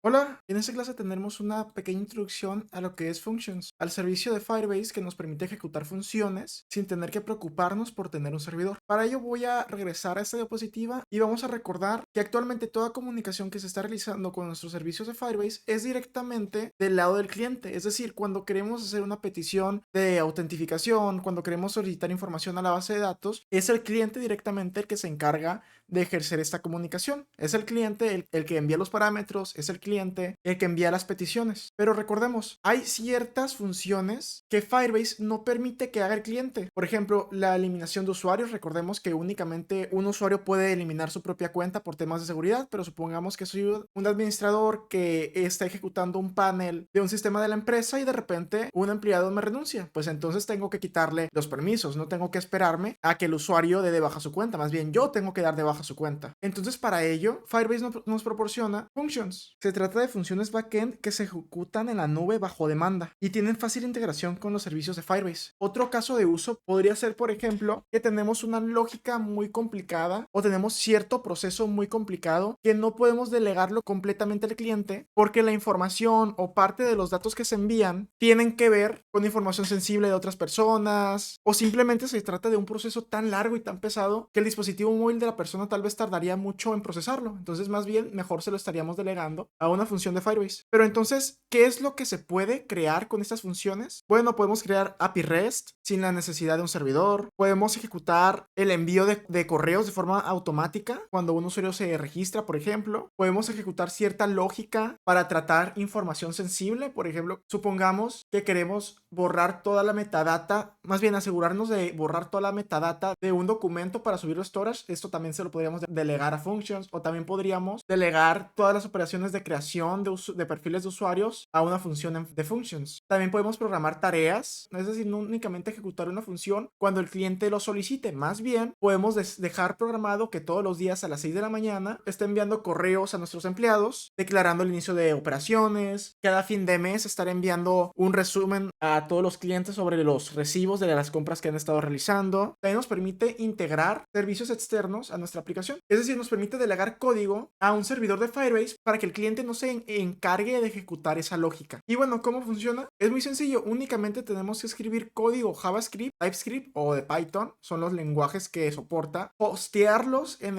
Hola, en esta clase tendremos una pequeña introducción a lo que es Functions, al servicio de Firebase que nos permite ejecutar funciones sin tener que preocuparnos por tener un servidor. Para ello voy a regresar a esta diapositiva y vamos a recordar que actualmente toda comunicación que se está realizando con nuestros servicios de Firebase es directamente del lado del cliente, es decir, cuando queremos hacer una petición de autentificación, cuando queremos solicitar información a la base de datos, es el cliente directamente el que se encarga de ejercer esta comunicación. Es el cliente el que envía los parámetros, es el cliente el que envía las peticiones. Pero recordemos, hay ciertas funciones que Firebase no permite que haga el cliente. Por ejemplo, la eliminación de usuarios. Recordemos que únicamente un usuario puede eliminar su propia cuenta por temas de seguridad, pero supongamos que soy un administrador que está ejecutando un panel de un sistema de la empresa y de repente un empleado me renuncia. Pues entonces tengo que quitarle los permisos, no tengo que esperarme a que el usuario dé de baja su cuenta, más bien yo tengo que dar de baja su cuenta. Entonces para ello, Firebase nos proporciona functions. Se trata de funciones backend que se ejecutan en la nube bajo demanda y tienen fácil integración con los servicios de Firebase. Otro caso de uso podría ser, por ejemplo, que tenemos una lógica muy complicada o tenemos cierto proceso muy complicado que no podemos delegarlo completamente al cliente porque la información o parte de los datos que se envían tienen que ver con información sensible de otras personas o simplemente se trata de un proceso tan largo y tan pesado que el dispositivo móvil de la persona tal vez tardaría mucho en procesarlo. Entonces, más bien, mejor se lo estaríamos delegando a una función de Firebase. Pero entonces, ¿qué es lo que se puede crear con estas funciones? Bueno, podemos crear API REST sin la necesidad de un servidor. Podemos ejecutar el envío de correos de forma automática cuando un usuario se registra, por ejemplo. Podemos ejecutar cierta lógica para tratar información sensible. Por ejemplo, supongamos que queremos borrar toda la metadata, más bien asegurarnos de borrar toda la metadata de un documento para subirlo a storage. Esto también se lo podríamos delegar a functions, o también podríamos delegar todas las operaciones de creación de perfiles de usuarios a una función de functions. También podemos programar tareas, es decir, no únicamente ejecutar una función cuando el cliente lo solicite, más bien podemos dejar programado que todos los días a las 6 de la mañana esté enviando correos a nuestros empleados declarando el inicio de operaciones. Cada fin de mes estar enviando un resumen a todos los clientes sobre los recibos de las compras que han estado realizando. También nos permite integrar servicios externos a nuestra aplicación, es decir, nos permite delegar código a un servidor de Firebase para que el cliente no se encargue de ejecutar esa lógica. Y bueno, ¿cómo funciona? Es muy sencillo, únicamente tenemos que escribir código JavaScript, TypeScript o de Python, son los lenguajes que soporta, hostearlos en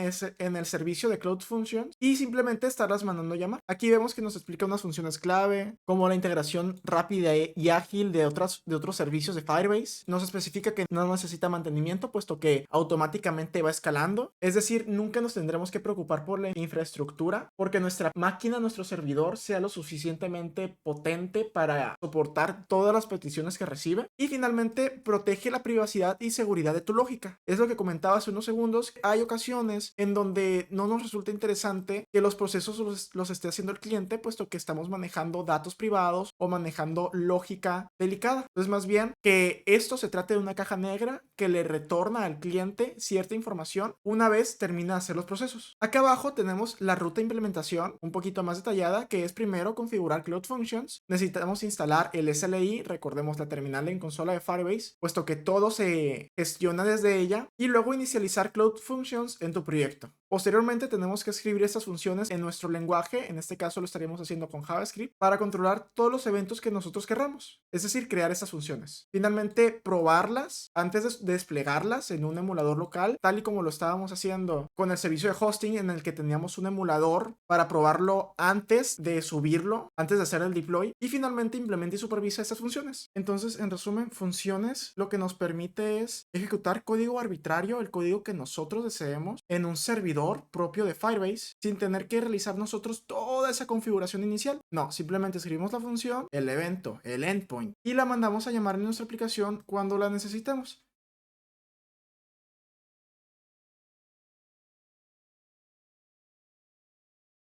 el servicio de Cloud Functions y simplemente estarlas mandando a llamar. Aquí vemos que nos explica unas funciones clave, como la integración rápida y ágil de otros servicios de Firebase. Nos especifica que no necesita mantenimiento, puesto que automáticamente va escalando. Es decir, nunca nos tendremos que preocupar por la infraestructura, porque nuestra máquina, nuestro servidor, sea lo suficientemente potente para soportar todas las peticiones que recibe. Y finalmente, protege la privacidad y seguridad de tu lógica. Es lo que comentaba hace unos segundos. Hay ocasiones en donde no nos resulta interesante que los procesos los esté haciendo el cliente, puesto que estamos manejando datos privados o manejando lógica delicada. Entonces, más bien que esto se trate de una caja negra que le retorna al cliente cierta información una vez termina de hacer los procesos. Acá abajo tenemos la ruta de implementación un poquito más detallada, que es primero configurar Cloud Functions. Necesitamos instalar el SLI, recordemos la terminal en consola de Firebase, puesto que todo se gestiona desde ella, y luego inicializar Cloud Functions en tu proyecto. Posteriormente tenemos que escribir estas funciones en nuestro lenguaje, en este caso lo estaríamos haciendo con JavaScript, para controlar todos los eventos que nosotros querramos, es decir, crear estas funciones. Finalmente, probarlas antes de desplegarlas en un emulador local, tal y como lo estábamos haciendo con el servicio de hosting, en el que teníamos un emulador para probarlo antes de subirlo, antes de hacer el deploy, y finalmente implementa y supervisa estas funciones. Entonces, en resumen, funciones lo que nos permite es ejecutar código arbitrario, el código que nosotros deseemos, en un servidor propio de Firebase sin tener que realizar nosotros toda esa configuración inicial. No, simplemente escribimos la función, el evento, el endpoint, y la mandamos a llamar en nuestra aplicación cuando la necesitemos.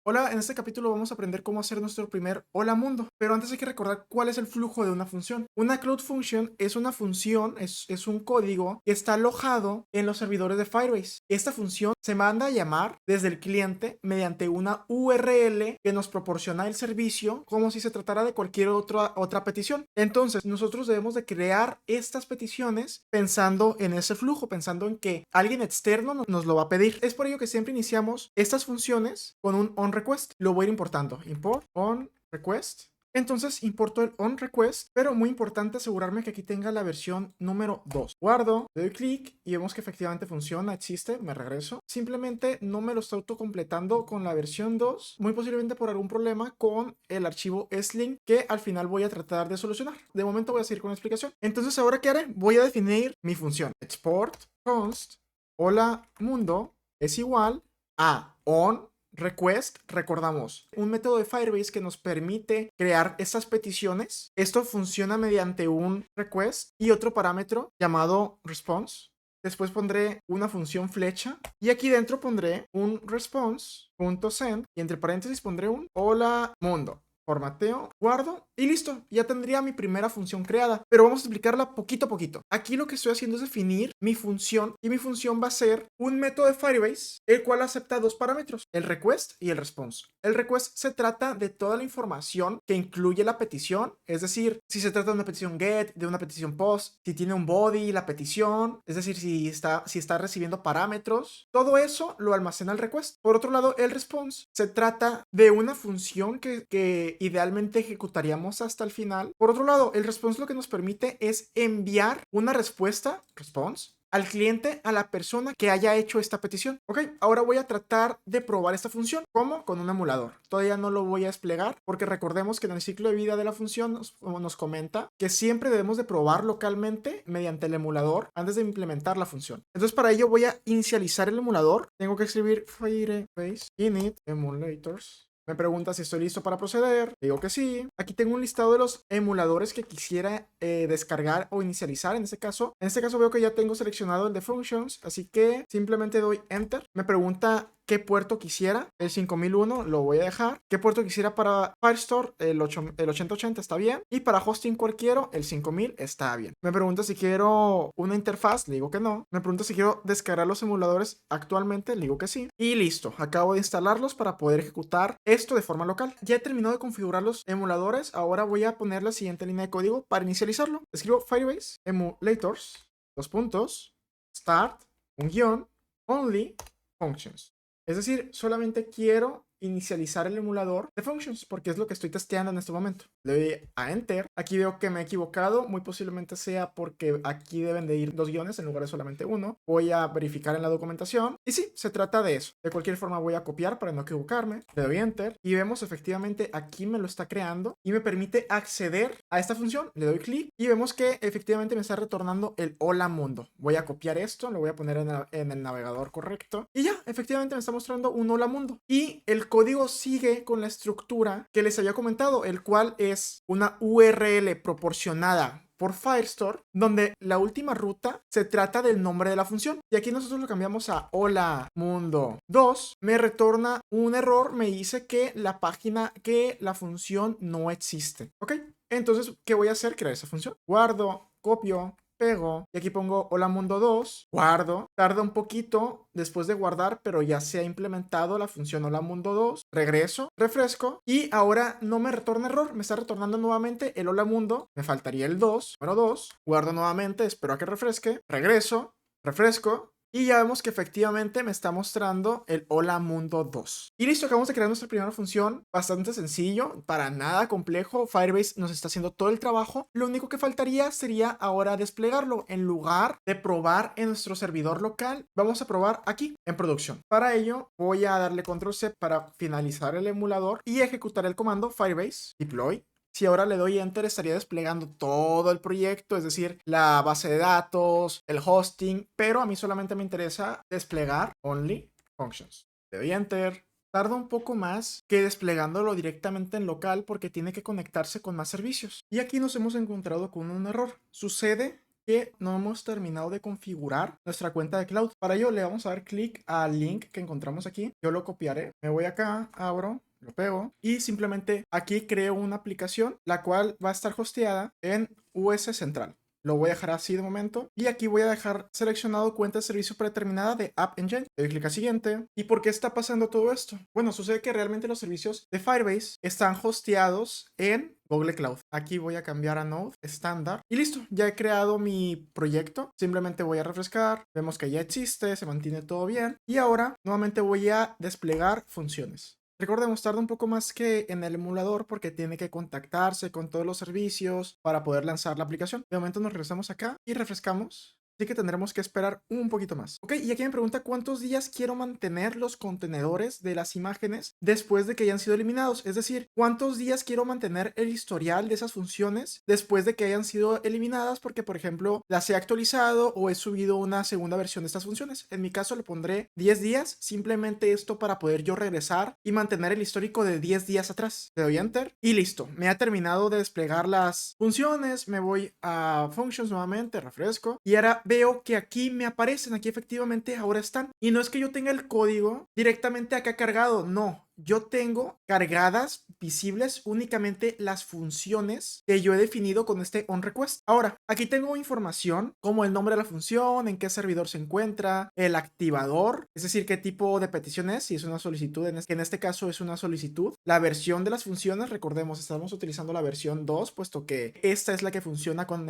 Hola, en este capítulo vamos a aprender cómo hacer nuestro primer hola mundo, pero antes hay que recordar cuál es el flujo de una función. Una Cloud Function es una función, es un código que está alojado en los servidores de Firebase. Esta función se manda a llamar desde el cliente mediante una URL que nos proporciona el servicio como si se tratara de cualquier otra petición. Entonces, nosotros debemos de crear estas peticiones pensando en ese flujo, pensando en que alguien externo nos lo va a pedir. Es por ello que siempre iniciamos estas funciones con un on onRequest. Lo voy a ir importando. Import onRequest. Entonces importo el onRequest, pero muy importante asegurarme que aquí tenga la versión número 2. Guardo, le doy clic y vemos que efectivamente funciona, existe, me regreso. Simplemente no me lo está autocompletando con la versión 2, muy posiblemente por algún problema con el archivo Sling que al final voy a tratar de solucionar. De momento voy a seguir con la explicación. Entonces, ¿ahora qué haré? Voy a definir mi función. Export const hola mundo es igual a onRequest. Recordamos, un método de Firebase que nos permite crear estas peticiones. Esto funciona mediante un request y otro parámetro llamado response. Después pondré una función flecha y aquí dentro pondré un response.send y entre paréntesis pondré un hola mundo. Formateo, guardo y listo. Ya tendría mi primera función creada, pero vamos a explicarla poquito a poquito. Aquí lo que estoy haciendo es definir mi función y mi función va a ser un método de Firebase el cual acepta dos parámetros, el request y el response. El request se trata de toda la información que incluye la petición, es decir, si se trata de una petición get, de una petición post, si tiene un body, la petición, es decir, si está recibiendo parámetros, todo eso lo almacena el request. Por otro lado, el response se trata de una función que idealmente ejecutaríamos hasta el final. Por otro lado, el response lo que nos permite es enviar una respuesta, response, al cliente, a la persona que haya hecho esta petición. Ok, ahora voy a tratar de probar esta función. ¿Cómo? Con un emulador. Todavía no lo voy a desplegar porque recordemos que en el ciclo de vida de la función nos comenta que siempre debemos de probar localmente mediante el emulador antes de implementar la función. Entonces para ello voy a inicializar el emulador. Tengo que escribir Firebase init emulators. Me pregunta si estoy listo para proceder. Digo que sí. Aquí tengo un listado de los emuladores que quisiera descargar o inicializar. En este caso veo que ya tengo seleccionado el de Functions. Así que simplemente doy Enter. Me pregunta qué puerto quisiera. El 5001 lo voy a dejar. ¿Qué puerto quisiera para Firestore? El 8080 está bien. Y para hosting cualquiera, el 5000 está bien. Me pregunta si quiero una interfaz. Le digo que no. Me pregunta si quiero descargar los emuladores actualmente. Le digo que sí. Y listo. Acabo de instalarlos para poder ejecutar esto de forma local. Ya he terminado de configurar los emuladores. Ahora voy a poner la siguiente línea de código para inicializarlo. Escribo Firebase emulators, dos puntos, start, un guión, only, functions. Es decir, solamente quiero inicializar el emulador de Functions porque es lo que estoy testeando en este momento. Le doy a Enter. Aquí veo que me he equivocado. Muy posiblemente sea porque aquí deben de ir dos guiones en lugar de solamente uno. Voy a verificar en la documentación. Y sí, se trata de eso. De cualquier forma voy a copiar para no equivocarme. Le doy Enter. Y vemos efectivamente aquí me lo está creando y me permite acceder a esta función. Le doy clic y vemos que efectivamente me está retornando el hola mundo. Voy a copiar esto. Lo voy a poner en el navegador correcto. Y ya, efectivamente me está mostrando un hola mundo. Y el código sigue con la estructura que les había comentado, el cual es una URL proporcionada por Firestore, donde la última ruta se trata del nombre de la función. Y aquí nosotros lo cambiamos a hola mundo 2. Me retorna un error, me dice que la función no existe. Ok, entonces, ¿qué voy a hacer? Crear esa función. Guardo, copio, pego y aquí pongo hola mundo 2, guardo, tarda un poquito después de guardar, pero ya se ha implementado la función hola mundo 2, regreso, refresco y ahora no me retorna error, me está retornando nuevamente el hola mundo, me faltaría el 2, número 2, guardo nuevamente, espero a que refresque, regreso, refresco. Y ya vemos que efectivamente me está mostrando el hola mundo 2. Y listo, acabamos de crear nuestra primera función. Bastante sencillo, para nada complejo. Firebase nos está haciendo todo el trabajo. Lo único que faltaría sería ahora desplegarlo. En lugar de probar en nuestro servidor local, vamos a probar aquí en producción. Para ello voy a darle control C para finalizar el emulador y ejecutar el comando Firebase deploy. Si ahora le doy Enter, estaría desplegando todo el proyecto, es decir, la base de datos, el hosting, pero a mí solamente me interesa desplegar only functions. Le doy Enter. Tarda un poco más que desplegándolo directamente en local porque tiene que conectarse con más servicios. Y aquí nos hemos encontrado con un error. Sucede que no hemos terminado de configurar nuestra cuenta de cloud. Para ello le vamos a dar clic al link que encontramos aquí. Yo lo copiaré. Me voy acá, abro, lo pego y simplemente aquí creo una aplicación la cual va a estar hosteada en US Central. Lo voy a dejar así de momento y aquí voy a dejar seleccionado cuenta de servicio predeterminada de App Engine. Le doy clic a siguiente. ¿Y por qué está pasando todo esto? Bueno, sucede que realmente los servicios de Firebase están hosteados en Google Cloud. Aquí voy a cambiar a Node estándar y listo, ya he creado mi proyecto. Simplemente voy a refrescar, vemos que ya existe, se mantiene todo bien y ahora nuevamente voy a desplegar funciones. Recordemos, tarda un poco más que en el emulador porque tiene que contactarse con todos los servicios para poder lanzar la aplicación. De momento nos regresamos acá y refrescamos. Así que tendremos que esperar un poquito más. Ok, y aquí me pregunta cuántos días quiero mantener los contenedores de las imágenes después de que hayan sido eliminados. Es decir, cuántos días quiero mantener el historial de esas funciones después de que hayan sido eliminadas porque, por ejemplo, las he actualizado o he subido una segunda versión de estas funciones. En mi caso le pondré 10 días, simplemente esto para poder yo regresar y mantener el histórico de 10 días atrás. Le doy Enter y listo. Me ha terminado de desplegar las funciones. Me voy a Functions nuevamente, refresco y ahora veo que aquí me aparecen, aquí efectivamente ahora están. Y no es que yo tenga el código directamente acá cargado, no. Yo tengo cargadas, visibles únicamente las funciones que yo he definido con este onRequest. Ahora, aquí tengo información como el nombre de la función, en qué servidor se encuentra, el activador, es decir, qué tipo de petición es, si es una solicitud, que en este caso es una solicitud, la versión de las funciones, recordemos, estamos utilizando la versión 2, puesto que esta es la que funciona con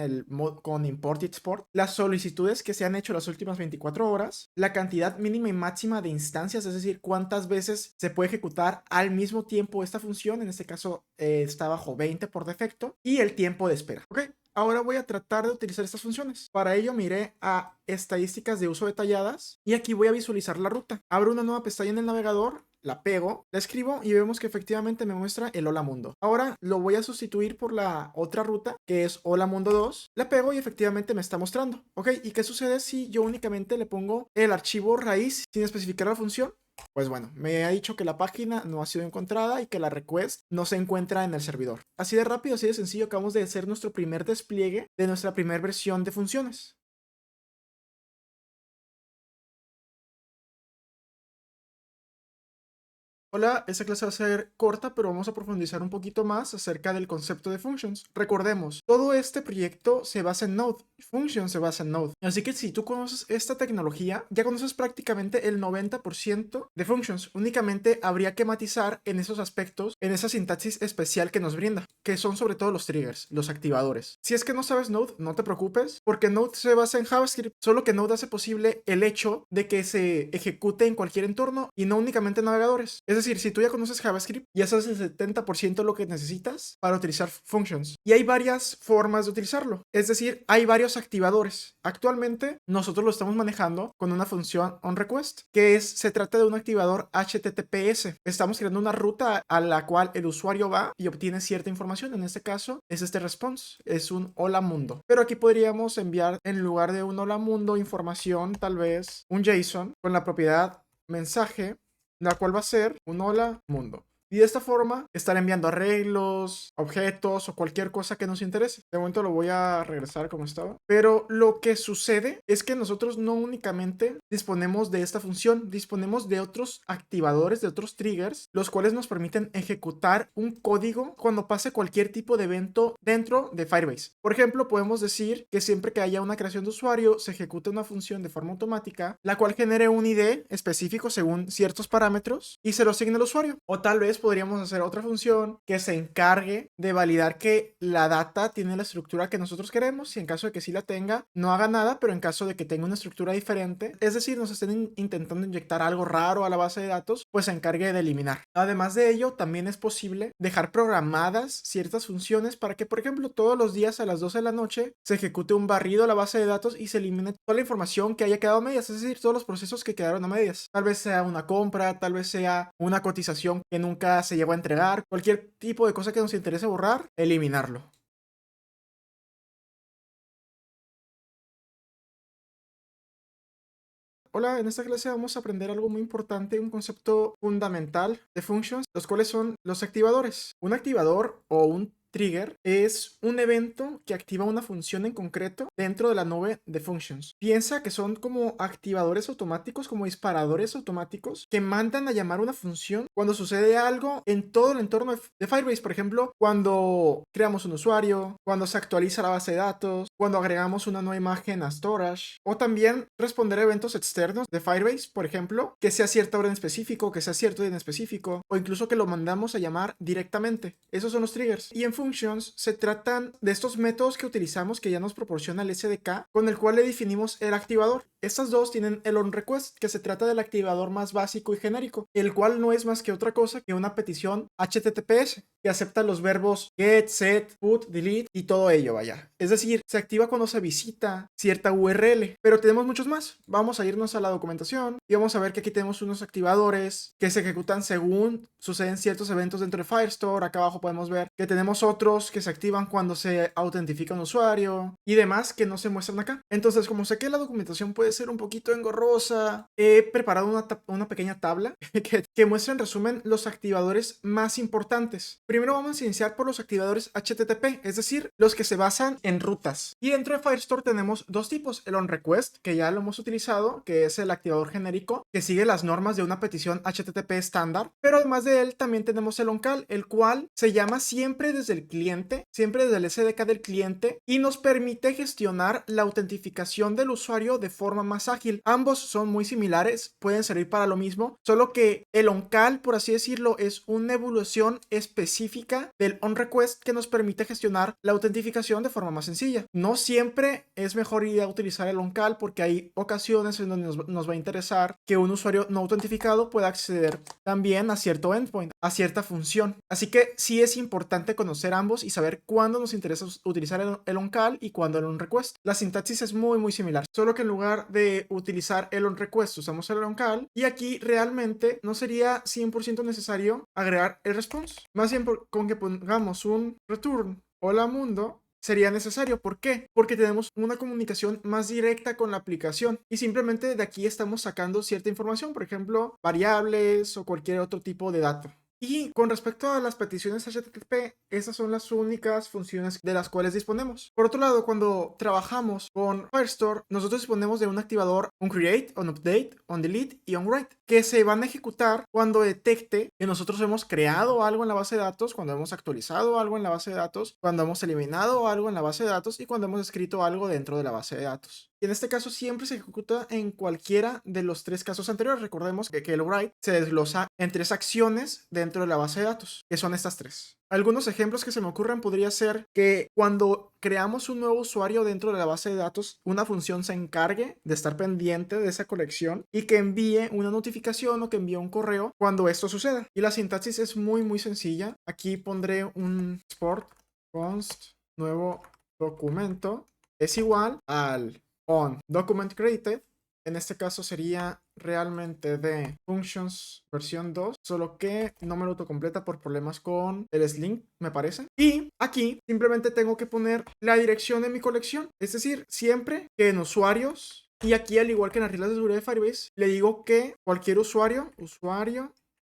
con import y export, las solicitudes que se han hecho las últimas 24 horas, la cantidad mínima y máxima de instancias, es decir, cuántas veces se puede ejecutar al mismo tiempo esta función, en este caso está bajo 20 por defecto, y el tiempo de espera. Ok, ahora voy a tratar de utilizar estas funciones. Para ello miré a estadísticas de uso detalladas y aquí voy a visualizar la ruta. Abro una nueva pestaña en el navegador, la pego, la escribo y vemos que efectivamente me muestra el Hola Mundo. Ahora lo voy a sustituir por la otra ruta que es Hola Mundo 2. La pego y efectivamente me está mostrando. Ok, ¿y qué sucede si yo únicamente le pongo el archivo raíz sin especificar la función? Pues bueno, me ha dicho que la página no ha sido encontrada y que la request no se encuentra en el servidor. Así de rápido, así de sencillo, acabamos de hacer nuestro primer despliegue de nuestra primera versión de funciones. Hola, esta clase va a ser corta, pero vamos a profundizar un poquito más acerca del concepto de functions. Recordemos, todo este proyecto se basa en Node, Functions se basa en Node. Así que si tú conoces esta tecnología, ya conoces prácticamente el 90% de functions. Únicamente habría que matizar en esos aspectos, en esa sintaxis especial que nos brinda, que son sobre todo los triggers, los activadores. Si es que no sabes Node, no te preocupes, porque Node se basa en JavaScript, solo que Node hace posible el hecho de que se ejecute en cualquier entorno y no únicamente en navegadores. Es decir, si tú ya conoces JavaScript, ya sabes el 70% de lo que necesitas para utilizar functions. Y hay varias formas de utilizarlo. Es decir, hay varios activadores. Actualmente, nosotros lo estamos manejando con una función onRequest, que se trata de un activador HTTPS. Estamos creando una ruta a la cual el usuario va y obtiene cierta información. En este caso, es este response. Es un hola mundo. Pero aquí podríamos enviar, en lugar de un hola mundo, información, tal vez un JSON con la propiedad mensaje, la cual va a ser un hola mundo. Y de esta forma estar enviando arreglos, objetos o cualquier cosa que nos interese. De momento lo voy a regresar como estaba. Pero lo que sucede es que nosotros no únicamente disponemos de esta función, disponemos de otros activadores, de otros triggers, los cuales nos permiten ejecutar un código cuando pase cualquier tipo de evento dentro de Firebase. Por ejemplo, podemos decir que siempre que haya una creación de usuario, se ejecute una función de forma automática, la cual genere un ID específico según ciertos parámetros y se lo asigne al usuario. O tal vez podríamos hacer otra función que se encargue de validar que la data tiene la estructura que nosotros queremos y en caso de que sí la tenga, no haga nada, pero en caso de que tenga una estructura diferente, es decir, nos estén intentando inyectar algo raro a la base de datos, pues se encargue de eliminar. Además de ello, también es posible dejar programadas ciertas funciones para que, por ejemplo, todos los días a las 12 de la noche se ejecute un barrido a la base de datos y se elimine toda la información que haya quedado a medias, es decir, todos los procesos que quedaron a medias. Tal vez sea una compra, tal vez sea una cotización que nunca se llegó a entregar, cualquier tipo de cosa que nos interese borrar, eliminarlo. Hola, en esta clase vamos a aprender algo muy importante, un concepto fundamental de functions, los cuales son los activadores. Un activador o un trigger es un evento que activa una función en concreto dentro de la nube de functions. Piensa que son como activadores automáticos, como disparadores automáticos que mandan a llamar una función cuando sucede algo en todo el entorno de Firebase. Por ejemplo, cuando creamos un usuario, cuando se actualiza la base de datos, cuando agregamos una nueva imagen a storage, o también responder a eventos externos de Firebase, por ejemplo, que sea cierta hora en específico, que sea cierto día en específico, o incluso que lo mandamos a llamar directamente. Esos son los triggers. Y en functions se tratan de estos métodos que utilizamos que ya nos proporciona el SDK, con el cual le definimos el activador. Estas dos tienen el onRequest, que se trata del activador más básico y genérico, el cual no es más que otra cosa que una petición HTTPS, que acepta los verbos get, set, put, delete y todo ello, vaya. Es decir, se activa cuando se visita cierta URL, pero tenemos muchos más. Vamos a irnos a la documentación y vamos a ver que aquí tenemos unos activadores que se ejecutan según suceden ciertos eventos dentro de Firestore. Acá abajo podemos ver que tenemos otros que se activan cuando se autentifica un usuario y demás que no se muestran acá. Entonces, como sé que la documentación puede ser un poquito engorrosa, he preparado una pequeña tabla que muestra en resumen los activadores más importantes. Primero vamos a iniciar por los activadores HTTP, es decir, los que se basan en rutas. Y dentro de Firestore tenemos dos tipos: el onRequest, que ya lo hemos utilizado, que es el activador genérico que sigue las normas de una petición HTTP estándar, pero además de él también tenemos el OnCall, el cual se llama siempre desde el cliente, siempre desde el SDK del cliente, y nos permite gestionar la autentificación del usuario de forma más ágil. Ambos son muy similares, pueden servir para lo mismo, solo que el OnCall, por así decirlo, es una evolución específica del onRequest que nos permite gestionar la autentificación de forma más sencilla. No siempre es mejor idea utilizar el OnCall porque hay ocasiones en donde nos va a interesar que un usuario no autentificado pueda acceder también a cierto endpoint, a cierta función. Así que sí es importante conocer ambos y saber cuándo nos interesa utilizar el onCall y cuándo el onRequest. La sintaxis es muy similar, solo que en lugar de utilizar el onRequest usamos el onCall, y aquí realmente no sería 100% necesario agregar el response. Más bien con que pongamos un return hola mundo sería necesario. ¿Por qué? Porque tenemos una comunicación más directa con la aplicación y simplemente de aquí estamos sacando cierta información, por ejemplo, variables o cualquier otro tipo de dato. Y con respecto a las peticiones HTTP, esas son las únicas funciones de las cuales disponemos. Por otro lado, cuando trabajamos con Firestore, nosotros disponemos de un activador onCreate, onUpdate, onDelete y onWrite, que se van a ejecutar cuando detecte que nosotros hemos creado algo en la base de datos, cuando hemos actualizado algo en la base de datos, cuando hemos eliminado algo en la base de datos y cuando hemos escrito algo dentro de la base de datos. Y en este caso siempre se ejecuta en cualquiera de los tres casos anteriores. Recordemos que el write se desglosa en tres acciones dentro de la base de datos, que son estas tres. Algunos ejemplos que se me ocurren podría ser que cuando creamos un nuevo usuario dentro de la base de datos, una función se encargue de estar pendiente de esa colección y que envíe una notificación o que envíe un correo cuando esto suceda. Y la sintaxis es muy sencilla. Aquí pondré un export const nuevo documento es igual al on document created. En este caso sería realmente de functions versión 2, solo que no me lo autocompleta por problemas con el Sling, me parece. Y aquí simplemente tengo que poner la dirección de mi colección, es decir, siempre que en usuarios, y aquí al igual que en las reglas de seguridad de Firebase, le digo que cualquier usuario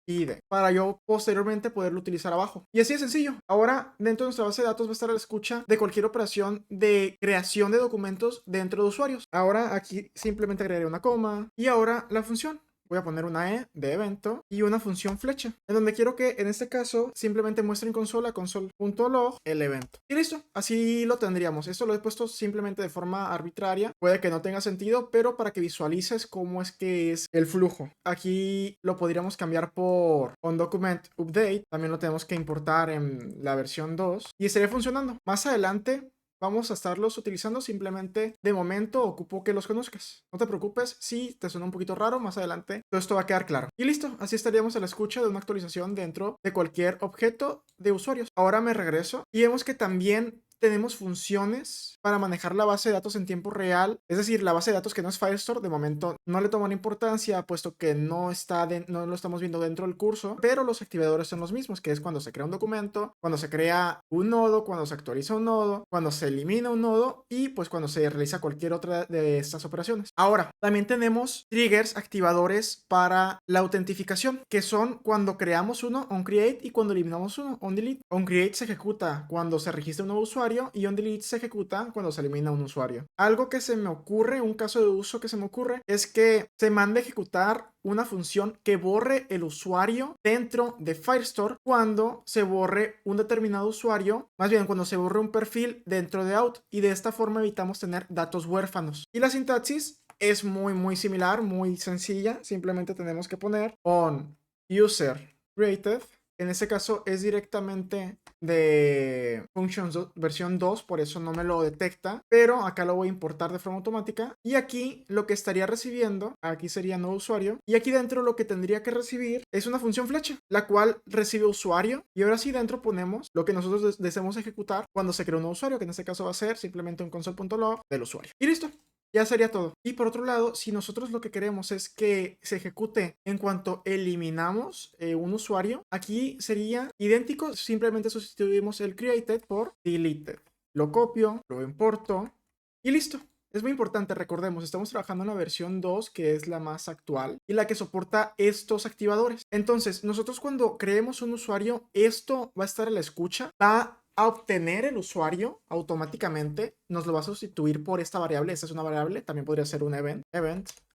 ID, para yo posteriormente poderlo utilizar abajo. Y así de sencillo. Ahora dentro de nuestra base de datos va a estar a la escucha de cualquier operación de creación de documentos dentro de usuarios. Ahora aquí simplemente agregaré una coma y ahora la función. Voy a poner una E de evento y una función flecha, en donde quiero que en este caso simplemente muestre en consola console.log el evento. Y listo, así lo tendríamos. Esto lo he puesto simplemente de forma arbitraria. Puede que no tenga sentido, pero para que visualices cómo es que es el flujo. Aquí lo podríamos cambiar por onDocumentUpdate. También lo tenemos que importar en la versión 2 y estaría funcionando. Más adelante vamos a estarlos utilizando, simplemente de momento ocupo que los conozcas. No te preocupes si te suena un poquito raro, más adelante todo esto va a quedar claro. Y listo, así estaríamos a la escucha de una actualización dentro de cualquier objeto de usuarios. Ahora me regreso y vemos que también tenemos funciones para manejar la base de datos en tiempo real, es decir, la base de datos que no es Firestore, de momento no le toman importancia, puesto que no lo estamos viendo dentro del curso, pero los activadores son los mismos, que es cuando se crea un documento, cuando se crea un nodo, cuando se actualiza un nodo, cuando se elimina un nodo y pues cuando se realiza cualquier otra de estas operaciones. Ahora, también tenemos triggers activadores para la autentificación, que son cuando creamos uno, onCreate, y cuando eliminamos uno, onDelete. OnCreate se ejecuta cuando se registra un nuevo usuario y onDelete se ejecuta cuando se elimina un usuario. Algo que se me ocurre, un caso de uso que se me ocurre, es que se mande a ejecutar una función que borre el usuario dentro de Firestore cuando se borre un determinado usuario, más bien cuando se borre un perfil dentro de out, y de esta forma evitamos tener datos huérfanos. Y la sintaxis es muy similar, muy sencilla. Simplemente tenemos que poner on user created, En este caso es directamente de Functions versión 2, por eso no me lo detecta, pero acá lo voy a importar de forma automática. Y aquí lo que estaría recibiendo, aquí sería nuevo usuario, y aquí dentro lo que tendría que recibir es una función flecha, la cual recibe usuario, y ahora sí dentro ponemos lo que nosotros deseamos ejecutar cuando se crea un nuevo usuario, que en este caso va a ser simplemente un console.log del usuario. Y listo. Ya sería todo. Y por otro lado, si nosotros lo que queremos es que se ejecute en cuanto eliminamos un usuario, aquí sería idéntico, simplemente sustituimos el created por deleted. Lo copio, lo importo y listo. Es muy importante, recordemos, estamos trabajando en la versión 2, que es la más actual y la que soporta estos activadores. Entonces, nosotros cuando creemos un usuario, esto va a estar a la escucha, va a obtener el usuario automáticamente, nos lo va a sustituir por esta variable. Esta es una variable, también podría ser un event,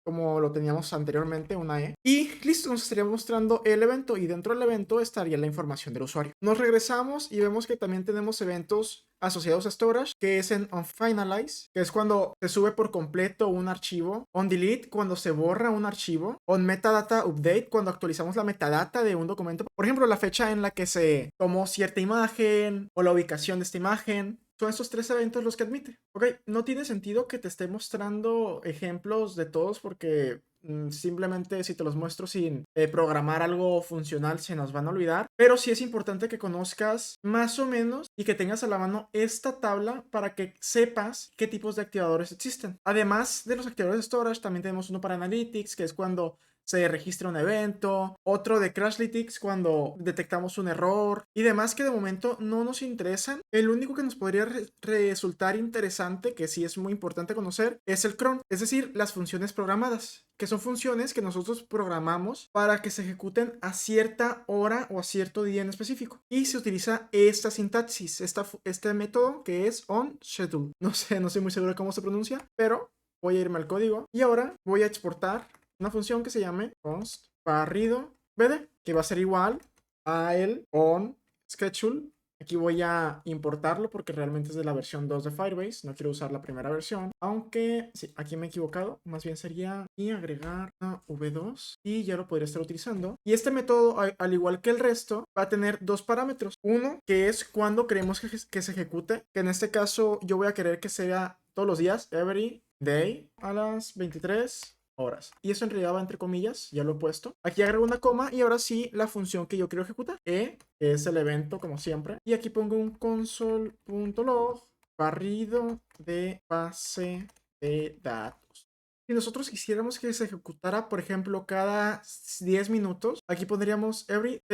como lo teníamos anteriormente, una E. Y listo, nos estaría mostrando el evento y dentro del evento estaría la información del usuario. Nos regresamos y vemos que también tenemos eventos asociados a storage, que es en onFinalize, que es cuando se sube por completo un archivo, onDelete, cuando se borra un archivo, onMetadata Update, cuando actualizamos la metadata de un documento, por ejemplo, la fecha en la que se tomó cierta imagen o la ubicación de esta imagen. Son estos 3 eventos los que admite. Ok, no tiene sentido que te esté mostrando ejemplos de todos porque simplemente si te los muestro sin programar algo funcional se nos van a olvidar. Pero sí es importante que conozcas más o menos y que tengas a la mano esta tabla para que sepas qué tipos de activadores existen. Además de los activadores de storage, también tenemos uno para Analytics, que es cuando se registra un evento, otro de Crashlytics cuando detectamos un error y demás que de momento no nos interesan. El único que nos podría resultar interesante, que sí es muy importante conocer, es el cron, es decir, las funciones programadas, que son funciones que nosotros programamos para que se ejecuten a cierta hora o a cierto día en específico. Y se utiliza esta sintaxis, este método que es onSchedule. No sé, no estoy muy seguro de cómo se pronuncia, pero voy a irme al código y ahora voy a exportar una función que se llame const barrido bd, que va a ser igual a el onSchedule. Aquí voy a importarlo porque realmente es de la versión 2 de Firebase. No quiero usar la primera versión. Aunque, sí, aquí me he equivocado. Más bien sería y agregar a v2 y ya lo podría estar utilizando. Y este método, al igual que el resto, va a tener dos parámetros. Uno, que es cuando queremos que se ejecute. Que en este caso yo voy a querer que sea todos los días, every day, a las 23 horas. Y eso en realidad va entre comillas, ya lo he puesto. Aquí agrego una coma y ahora sí la función que yo quiero ejecutar, que es el evento como siempre. Y aquí pongo un console.log barrido de base de datos. Si nosotros quisiéramos que se ejecutara, por ejemplo, cada 10 minutos, aquí pondríamos every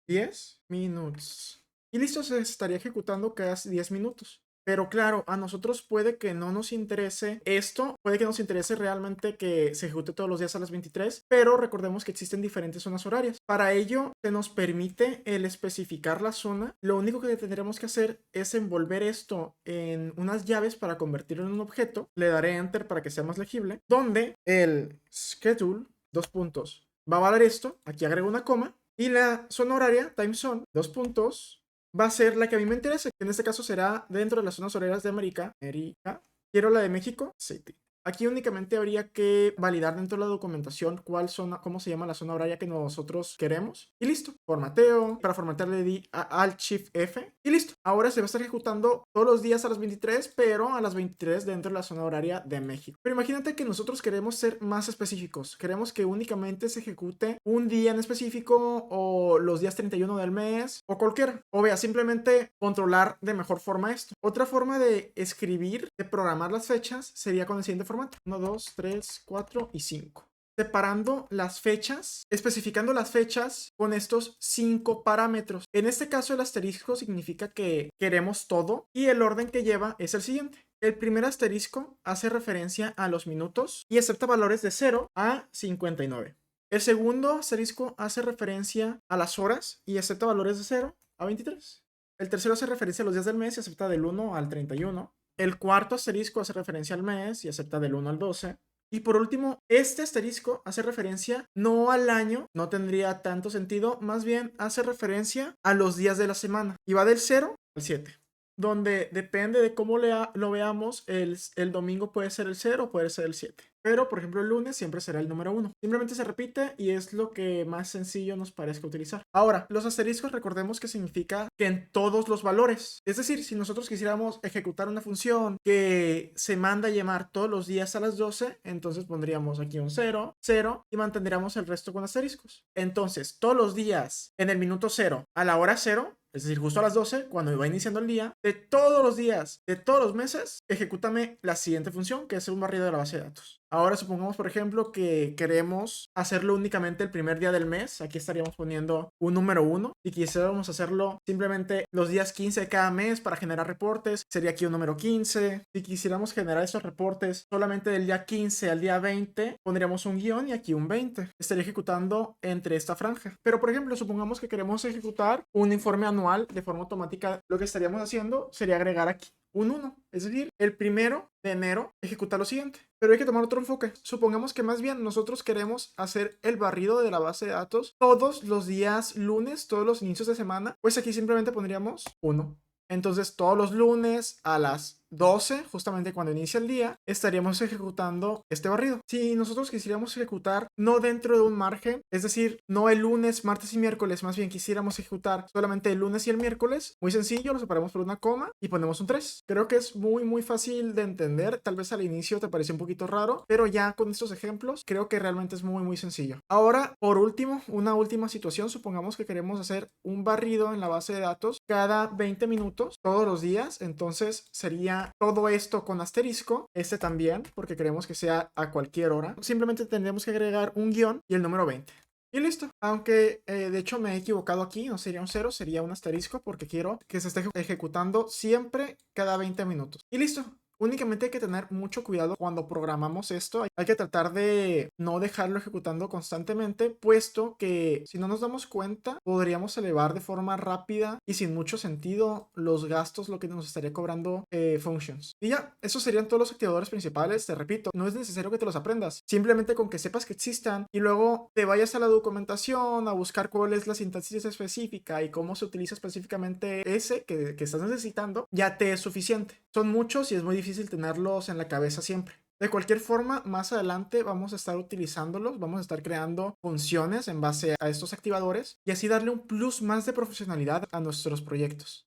10 minutes. Y listo, se estaría ejecutando cada 10 minutos. Pero claro, a nosotros puede que no nos interese esto, puede que nos interese realmente que se ejecute todos los días a las 23, pero recordemos que existen diferentes zonas horarias. Para ello, se nos permite el especificar la zona. Lo único que tendremos que hacer es envolver esto en unas llaves para convertirlo en un objeto. Le daré Enter para que sea más legible, donde el schedule, dos puntos, va a valer esto. Aquí agrego una coma. Y la zona horaria, time zone, dos puntos, va a ser la que a mí me interesa, que en este caso será dentro de las zonas horarias de América. Quiero la de México City. Aquí únicamente habría que validar dentro de la documentación cuál zona, cómo se llama la zona horaria que nosotros queremos. Y listo. Formateo. Para formatear le di a Alt Shift F. Y listo. Ahora se va a estar ejecutando todos los días a las 23, pero a las 23 dentro de la zona horaria de México. Pero imagínate que nosotros queremos ser más específicos. Queremos que únicamente se ejecute un día en específico o los días 31 del mes o cualquiera. O vea, simplemente controlar de mejor forma esto. Otra forma de escribir, de programar las fechas sería con el siguiente formato: 1, 2, 3, 4 y 5. Separando las fechas, especificando las fechas con estos 5 parámetros. En este caso, el asterisco significa que queremos todo y el orden que lleva es el siguiente. El primer asterisco hace referencia a los minutos y acepta valores de 0 a 59. El segundo asterisco hace referencia a las horas y acepta valores de 0 a 23. El tercero hace referencia a los días del mes y acepta del 1 al 31. El cuarto asterisco hace referencia al mes y acepta del 1 al 12. Y por último, este asterisco hace referencia no al año, no tendría tanto sentido, más bien hace referencia a los días de la semana. Y va del 0 al 7. Donde depende de cómo lo veamos, el domingo puede ser el 0 o puede ser el 7. pero por ejemplo el lunes siempre será el número 1. Simplemente se repite y es lo que más sencillo nos parezca utilizar. Ahora, los asteriscos recordemos que significa que en todos los valores. Es decir, si nosotros quisiéramos ejecutar una función que se manda a llamar todos los días a las 12, entonces pondríamos aquí un 0, 0 y mantendríamos el resto con asteriscos. Entonces, todos los días en el minuto 0 a la hora 0, es decir, justo a las 12, cuando va iniciando el día, de todos los días, de todos los meses, ejecútame la siguiente función, que es un barrido de la base de datos. Ahora supongamos, por ejemplo, que queremos hacerlo únicamente el primer día del mes. Aquí estaríamos poniendo un número 1. Si quisiéramos hacerlo simplemente los días 15 de cada mes para generar reportes, sería aquí un número 15. Si quisiéramos generar esos reportes solamente del día 15 al día 20, pondríamos un guión y aquí un 20. Estaría ejecutando entre esta franja. Pero, por ejemplo, supongamos que queremos ejecutar un informe anual de forma automática. Lo que estaríamos haciendo sería agregar aquí un 1, es decir, el 1 de enero ejecuta lo siguiente. Pero hay que tomar otro enfoque. Supongamos que más bien nosotros queremos hacer el barrido de la base de datos todos los días lunes, todos los inicios de semana. Pues aquí simplemente pondríamos 1. Entonces todos los lunes a las 12, justamente cuando inicia el día, estaríamos ejecutando este barrido. Si nosotros quisiéramos ejecutar no dentro de un margen, es decir, no el lunes, martes y miércoles, más bien quisiéramos ejecutar solamente el lunes y el miércoles, muy sencillo, lo separamos por una coma y ponemos un 3. Creo que es muy fácil de entender. Tal vez al inicio te pareció un poquito raro, pero ya con estos ejemplos creo que realmente es muy sencillo. Ahora, por último, una última situación. Supongamos que queremos hacer un barrido en la base de datos cada 20 minutos todos los días. Entonces sería todo esto con asterisco, este también, porque queremos que sea a cualquier hora. Simplemente tendremos que agregar un guión y el número 20. Y listo. Aunque de hecho me he equivocado aquí, no sería un 0, sería un asterisco, porque quiero que se esté ejecutando siempre cada 20 minutos. Y listo. Únicamente hay que tener mucho cuidado cuando programamos esto. Hay que tratar de no dejarlo ejecutando constantemente, puesto que si no nos damos cuenta, podríamos elevar de forma rápida y sin mucho sentido los gastos, lo que nos estaría cobrando functions. Y ya, esos serían todos los activadores principales. Te repito, no es necesario que te los aprendas. Simplemente con que sepas que existan y luego te vayas a la documentación a buscar cuál es la sintaxis específica y cómo se utiliza específicamente ese que estás necesitando, ya te es suficiente. Son muchos y es muy difícil tenerlos en la cabeza siempre. De cualquier forma, más adelante vamos a estar utilizándolos, vamos a estar creando funciones en base a estos activadores y así darle un plus más de profesionalidad a nuestros proyectos.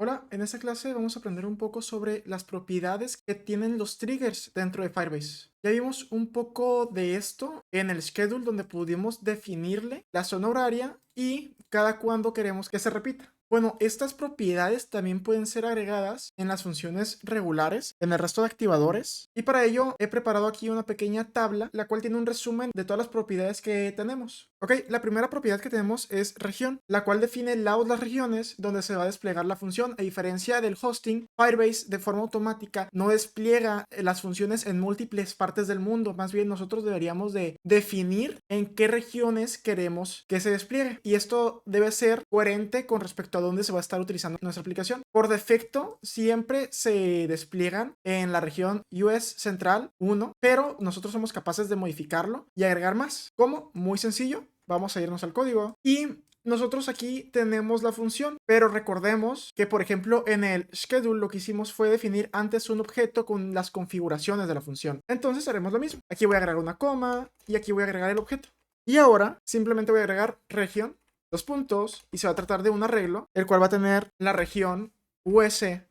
Hola, en esta clase vamos a aprender un poco sobre las propiedades que tienen los triggers dentro de Firebase. Ya vimos un poco de esto en el schedule, donde pudimos definirle la zona horaria y cada cuándo queremos que se repita. Bueno, estas propiedades también pueden ser agregadas en las funciones regulares, en el resto de activadores. Y para ello he preparado aquí una pequeña tabla, la cual tiene un resumen de todas las propiedades que tenemos. Ok, la primera propiedad que tenemos es región, la cual define las regiones donde se va a desplegar la función. A diferencia del hosting, Firebase de forma automática no despliega las funciones en múltiples partes del mundo. Más bien nosotros deberíamos de definir en qué regiones queremos que se despliegue. Y esto debe ser coherente con respecto a dónde se va a estar utilizando nuestra aplicación. Por defecto, siempre se despliegan en la región US Central 1, pero nosotros somos capaces de modificarlo y agregar más. ¿Cómo? Muy sencillo. Vamos a irnos al código y nosotros aquí tenemos la función, pero recordemos que, por ejemplo, en el schedule lo que hicimos fue definir antes un objeto con las configuraciones de la función. Entonces haremos lo mismo. Aquí voy a agregar una coma y aquí voy a agregar el objeto. Y ahora simplemente voy a agregar región, dos puntos, y se va a tratar de un arreglo, el cual va a tener la región US-central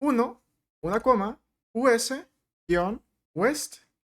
1, una coma, US-west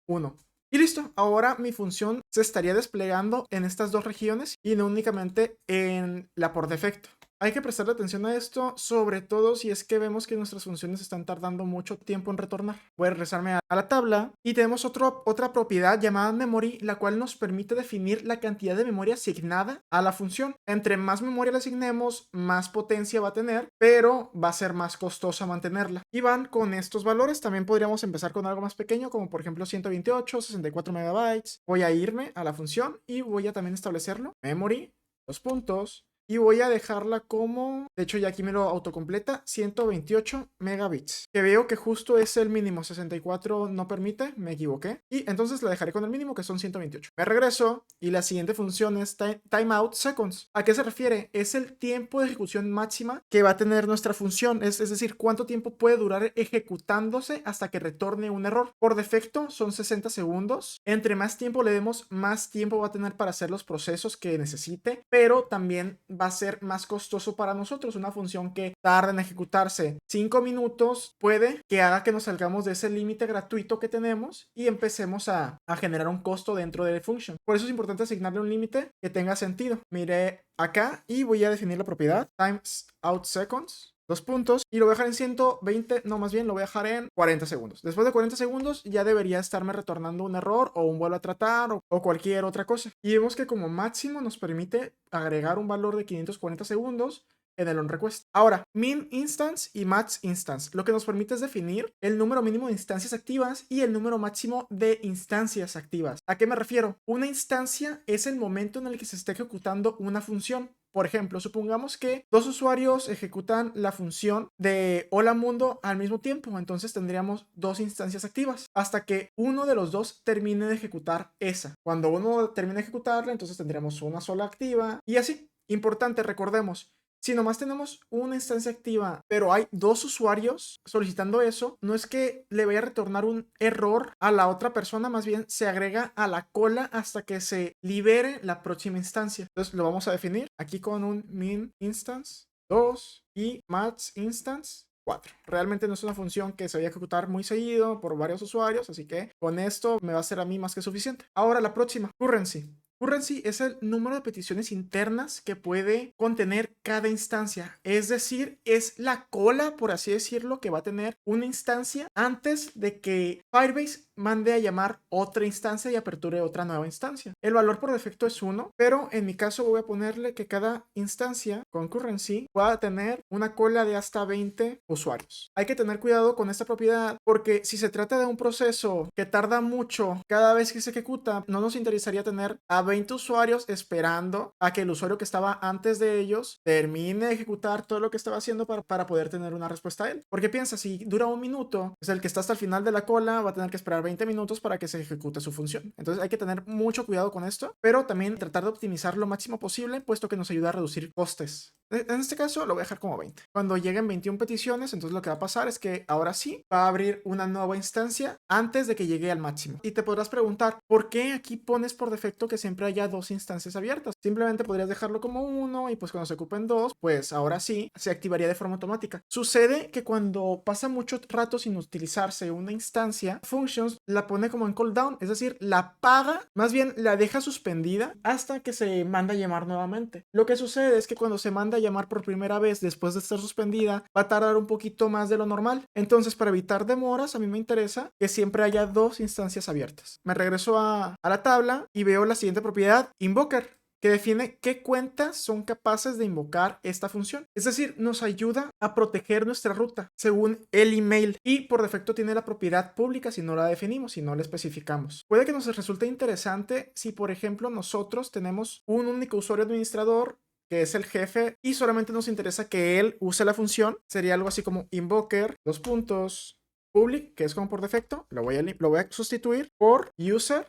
1. Y listo, ahora mi función se estaría desplegando en estas dos regiones y no únicamente en la por defecto. Hay que prestarle atención a esto, sobre todo si es que vemos que nuestras funciones están tardando mucho tiempo en retornar. Voy a regresarme a la tabla y tenemos otra propiedad llamada memory, la cual nos permite definir la cantidad de memoria asignada a la función. Entre más memoria le asignemos, más potencia va a tener, pero va a ser más costosa mantenerla. Y van con estos valores. También podríamos empezar con algo más pequeño, como por ejemplo 128, 64 megabytes. Voy a irme a la función y voy a también establecerlo. Memory, dos puntos. y voy a dejarla como, de hecho ya aquí me lo autocompleta, 128 megabits, que veo que justo es el mínimo, 64 no permite, me equivoqué, y entonces la dejaré con el mínimo que son 128. Me regreso y la siguiente función es timeout seconds. ¿A qué se refiere? Es el tiempo de ejecución máxima que va a tener nuestra función, es decir, cuánto tiempo puede durar ejecutándose hasta que retorne un error. Por defecto son 60 segundos. Entre más tiempo le demos, más tiempo va a tener para hacer los procesos que necesite, pero también va a ser más costoso para nosotros. Una función que tarda en ejecutarse 5 minutos puede que haga que nos salgamos de ese límite gratuito que tenemos y empecemos a generar un costo dentro de function. Por eso es importante asignarle un límite que tenga sentido. Mire acá y voy a definir la propiedad times out seconds, dos puntos, y lo voy a dejar en 120, no, más bien lo voy a dejar en 40 segundos. Después de 40 segundos ya debería estarme retornando un error o un vuelvo a tratar o cualquier otra cosa. Y vemos que como máximo nos permite agregar un valor de 540 segundos en el onRequest. Ahora, min instance y max instance, lo que nos permite es definir el número mínimo de instancias activas y el número máximo de instancias activas. ¿A qué me refiero? Una instancia es el momento en el que se está ejecutando una función. Por ejemplo, supongamos que dos usuarios ejecutan la función de hola mundo al mismo tiempo, entonces tendríamos dos instancias activas hasta que uno de los dos termine de ejecutar esa. Cuando uno termine de ejecutarla, entonces tendríamos una sola activa y así. Importante, recordemos, si nomás tenemos una instancia activa, pero hay dos usuarios solicitando eso, no es que le vaya a retornar un error a la otra persona, más bien se agrega a la cola hasta que se libere la próxima instancia. Entonces lo vamos a definir aquí con un min instance 2 y max instance 4. Realmente no es una función que se vaya a ejecutar muy seguido por varios usuarios, así que con esto me va a ser a mí más que suficiente. Ahora la próxima, currency. Currency es el número de peticiones internas que puede contener cada instancia. Es decir, es la cola, por así decirlo, que va a tener una instancia antes de que Firebase mande a llamar otra instancia y aperture otra nueva instancia. El valor por defecto es 1, pero en mi caso voy a ponerle que cada instancia con currency pueda tener una cola de hasta 20 usuarios. Hay que tener cuidado con esta propiedad porque si se trata de un proceso que tarda mucho cada vez que se ejecuta, no nos interesaría tener a 20 usuarios esperando a que el usuario que estaba antes de ellos termine de ejecutar todo lo que estaba haciendo para poder tener una respuesta a él. Porque piensa, si dura un minuto, pues el que está hasta el final de la cola va a tener que esperar 20 minutos para que se ejecute su función. Entonces hay que tener mucho cuidado con esto, pero también tratar de optimizar lo máximo posible, puesto que nos ayuda a reducir costes. En este caso lo voy a dejar como 20. Cuando lleguen 21 peticiones, entonces lo que va a pasar es que ahora sí va a abrir una nueva instancia antes de que llegue al máximo. Y te podrás preguntar, ¿por qué aquí pones por defecto que siempre haya dos instancias abiertas? Simplemente podrías dejarlo como uno y pues cuando se ocupen dos, pues ahora sí se activaría de forma automática. Sucede que cuando pasa mucho rato sin utilizarse una instancia, Functions la pone como en cooldown, es decir, la apaga, más bien la deja suspendida hasta que se manda a llamar nuevamente. Lo que sucede es que cuando se manda a llamar por primera vez después de estar suspendida, va a tardar un poquito más de lo normal. Entonces, para evitar demoras, a mí me interesa que siempre haya dos instancias abiertas. Me regreso a la tabla y veo la siguiente propiedad, Invoker, que define qué cuentas son capaces de invocar esta función. Es decir, nos ayuda a proteger nuestra ruta según el email y por defecto tiene la propiedad pública si no la definimos, si no la especificamos. Puede que nos resulte interesante si, por ejemplo, nosotros tenemos un único usuario administrador que es el jefe y solamente nos interesa que él use la función. Sería algo así como invoker, dos puntos, public, que es como por defecto. Lo voy a sustituir por user,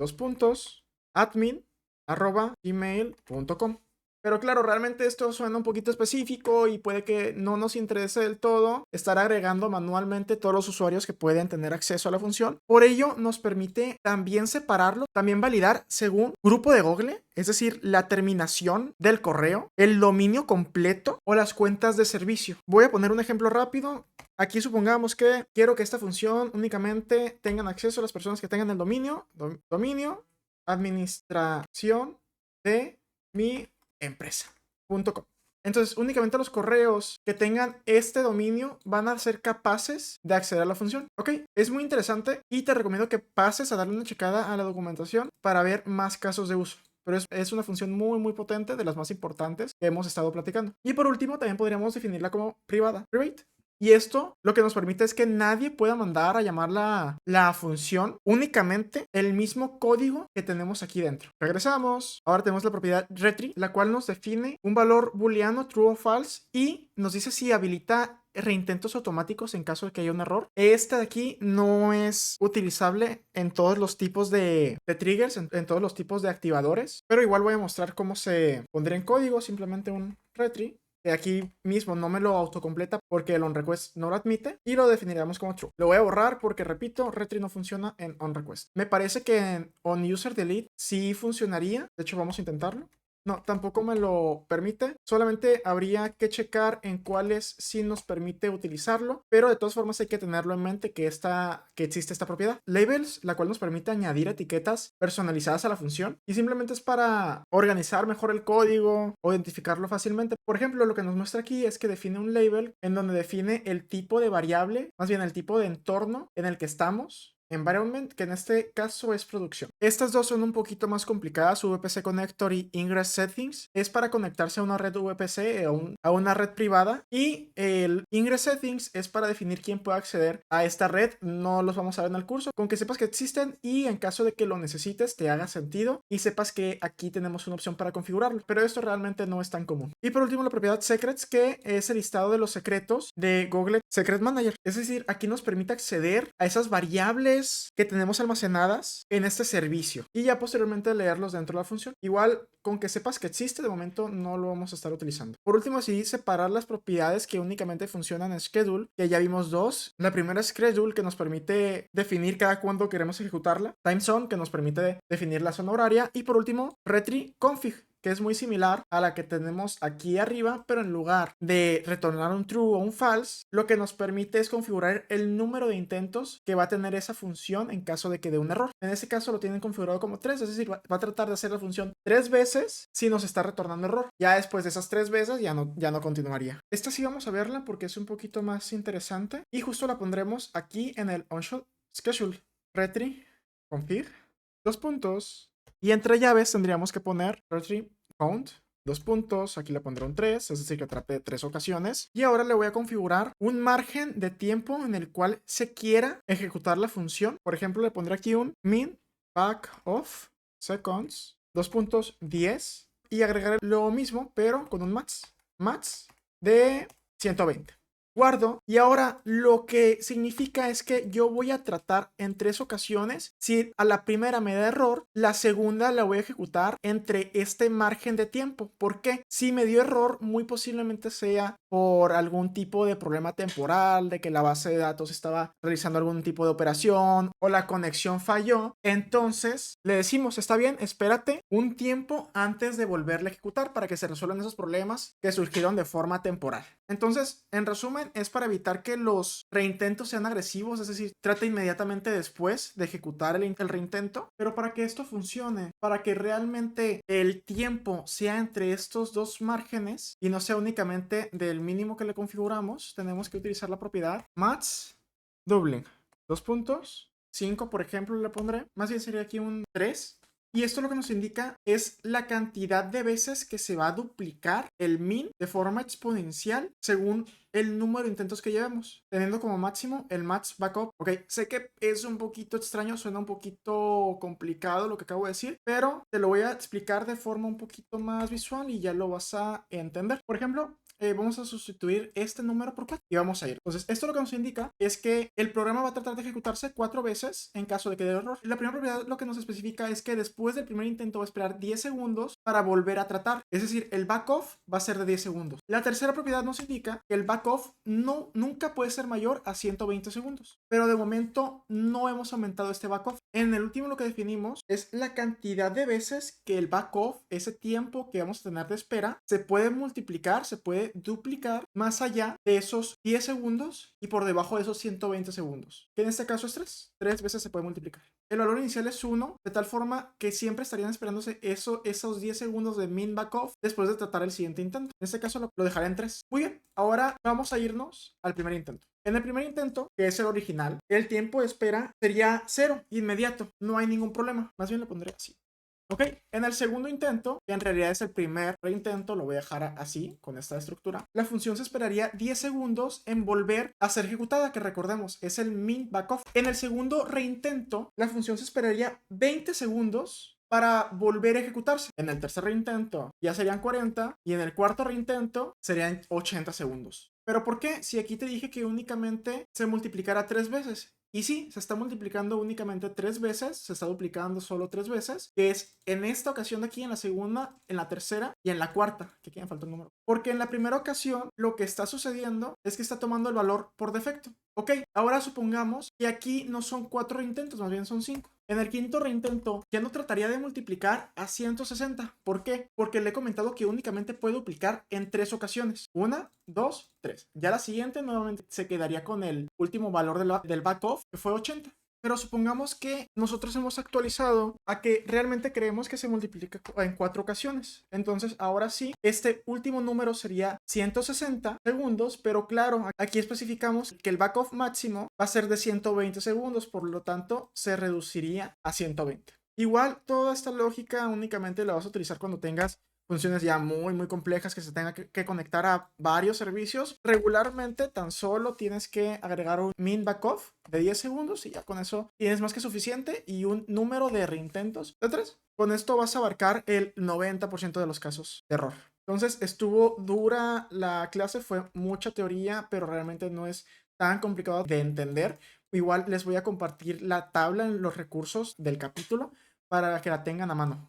dos puntos, admin, @gmail.com. Pero claro, realmente esto suena un poquito específico y puede que no nos interese del todo estar agregando manualmente todos los usuarios que pueden tener acceso a la función. Por ello, nos permite también separarlo, también validar según grupo de Google, es decir, la terminación del correo, el dominio completo o las cuentas de servicio. Voy a poner un ejemplo rápido. Aquí supongamos que quiero que esta función únicamente tengan acceso a las personas que tengan el dominio, administración de mi empresa.com. Entonces, únicamente los correos que tengan este dominio van a ser capaces de acceder a la función. Ok, es muy interesante y te recomiendo que pases a darle una checada a la documentación para ver más casos de uso. Pero es una función muy potente, de las más importantes que hemos estado platicando. Y por último, también podríamos definirla como privada, private. Y esto lo que nos permite es que nadie pueda mandar a llamar la función, únicamente el mismo código que tenemos aquí dentro. Regresamos. Ahora tenemos la propiedad retry, la cual nos define un valor booleano true o false y nos dice si habilita reintentos automáticos en caso de que haya un error. Este de aquí no es utilizable en todos los tipos de triggers, en todos los tipos de activadores, pero igual voy a mostrar cómo se pondría en código. Simplemente un retry, que aquí mismo no me lo autocompleta porque el onRequest no lo admite, y lo definiríamos como true. Lo voy a borrar porque, repito, retry no funciona en onRequest. Me parece que en onUserDelete sí funcionaría. De hecho, vamos a intentarlo. No, tampoco me lo permite. Solamente habría que checar en cuáles sí nos permite utilizarlo, pero de todas formas hay que tenerlo en mente que existe esta propiedad. Labels, la cual nos permite añadir etiquetas personalizadas a la función y simplemente es para organizar mejor el código o identificarlo fácilmente. Por ejemplo, lo que nos muestra aquí es que define un label en donde define el tipo de variable, más bien el tipo de entorno en el que estamos. Environment, que en este caso es producción. Estas dos son un poquito más complicadas. VPC Connector y Ingress Settings es para conectarse a una red VPC o a una red privada, y el Ingress Settings es para definir quién puede acceder a esta red. No los vamos a ver en el curso, con que sepas que existen y en caso de que lo necesites te haga sentido y sepas que aquí tenemos una opción para configurarlo, pero esto realmente no es tan común. Y por último, la propiedad Secrets, que es el listado de los secretos de Google Secret Manager. Es decir, aquí nos permite acceder a esas variables que tenemos almacenadas en este servicio y ya posteriormente leerlos dentro de la función. Igual, con que sepas que existe, de momento no lo vamos a estar utilizando. Por último, decidí separar las propiedades que únicamente funcionan en schedule, que ya vimos dos. La primera es schedule, que nos permite definir cada cuándo queremos ejecutarla. Timezone, que nos permite definir la zona horaria. Y por último, retry config, que es muy similar a la que tenemos aquí arriba, pero en lugar de retornar un true o un false, lo que nos permite es configurar el número de intentos que va a tener esa función en caso de que dé un error. En este caso lo tienen configurado como 3, es decir, va a tratar de hacer la función 3 veces si nos está retornando error. Ya después de esas 3 veces ya no continuaría. Esta sí vamos a verla porque es un poquito más interesante y justo la pondremos aquí en el onShot schedule. Retry config, dos puntos, y entre llaves tendríamos que poner retry count, dos puntos, aquí le pondré un 3, es decir, que trate de 3 ocasiones. Y ahora le voy a configurar un margen de tiempo en el cual se quiera ejecutar la función. Por ejemplo, le pondré aquí un min back of seconds, dos puntos 10, y agregaré lo mismo, pero con un max de 120. Guardo, y ahora lo que significa es que yo voy a tratar en 3 ocasiones. Si a la primera me da error, la segunda la voy a ejecutar entre este margen de tiempo. ¿Por qué? Si me dio error, muy posiblemente sea por algún tipo de problema temporal, de que la base de datos estaba realizando algún tipo de operación o la conexión falló. Entonces le decimos, está bien, espérate un tiempo antes de volverle a ejecutar para que se resuelvan esos problemas que surgieron de forma temporal. Entonces, en resumen, es para evitar que los reintentos sean agresivos, es decir, trata inmediatamente después de ejecutar el reintento, pero para que esto funcione, para que realmente el tiempo sea entre estos dos márgenes y no sea únicamente del mínimo que le configuramos, tenemos que utilizar la propiedad max doubling. Dos puntos, 5 por ejemplo le pondré, más bien sería aquí un 3. Y esto lo que nos indica es la cantidad de veces que se va a duplicar el min de forma exponencial según el número de intentos que llevemos, teniendo como máximo el max backup. Ok, sé que es un poquito extraño, suena un poquito complicado lo que acabo de decir, pero te lo voy a explicar de forma un poquito más visual y ya lo vas a entender. Por ejemplo, vamos a sustituir este número por 4 y vamos a ir. Entonces, esto lo que nos indica es que el programa va a tratar de ejecutarse 4 veces en caso de que dé error. La primera propiedad lo que nos especifica es que después del primer intento va a esperar 10 segundos para volver a tratar. Es decir, el backoff va a ser de 10 segundos. La tercera propiedad nos indica que el backoff nunca puede ser mayor a 120 segundos. Pero de momento no hemos aumentado este backoff. En el último lo que definimos es la cantidad de veces que el backoff, ese tiempo que vamos a tener de espera, se puede multiplicar, se puede duplicar más allá de esos 10 segundos y por debajo de esos 120 segundos, que en este caso es 3. 3 veces se puede multiplicar. El valor inicial es 1, de tal forma que siempre estarían esperándose esos 10 segundos de min backoff después de tratar el siguiente intento. En este caso lo dejaré en 3. Muy bien, ahora vamos a irnos al primer intento. En el primer intento, que es el original, el tiempo de espera sería 0, inmediato, no hay ningún problema. Más bien lo pondré así. Ok, en el segundo intento, que en realidad es el primer reintento, lo voy a dejar así, con esta estructura, la función se esperaría 10 segundos en volver a ser ejecutada, que recordemos, es el min backoff. En el segundo reintento, la función se esperaría 20 segundos para volver a ejecutarse. En el tercer reintento ya serían 40 y en el cuarto reintento serían 80 segundos. ¿Pero por qué? Si aquí te dije que únicamente se multiplicara 3 veces. Y sí, se está multiplicando únicamente 3 veces, se está duplicando solo 3 veces, que es en esta ocasión de aquí, en la segunda, en la tercera y en la cuarta, que aquí me falta un número. Porque en la primera ocasión lo que está sucediendo es que está tomando el valor por defecto. Ok, ahora supongamos que aquí no son 4 reintentos, más bien son 5. En el quinto reintento ya no trataría de multiplicar a 160. ¿Por qué? Porque le he comentado que únicamente puede duplicar en 3 ocasiones. 1, 2, 3. Ya la siguiente nuevamente se quedaría con el último valor del backoff, que fue 80. Pero supongamos que nosotros hemos actualizado a que realmente creemos que se multiplica en 4 ocasiones. Entonces, ahora sí, este último número sería 160 segundos, pero claro, aquí especificamos que el backoff máximo va a ser de 120 segundos, por lo tanto, se reduciría a 120. Igual, toda esta lógica únicamente la vas a utilizar cuando tengas funciones ya muy complejas que se tenga que conectar a varios servicios. Regularmente tan solo tienes que agregar un min backoff de 10 segundos y ya con eso tienes más que suficiente y un número de reintentos de 3. Con esto vas a abarcar el 90% de los casos de error. Entonces estuvo dura la clase, fue mucha teoría, pero realmente no es tan complicado de entender. Igual les voy a compartir la tabla en los recursos del capítulo para que la tengan a mano.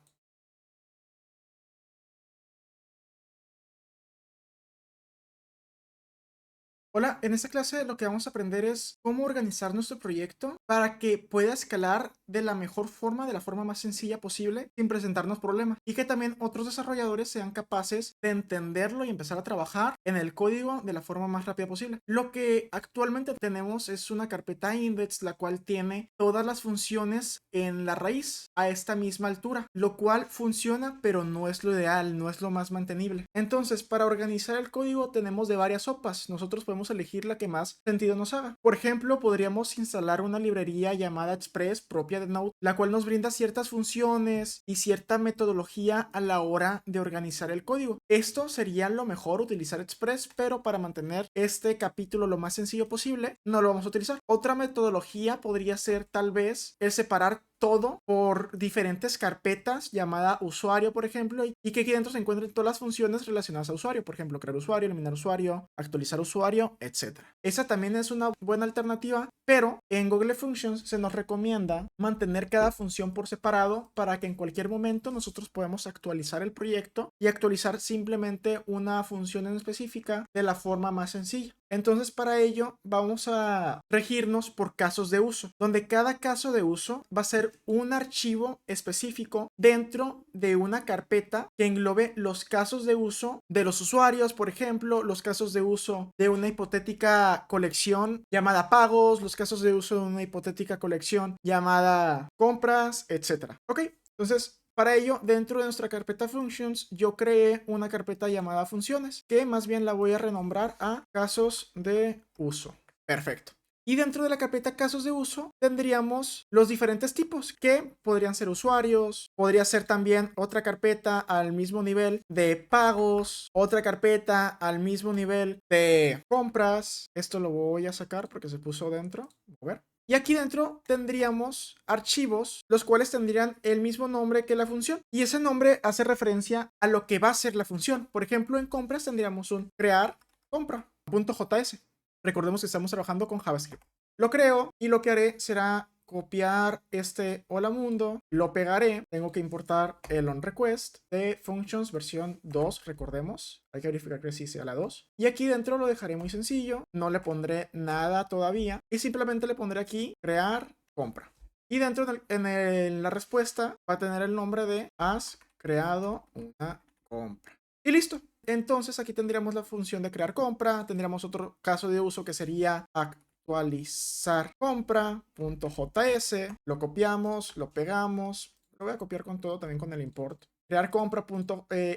Hola, en esta clase lo que vamos a aprender es cómo organizar nuestro proyecto para que pueda escalar de la mejor forma, de la forma más sencilla posible, sin presentarnos problemas. Y que también otros desarrolladores sean capaces de entenderlo y empezar a trabajar en el código de la forma más rápida posible. Lo que actualmente tenemos es una carpeta index, la cual tiene todas las funciones en la raíz a esta misma altura, lo cual funciona, pero no es lo ideal, no es lo más mantenible. Entonces, para organizar el código tenemos de varias sopas. Nosotros podemos elegir la que más sentido nos haga. Por ejemplo, podríamos instalar una librería llamada Express propia de Node, la cual nos brinda ciertas funciones y cierta metodología a la hora de organizar el código. Esto sería lo mejor, utilizar Express, pero para mantener este capítulo lo más sencillo posible, no lo vamos a utilizar. Otra metodología podría ser tal vez el separar todo por diferentes carpetas llamada usuario, por ejemplo, y que aquí dentro se encuentren todas las funciones relacionadas a usuario, por ejemplo, crear usuario, eliminar usuario, actualizar usuario, etc. Esa también es una buena alternativa, pero en Google Functions se nos recomienda mantener cada función por separado para que en cualquier momento nosotros podamos actualizar el proyecto y actualizar simplemente una función en específica de la forma más sencilla. Entonces, para ello vamos a regirnos por casos de uso, donde cada caso de uso va a ser un archivo específico dentro de una carpeta que englobe los casos de uso de los usuarios, por ejemplo, los casos de uso de una hipotética colección llamada pagos, los casos de uso de una hipotética colección llamada compras, etc. Ok, entonces para ello, dentro de nuestra carpeta Functions, yo creé una carpeta llamada Funciones, que más bien la voy a renombrar a casos de uso. Perfecto. Y dentro de la carpeta casos de uso tendríamos los diferentes tipos que podrían ser usuarios, podría ser también otra carpeta al mismo nivel de pagos, otra carpeta al mismo nivel de compras. Esto lo voy a sacar porque se puso dentro. A ver. Y aquí dentro tendríamos archivos, los cuales tendrían el mismo nombre que la función. Y ese nombre hace referencia a lo que va a ser la función. Por ejemplo, en compras tendríamos un crear compra.js. Recordemos que estamos trabajando con JavaScript. Lo creo y lo que haré será copiar este hola mundo, lo pegaré, tengo que importar el onRequest de functions versión 2, recordemos, hay que verificar que sí sea la 2, y aquí dentro lo dejaré muy sencillo, no le pondré nada todavía y simplemente le pondré aquí crear compra. Y dentro en la respuesta va a tener el nombre de has creado una compra. Y listo. Entonces aquí tendríamos la función de crear compra, tendríamos otro caso de uso que sería actualizar compra.js, lo copiamos, lo pegamos, lo voy a copiar con todo, también con el import. Crear compra.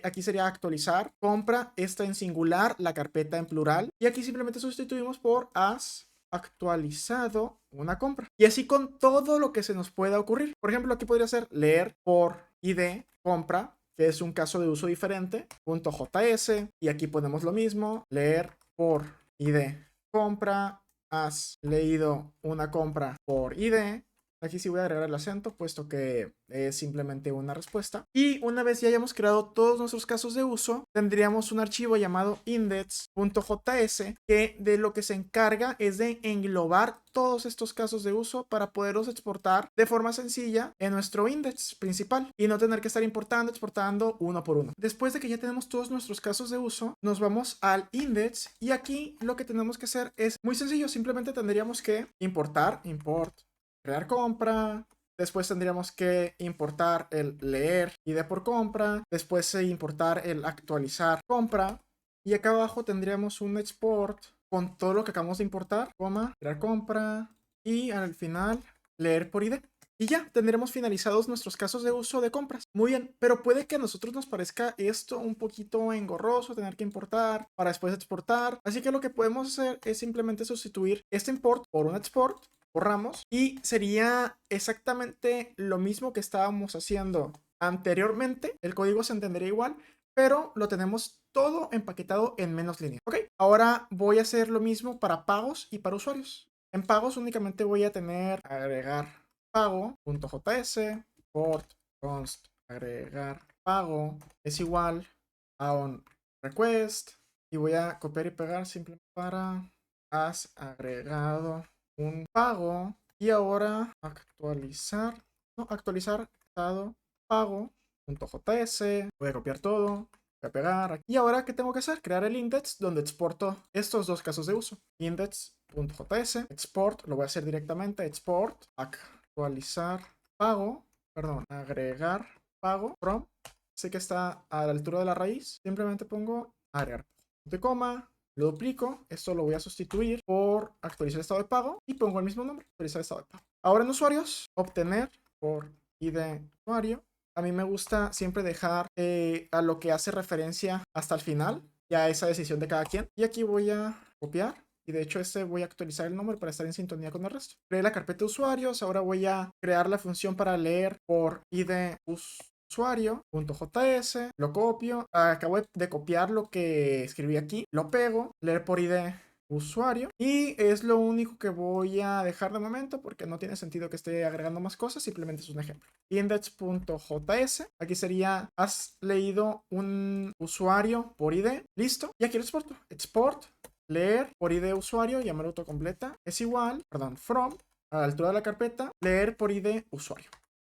Aquí sería actualizar compra, esta en singular, la carpeta en plural, y aquí simplemente sustituimos por as actualizado una compra. Y así con todo lo que se nos pueda ocurrir. Por ejemplo, aquí podría ser leer por ID compra, que es un caso de uso diferente, .js, y aquí ponemos lo mismo, leer por ID compra, has leído una compra por ID. Aquí sí voy a agregar el acento, puesto que es simplemente una respuesta. Y una vez ya hayamos creado todos nuestros casos de uso, tendríamos un archivo llamado index.js que de lo que se encarga es de englobar todos estos casos de uso para poderlos exportar de forma sencilla en nuestro index principal y no tener que estar importando, exportando uno por uno. Después de que ya tenemos todos nuestros casos de uso, nos vamos al index y aquí lo que tenemos que hacer es muy sencillo. Simplemente tendríamos que importar, import crear compra, después tendríamos que importar el leer ID por compra, después importar el actualizar compra, y acá abajo tendríamos un export con todo lo que acabamos de importar, coma, crear compra, y al final leer por ID. Y ya tendremos finalizados nuestros casos de uso de compras. Muy bien, pero puede que a nosotros nos parezca esto un poquito engorroso, tener que importar para después exportar. Así que lo que podemos hacer es simplemente sustituir este import por un export, borramos, y sería exactamente lo mismo que estábamos haciendo anteriormente. El código se entendería igual, pero lo tenemos todo empaquetado en menos líneas. Ok, ahora voy a hacer lo mismo para pagos y para usuarios. En pagos únicamente voy a tener agregar pago.js, port const agregar pago es igual a un request, y voy a copiar y pegar simplemente para has agregado un pago, y ahora actualizar estado pago.js, voy a copiar todo, voy a pegar aquí. Y ahora, ¿qué tengo que hacer? Crear el index donde exporto estos dos casos de uso. Index.js, export, lo voy a hacer directamente, export, actualizar pago, perdón, agregar pago from, sé que está a la altura de la raíz, simplemente pongo agregar, punto y coma, lo duplico, esto lo voy a sustituir por actualizar estado de pago y pongo el mismo nombre, actualizar estado de pago. Ahora en usuarios, obtener por ID usuario. A mí me gusta siempre dejar a lo que hace referencia hasta el final, ya esa decisión de cada quien. Y aquí voy a copiar. Y de hecho voy a actualizar el nombre para estar en sintonía con el resto. Creé la carpeta de usuarios. Ahora voy a crear la función para leer por ID usuario.js, lo copio, acabo de copiar lo que escribí aquí, lo pego, leer por ID usuario, y es lo único que voy a dejar de momento porque no tiene sentido que esté agregando más cosas, simplemente es un ejemplo. Index.js, aquí sería has leído un usuario por ID, listo, y aquí lo exporto, export leer por ID usuario, llamar autocompleta, es igual, perdón, from, a la altura de la carpeta, leer por ID usuario.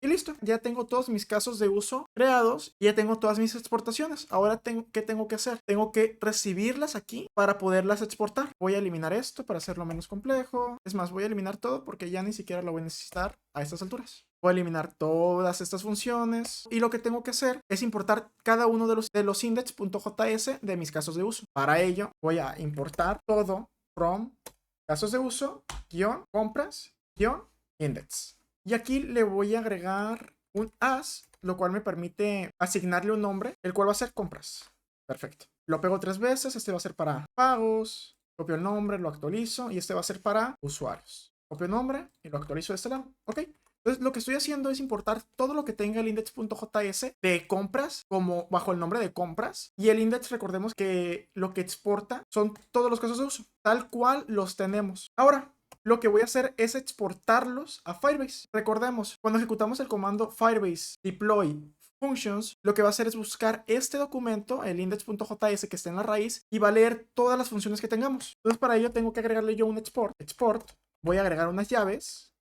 Y listo, ya tengo todos mis casos de uso creados y ya tengo todas mis exportaciones. Ahora, ¿qué tengo que hacer? Tengo que recibirlas aquí para poderlas exportar. Voy a eliminar esto para hacerlo menos complejo. Es más, voy a eliminar todo porque ya ni siquiera lo voy a necesitar a estas alturas. Voy a eliminar todas estas funciones y lo que tengo que hacer es importar cada uno de los index.js de mis casos de uso. Para ello, voy a importar todo from casos de uso, compras, index. Y aquí le voy a agregar un as, lo cual me permite asignarle un nombre, el cual va a ser compras. Perfecto. Lo pego 3 veces, este va a ser para pagos, copio el nombre, lo actualizo, y este va a ser para usuarios. Copio el nombre y lo actualizo de este lado. Ok. Entonces lo que estoy haciendo es importar todo lo que tenga el index.js de compras como bajo el nombre de compras, y el index, recordemos que lo que exporta son todos los casos de uso, tal cual los tenemos. Ahora, lo que voy a hacer es exportarlos a Firebase. Recordemos, cuando ejecutamos el comando Firebase deploy functions, lo que va a hacer es buscar este documento, el index.js que está en la raíz, y va a leer todas las funciones que tengamos. Entonces, para ello tengo que agregarle yo un export. Voy a agregar unas llaves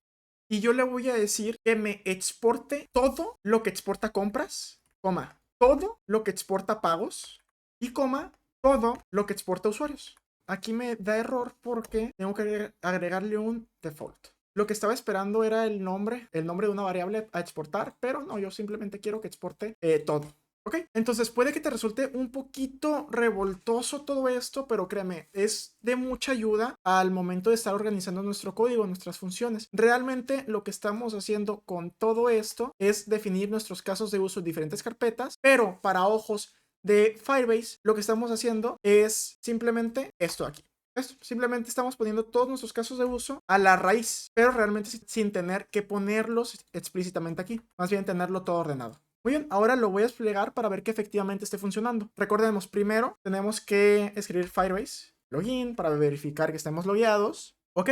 y yo le voy a decir que me exporte todo lo que exporta compras, coma, todo lo que exporta pagos, y coma, todo lo que exporta usuarios. Aquí me da error porque tengo que agregarle un default. Lo que estaba esperando era el nombre de una variable a exportar, pero no, yo simplemente quiero que exporte todo. Ok, entonces puede que te resulte un poquito revoltoso todo esto, pero créeme, es de mucha ayuda al momento de estar organizando nuestro código, nuestras funciones. Realmente lo que estamos haciendo con todo esto es definir nuestros casos de uso en diferentes carpetas, pero para ojos de Firebase, lo que estamos haciendo es simplemente esto aquí. Esto, simplemente estamos poniendo todos nuestros casos de uso a la raíz, pero realmente sin tener que ponerlos explícitamente aquí, más bien tenerlo todo ordenado. Muy bien, ahora lo voy a desplegar para ver que efectivamente esté funcionando. Recordemos, primero tenemos que escribir Firebase login para verificar que estemos logueados. Ok,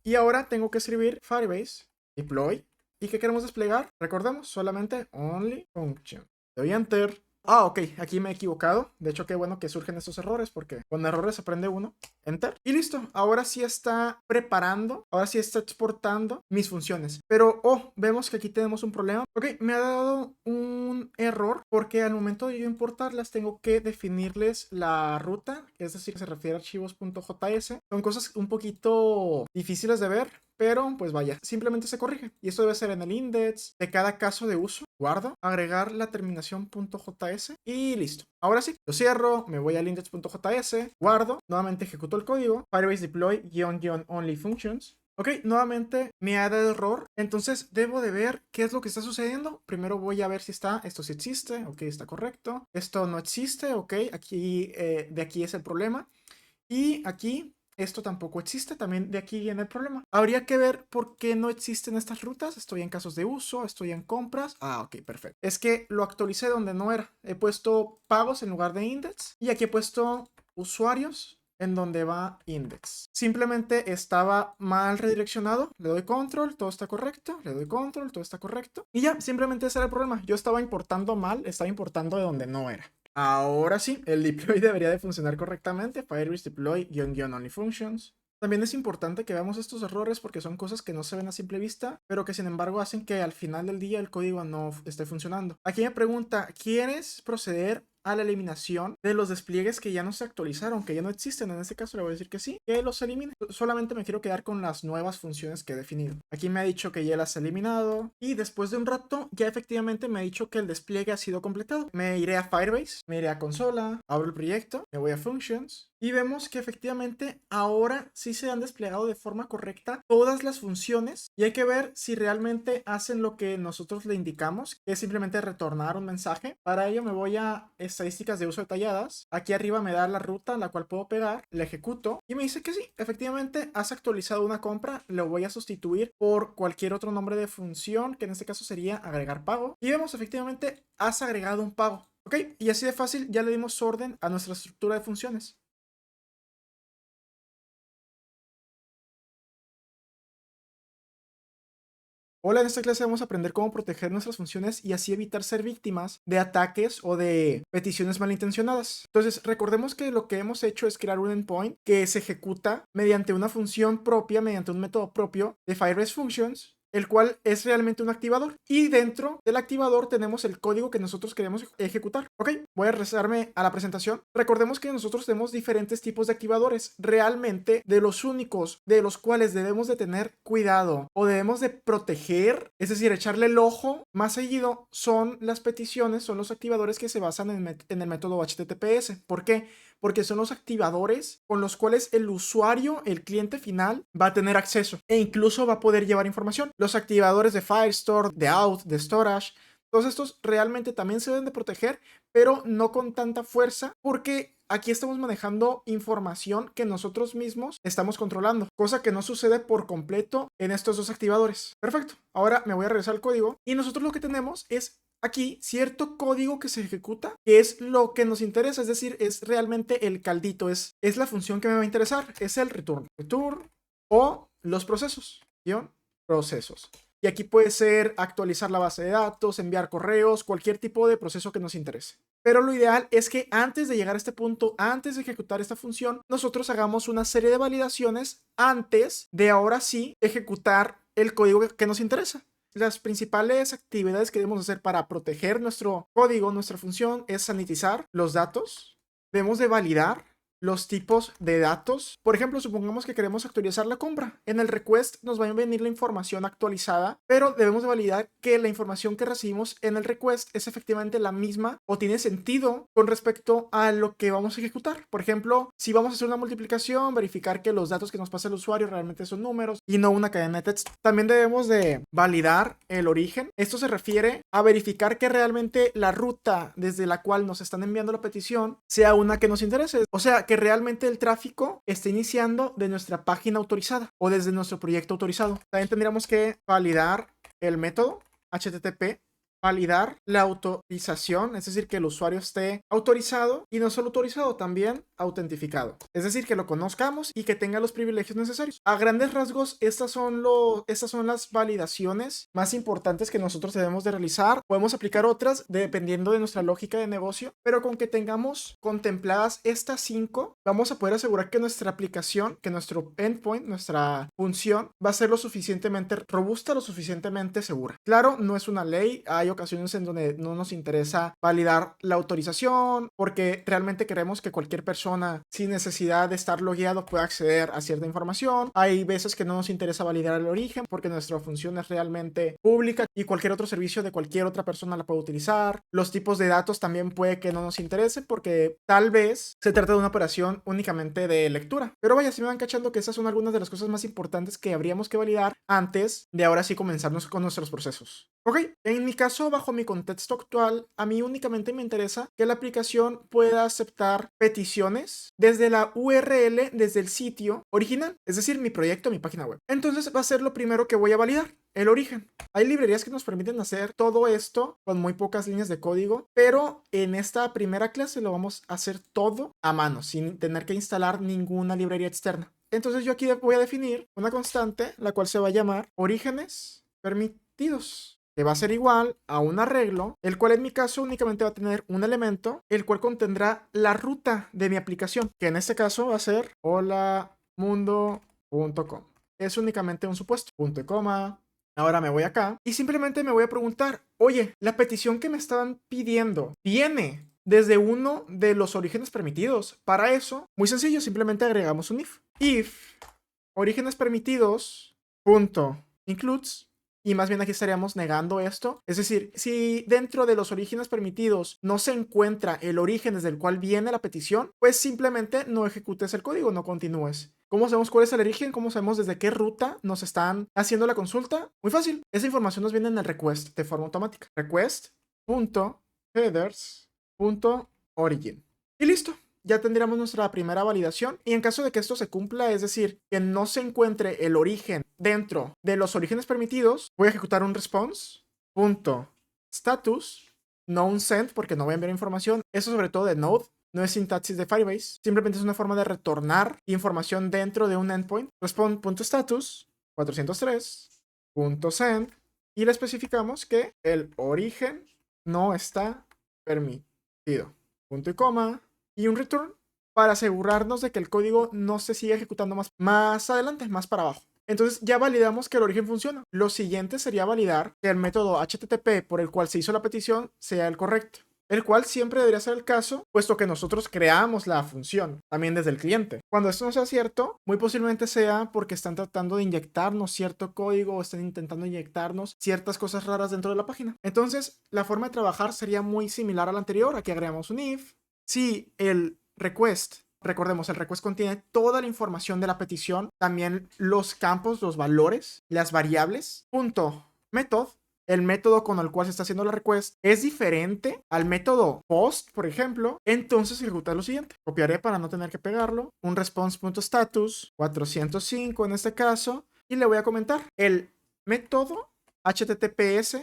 y ahora tengo que escribir Firebase deploy. ¿Y qué queremos desplegar? Recordemos, solamente only function. Le doy enter. Ah, ok, aquí me he equivocado. De hecho, qué bueno que surgen estos errores porque con errores aprende uno. Enter. Y listo. Ahora sí está preparando. Ahora sí está exportando mis funciones. Pero, oh, vemos que aquí tenemos un problema. Ok, me ha dado un error porque al momento de yo importarlas tengo que definirles la ruta. Es decir, se refiere a archivos.js. Son cosas un poquito difíciles de ver. Pero pues vaya, simplemente se corrige. Y esto debe ser en el index de cada caso de uso. Guardo, agregar la terminación .js y listo. Ahora sí, lo cierro, me voy al index.js, guardo, nuevamente ejecuto el código, Firebase deploy --only functions. Ok, nuevamente me ha dado error, entonces debo de ver qué es lo que está sucediendo. Primero voy a ver si esto sí existe, ok, está correcto. Esto no existe, ok, aquí, de aquí es el problema. Y aquí esto tampoco existe, también de aquí viene el problema. Habría que ver por qué no existen estas rutas. Estoy en casos de uso, estoy en compras. Ah, ok, perfecto. Es que lo actualicé donde no era. He puesto pagos en lugar de index y aquí he puesto usuarios en donde va index. Simplemente estaba mal redireccionado. Le doy control, todo está correcto. Le doy control, todo está correcto. Y ya, simplemente ese era el problema. Yo estaba importando mal, estaba importando de donde no era. Ahora sí, el deploy debería de funcionar correctamente. Firebase deploy --only functions. También es importante que veamos estos errores porque son cosas que no se ven a simple vista, pero que sin embargo hacen que al final del día el código no esté funcionando. Aquí me pregunta, ¿quieres proceder a la eliminación de los despliegues que ya no se actualizaron, que ya no existen? En este caso le voy a decir que sí, que los elimine. Solamente me quiero quedar con las nuevas funciones que he definido. Aquí me ha dicho que ya las he eliminado y después de un rato ya efectivamente me ha dicho que el despliegue ha sido completado. Me iré a Firebase, me iré a consola, abro el proyecto, me voy a functions y vemos que efectivamente ahora sí se han desplegado de forma correcta todas las funciones y hay que ver si realmente hacen lo que nosotros le indicamos, que es simplemente retornar un mensaje. Para ello me voy a estadísticas de uso detalladas. Aquí arriba me da la ruta la cual puedo pegar, la ejecuto y me dice que sí, efectivamente has actualizado una compra, lo voy a sustituir por cualquier otro nombre de función, que en este caso sería agregar pago. Y vemos efectivamente has agregado un pago. Ok, y así de fácil ya le dimos orden a nuestra estructura de funciones. Hola, en esta clase vamos a aprender cómo proteger nuestras funciones y así evitar ser víctimas de ataques o de peticiones malintencionadas. Entonces, recordemos que lo que hemos hecho es crear un endpoint que se ejecuta mediante una función propia, mediante un método propio de Firebase Functions, el cual es realmente un activador. Y dentro del activador tenemos el código que nosotros queremos ejecutar. Ok, voy a regresarme a la presentación. Recordemos que nosotros tenemos diferentes tipos de activadores. Realmente, de los únicos de los cuales debemos de tener cuidado o debemos de proteger, es decir, echarle el ojo más seguido, son las peticiones, son los activadores que se basan en el método HTTPS. ¿Por qué? Porque son los activadores con los cuales el usuario, el cliente final, va a tener acceso e incluso va a poder llevar información. Los activadores de Firestore, de Out, de Storage, todos estos realmente también se deben de proteger, pero no con tanta fuerza, porque aquí estamos manejando información que nosotros mismos estamos controlando, cosa que no sucede por completo en estos dos activadores. Perfecto, ahora me voy a regresar al código y nosotros lo que tenemos es aquí cierto código que se ejecuta, que es lo que nos interesa, es decir, es realmente el caldito, es la función que me va a interesar, es el return. Return o los procesos, procesos. Y aquí puede ser actualizar la base de datos, enviar correos, cualquier tipo de proceso que nos interese. Pero lo ideal es que antes de llegar a este punto, antes de ejecutar esta función, nosotros hagamos una serie de validaciones antes de ahora sí ejecutar el código que nos interesa. Las principales actividades que debemos hacer para proteger nuestro código, nuestra función, es sanitizar los datos. Debemos de validar los tipos de datos. Por ejemplo, supongamos que queremos actualizar la compra. En el request nos va a venir la información actualizada, pero debemos de validar que la información que recibimos en el request es efectivamente la misma o tiene sentido con respecto a lo que vamos a ejecutar. Por ejemplo, si vamos a hacer una multiplicación, verificar que los datos que nos pasa el usuario realmente son números y no una cadena de texto. También debemos de validar el origen. Esto se refiere a verificar que realmente la ruta desde la cual nos están enviando la petición sea una que nos interese. O sea, que realmente el tráfico esté iniciando de nuestra página autorizada o desde nuestro proyecto autorizado. También tendríamos que validar el método HTTP, validar la autorización, es decir, que el usuario esté autorizado y no solo autorizado, también autentificado. Es decir, que lo conozcamos y que tenga los privilegios necesarios. A grandes rasgos, estas son las validaciones más importantes que nosotros debemos de realizar. Podemos aplicar otras dependiendo de nuestra lógica de negocio, pero con que tengamos contempladas estas 5, vamos a poder asegurar que nuestra aplicación, que nuestro endpoint, nuestra función, va a ser lo suficientemente robusta, lo suficientemente segura. Claro, no es una ley, hay ocasiones en donde no nos interesa validar la autorización porque realmente queremos que cualquier persona sin necesidad de estar logueado pueda acceder a cierta información. Hay veces que no nos interesa validar el origen porque nuestra función es realmente pública y cualquier otro servicio de cualquier otra persona la puede utilizar. Los tipos de datos también puede que no nos interese porque tal vez se trata de una operación únicamente de lectura. Pero vaya, si me van cachando que esas son algunas de las cosas más importantes que habríamos que validar antes de ahora sí comenzarnos con nuestros procesos. Ok, en mi caso, bajo mi contexto actual, a mí únicamente me interesa que la aplicación pueda aceptar peticiones desde la URL, desde el sitio original, es decir, mi proyecto, mi página web. Entonces va a ser lo primero que voy a validar, el origen. Hay librerías que nos permiten hacer todo esto con muy pocas líneas de código, pero en esta primera clase lo vamos a hacer todo a mano, sin tener que instalar ninguna librería externa. Entonces yo aquí voy a definir una constante, la cual se va a llamar orígenes permitidos, que va a ser igual a un arreglo, el cual en mi caso únicamente va a tener un elemento, el cual contendrá la ruta de mi aplicación, que en este caso va a ser holamundo.com. Es únicamente un supuesto, punto y coma. Ahora me voy acá y simplemente me voy a preguntar, oye, la petición que me estaban pidiendo viene desde uno de los orígenes permitidos. Para eso, muy sencillo, simplemente agregamos un if. If orígenes permitidos punto includes, y más bien aquí estaríamos negando esto. Es decir, si dentro de los orígenes permitidos no se encuentra el origen desde el cual viene la petición, pues simplemente no ejecutes el código, no continúes. ¿Cómo sabemos cuál es el origen? ¿Cómo sabemos desde qué ruta nos están haciendo la consulta? Muy fácil. Esa información nos viene en el request de forma automática. Request.headers.origin. Y listo. Ya tendríamos nuestra primera validación y en caso de que esto se cumpla, es decir, que no se encuentre el origen dentro de los orígenes permitidos, voy a ejecutar un response.status, no un send porque no voy a enviar información, eso sobre todo de Node, no es sintaxis de Firebase, simplemente es una forma de retornar información dentro de un endpoint, response.status 403.send y le especificamos que el origen no está permitido, punto y coma, y un return para asegurarnos de que el código no se siga ejecutando más adelante, más para abajo. Entonces ya validamos que el origen funciona. Lo siguiente sería validar que el método HTTP por el cual se hizo la petición sea el correcto, el cual siempre debería ser el caso, puesto que nosotros creamos la función, también desde el cliente. Cuando esto no sea cierto, muy posiblemente sea porque están tratando de inyectarnos cierto código o están intentando inyectarnos ciertas cosas raras dentro de la página. Entonces, la forma de trabajar sería muy similar a la anterior. Aquí agregamos un if. Si el request, recordemos, el request contiene toda la información de la petición, también los campos, los valores, las variables, punto method, el método con el cual se está haciendo la request es diferente al método post, por ejemplo, entonces ejecutar lo siguiente. Copiaré para no tener que pegarlo, un response.status 405 en este caso, y le voy a comentar, el método HTTPS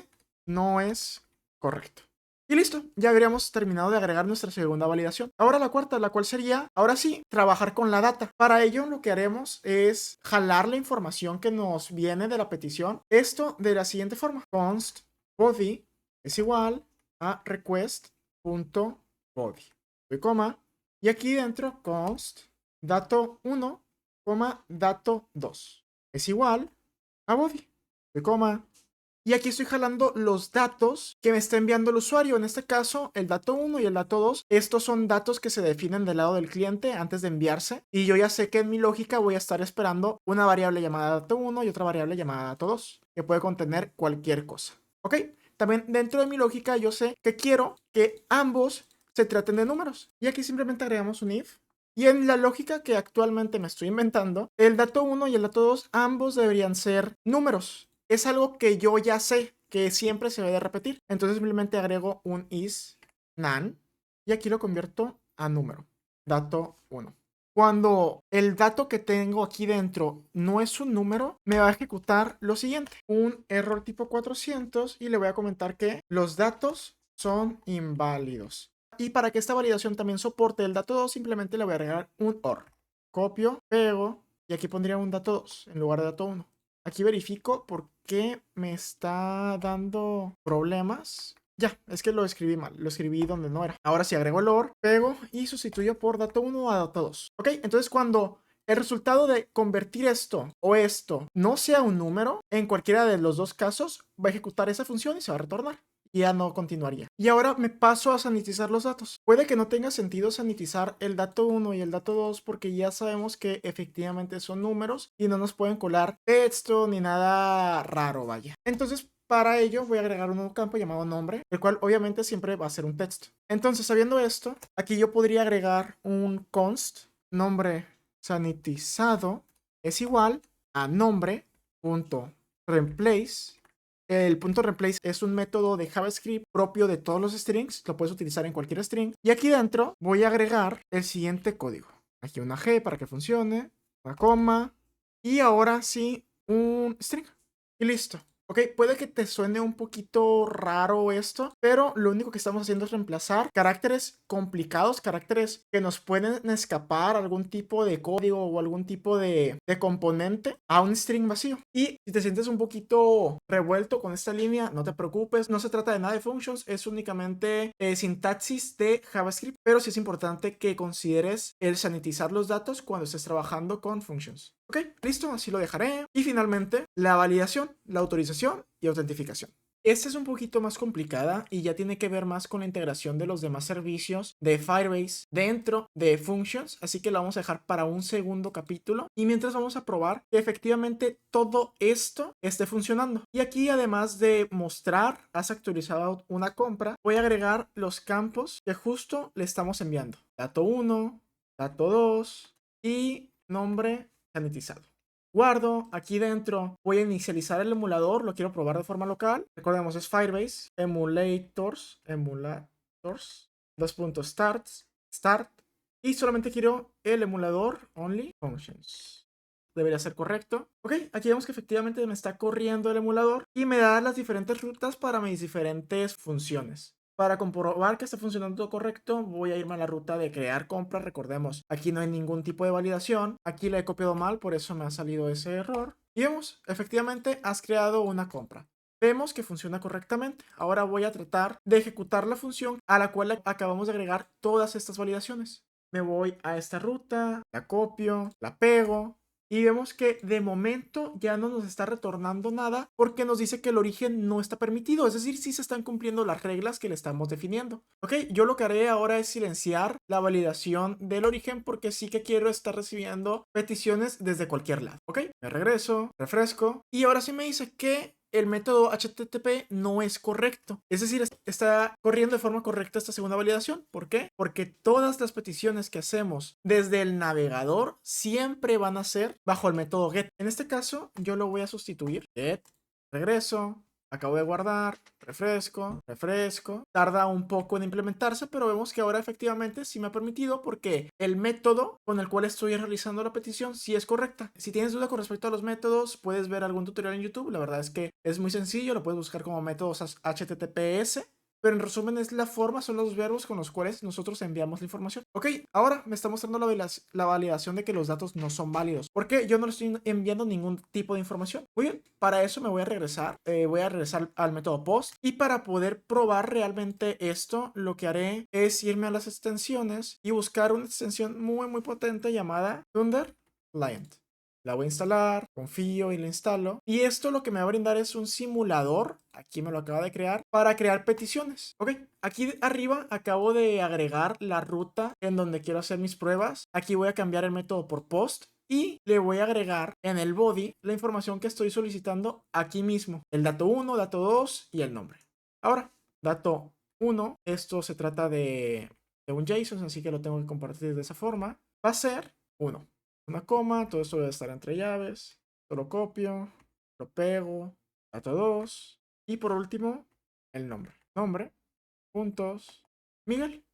no es correcto. Y listo, ya habríamos terminado de agregar nuestra segunda validación. Ahora la cuarta, la cual sería, ahora sí, trabajar con la data. Para ello lo que haremos es jalar la información que nos viene de la petición. Esto de la siguiente forma. Const body es igual a request.body. Y aquí dentro const dato1, dato2 es igual a body. Y aquí estoy jalando los datos que me está enviando el usuario. En este caso, el dato 1 y el dato 2. Estos son datos que se definen del lado del cliente antes de enviarse. Y yo ya sé que en mi lógica voy a estar esperando una variable llamada dato 1 y otra variable llamada dato 2, que puede contener cualquier cosa. ¿Ok? También dentro de mi lógica yo sé que quiero que ambos se traten de números. Y aquí simplemente agregamos un if. Y en la lógica que actualmente me estoy inventando, el dato 1 y el dato 2 ambos deberían ser números. Es algo que yo ya sé. que siempre se debe de repetir. Entonces simplemente agrego un is nan y aquí lo convierto a número. Dato 1. Cuando el dato que tengo aquí dentro no es un número, me va a ejecutar lo siguiente. Un error tipo 400 y le voy a comentar que los datos son inválidos. Y para que esta validación también soporte el dato 2, simplemente le voy a agregar un OR. Copio, pego y aquí pondría un dato 2 en lugar de dato 1. Aquí verifico por qué me está dando problemas. Ya, es que lo escribí mal, lo escribí donde no era. Ahora sí agrego el OR, pego y sustituyo por dato 1 a dato 2. Ok, entonces cuando el resultado de convertir esto o esto no sea un número, en cualquiera de los dos casos va a ejecutar esa función y se va a retornar. Y ya no continuaría. Y ahora me paso a sanitizar los datos. Puede que no tenga sentido sanitizar el dato 1 y el dato 2 porque ya sabemos que efectivamente son números y no nos pueden colar texto ni nada raro, vaya. Entonces, para ello voy a agregar un nuevo campo llamado nombre, el cual obviamente siempre va a ser un texto. Entonces, sabiendo esto, aquí yo podría agregar un const nombre sanitizado es igual a nombre.replace. El punto replace es un método de JavaScript propio de todos los strings, lo puedes utilizar en cualquier string. Y aquí dentro voy a agregar el siguiente código. Aquí una G para que funcione, una coma y ahora sí un string. Y listo. Ok, puede que te suene un poquito raro esto, pero lo único que estamos haciendo es reemplazar caracteres complicados, caracteres que nos pueden escapar, algún tipo de código o algún tipo de componente a un string vacío. Y si te sientes un poquito revuelto con esta línea, no te preocupes, no se trata de nada de functions, es únicamente sintaxis de JavaScript, pero sí es importante que consideres el sanitizar los datos cuando estés trabajando con functions. Ok, listo, así lo dejaré. Y finalmente, la validación, la autorización y autentificación. Esta es un poquito más complicada y ya tiene que ver más con la integración de los demás servicios de Firebase dentro de Functions, así que la vamos a dejar para un segundo capítulo y mientras vamos a probar que efectivamente todo esto esté funcionando. Y aquí además de mostrar, has actualizado una compra, voy a agregar los campos que justo le estamos enviando. Dato 1, dato 2 y nombre sanitizado. Guardo aquí dentro, voy a inicializar el emulador, lo quiero probar de forma local. Recordemos, es Firebase, emulators, start, y solamente quiero el emulador only functions. Debería ser correcto. Ok, aquí vemos que efectivamente me está corriendo el emulador y me da las diferentes rutas para mis diferentes funciones. Para comprobar que está funcionando todo correcto, voy a irme a la ruta de crear compra. Recordemos, aquí no hay ningún tipo de validación. Aquí la he copiado mal, por eso me ha salido ese error. Y vemos, efectivamente has creado una compra. Vemos que funciona correctamente. Ahora voy a tratar de ejecutar la función a la cual acabamos de agregar todas estas validaciones. Me voy a esta ruta, la copio, la pego. Y vemos que de momento ya no nos está retornando nada porque nos dice que el origen no está permitido. Es decir, sí se están cumpliendo las reglas que le estamos definiendo. Ok, yo lo que haré ahora es silenciar la validación del origen porque sí que quiero estar recibiendo peticiones desde cualquier lado. Ok, me regreso, refresco y ahora sí me dice que el método HTTP no es correcto. Es decir, está corriendo de forma correcta esta segunda validación. ¿Por qué? Porque todas las peticiones que hacemos desde el navegador siempre van a ser bajo el método get. En este caso, yo lo voy a sustituir. Get, regreso, acabo de guardar, refresco, refresco. Tarda un poco en implementarse, pero vemos que ahora efectivamente sí me ha permitido porque el método con el cual estoy realizando la petición sí es correcta. Si tienes duda con respecto a los métodos, puedes ver algún tutorial en YouTube. La verdad es que es muy sencillo, lo puedes buscar como métodos HTTPS. Pero en resumen es la forma, son los verbos con los cuales nosotros enviamos la información. Ok, ahora me está mostrando la validación de que los datos no son válidos. ¿Por qué? Yo no le estoy enviando ningún tipo de información. Muy bien, para eso me voy a regresar. Voy a regresar al método post. Y para poder probar realmente esto, lo que haré es irme a las extensiones y buscar una extensión muy potente llamada Thunder Client. La voy a instalar, confío y la instalo. Y esto lo que me va a brindar es un simulador, aquí me lo acaba de crear, para crear peticiones. Ok, aquí arriba acabo de agregar la ruta en donde quiero hacer mis pruebas. Aquí voy a cambiar el método por post. Y le voy a agregar en el body la información que estoy solicitando aquí mismo. El dato 1, dato 2 y el nombre. Ahora, dato 1, esto se trata de un JSON, así que lo tengo que compartir de esa forma. Va a ser 1. Una coma, todo esto debe estar entre llaves. Lo copio, lo pego, dato 2. Y por último, el nombre. Nombre, puntos, Miguel.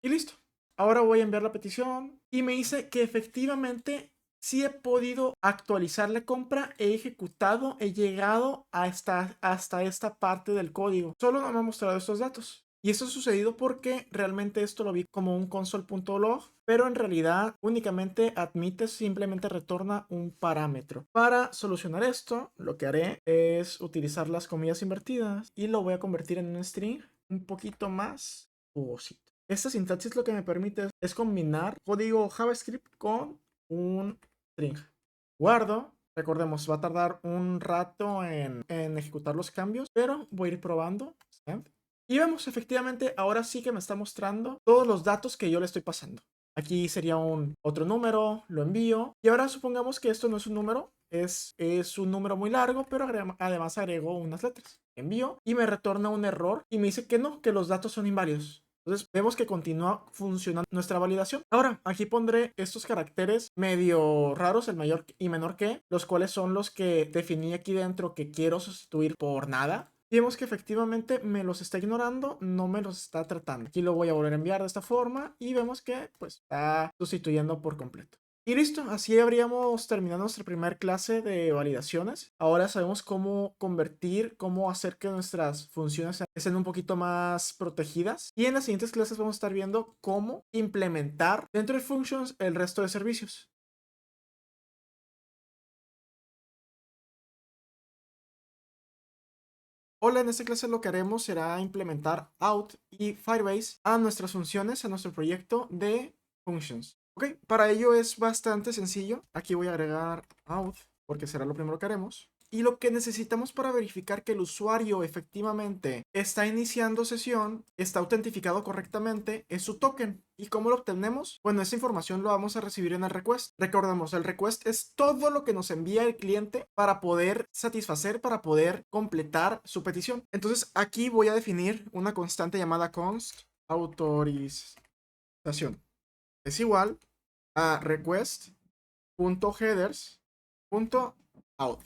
Y listo. Ahora voy a enviar la petición y me dice que efectivamente sí he podido actualizar la compra, he ejecutado, he llegado hasta esta parte del código. Solo no me ha mostrado estos datos. Y esto ha sucedido porque realmente esto lo vi como un console.log, pero en realidad únicamente admite, simplemente retorna un parámetro. Para solucionar esto, lo que haré es utilizar las comillas invertidas y lo voy a convertir en un string un poquito más jugosito. Esta sintaxis lo que me permite es combinar código JavaScript con un string. Guardo. Recordemos, va a tardar un rato en ejecutar los cambios, pero voy a ir probando. Y vemos, efectivamente, ahora sí que me está mostrando todos los datos que yo le estoy pasando. Aquí sería otro número, lo envío. Y ahora supongamos que esto no es un número, es un número muy largo, pero además agrego unas letras. Envío y me retorna un error y me dice que no, que los datos son inválidos. Entonces vemos que continúa funcionando nuestra validación. Ahora, aquí pondré estos caracteres medio raros, el mayor y menor que, los cuales son los que definí aquí dentro que quiero sustituir por nada. Y vemos que efectivamente me los está ignorando, no me los está tratando. Aquí lo voy a volver a enviar de esta forma y vemos que pues está sustituyendo por completo. Y listo, así habríamos terminado nuestra primera clase de validaciones. Ahora sabemos cómo convertir, cómo hacer que nuestras funciones estén un poquito más protegidas. Y en las siguientes clases vamos a estar viendo cómo implementar dentro de Functions el resto de servicios. Hola, en esta clase lo que haremos será implementar out y Firebase a nuestras funciones, a nuestro proyecto de Functions. Ok, para ello es bastante sencillo. Aquí voy a agregar out porque será lo primero que haremos. Y lo que necesitamos para verificar que el usuario efectivamente está iniciando sesión, está autentificado correctamente, es su token. ¿Y cómo lo obtenemos? Bueno, esa información lo vamos a recibir en el request. Recordemos, el request es todo lo que nos envía el cliente para poder satisfacer, para poder completar su petición. Entonces aquí voy a definir una constante llamada const autorización. Es igual a request.headers.out.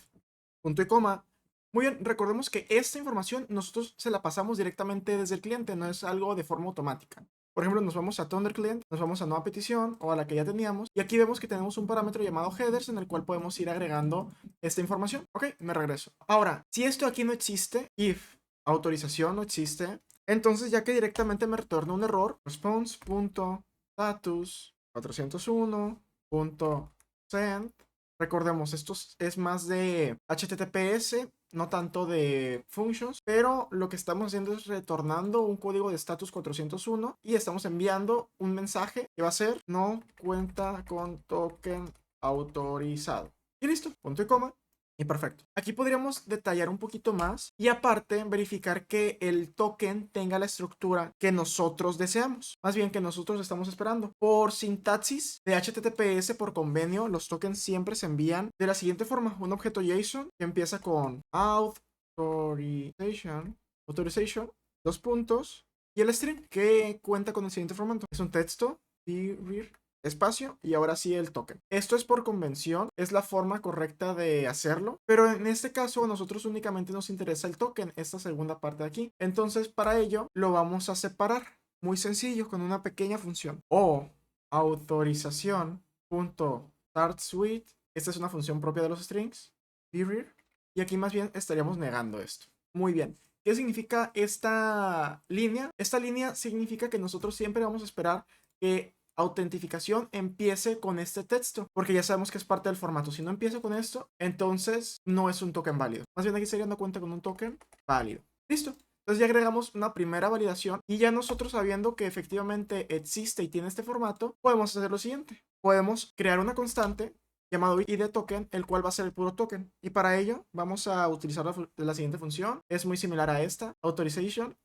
Punto y coma. Muy bien, recordemos que esta información nosotros se la pasamos directamente desde el cliente, no es algo de forma automática. Por ejemplo, nos vamos a Thunder Client, nos vamos a nueva petición o a la que ya teníamos y aquí vemos que tenemos un parámetro llamado headers en el cual podemos ir agregando esta información. Ok, me regreso. Ahora, si esto aquí no existe, if autorización no existe, entonces ya que directamente me retorna un error, response.status 401.send. Recordemos, esto es más de HTTPS, no tanto de functions, pero lo que estamos haciendo es retornando un código de status 401 y estamos enviando un mensaje que va a ser no cuenta con token autorizado. Y listo, punto y coma. Y perfecto. Aquí podríamos detallar un poquito más y aparte verificar que el token tenga la estructura que nosotros deseamos. Más bien que nosotros estamos esperando. Por sintaxis de HTTPS por convenio, los tokens siempre se envían de la siguiente forma. Un objeto JSON que empieza con authorization, dos puntos, y el string que cuenta con el siguiente formato. Es un texto, espacio y ahora sí el token. Esto es por convención, es la forma correcta de hacerlo, pero en este caso a nosotros únicamente nos interesa el token, esta segunda parte de aquí. Entonces para ello lo vamos a separar, muy sencillo, con una pequeña función o autorización.startSuite. Esta es una función propia de los strings, period, y aquí más bien estaríamos negando esto. Muy bien. ¿Qué significa esta línea? Esta línea significa que nosotros siempre vamos a esperar que autentificación empiece con este texto, porque ya sabemos que es parte del formato. Si no empieza con esto, entonces no es un token válido. Más bien aquí sería no cuenta con un token válido. Listo. Entonces ya agregamos una primera validación y ya nosotros sabiendo que efectivamente existe y tiene este formato, podemos hacer lo siguiente. Podemos crear una constante llamado id token, el cual va a ser el puro token. Y para ello vamos a utilizar la siguiente función. Es muy similar a esta. Autorización,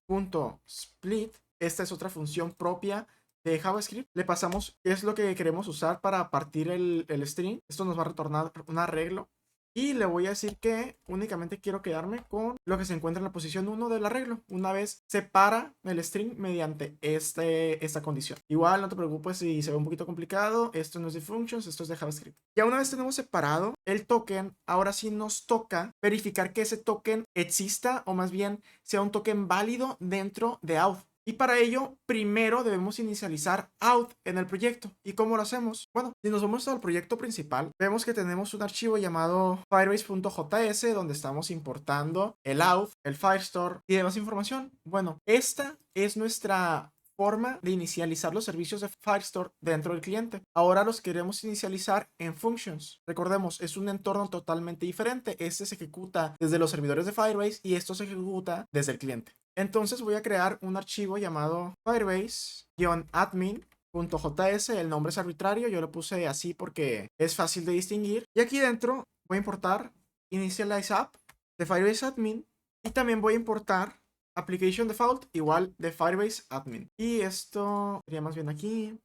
punto split. Esta es otra función propia de JavaScript. Le pasamos qué es lo que queremos usar para partir el string. Esto nos va a retornar un arreglo Y le voy a decir que únicamente quiero quedarme con lo que se encuentra en la posición 1 del arreglo, una vez separa el string mediante esta condición. Igual no te preocupes si se ve un poquito complicado, esto no es de functions, esto es de JavaScript. Ya una vez tenemos separado el token, ahora sí nos toca verificar que ese token exista, o más bien sea un token válido dentro de auth. Y para ello, primero debemos inicializar auth en el proyecto. ¿Y cómo lo hacemos? Bueno, si nos vamos al proyecto principal, vemos que tenemos un archivo llamado firebase.js donde estamos importando el auth, el Firestore y demás información. Bueno, esta es nuestra forma de inicializar los servicios de Firestore dentro del cliente. Ahora los queremos inicializar en functions. Recordemos, es un entorno totalmente diferente. Este se ejecuta desde los servidores de Firebase y esto se ejecuta desde el cliente. Entonces voy a crear un archivo llamado firebase-admin.js. El nombre es arbitrario, yo lo puse así porque es fácil de distinguir. Y aquí dentro voy a importar initializeApp de Firebase Admin y también voy a importar application default igual de Firebase Admin. Y esto sería más bien aquí.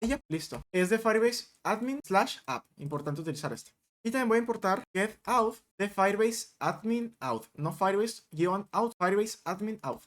Y ya, listo. Es de Firebase Admin/app. Importante utilizar este. Y también voy a importar getAuth de Firebase Admin Auth. No Firebase-auth, Firebase Admin Auth.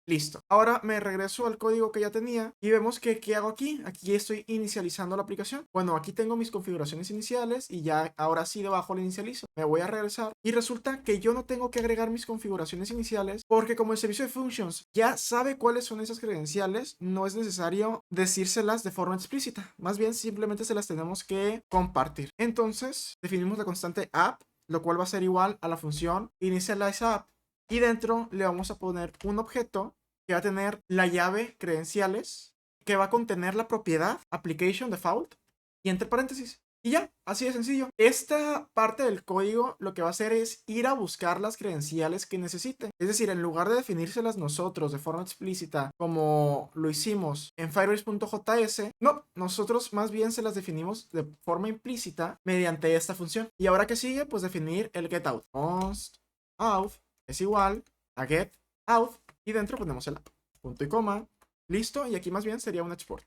Listo. Ahora me regreso al código que ya tenía y vemos que ¿qué hago aquí? Aquí estoy inicializando la aplicación. Bueno, aquí tengo mis configuraciones iniciales y ya ahora sí debajo lo inicializo. Me voy a regresar y resulta que yo no tengo que agregar mis configuraciones iniciales porque como el servicio de functions ya sabe cuáles son esas credenciales, no es necesario decírselas de forma explícita. Más bien simplemente se las tenemos que compartir. Entonces definimos la constante app, lo cual va a ser igual a la función initializeApp. Y dentro le vamos a poner un objeto que va a tener la llave credenciales, que va a contener la propiedad application default y entre paréntesis. Y ya, así de sencillo. Esta parte del código lo que va a hacer es ir a buscar las credenciales que necesite. Es decir, en lugar de definírselas nosotros de forma explícita como lo hicimos en firebase.js, no, nosotros más bien se las definimos de forma implícita mediante esta función. Y ahora que sigue, pues definir el getOut. Const auth es igual a getOut y dentro ponemos el app. Punto y coma. Listo. Y aquí más bien sería un export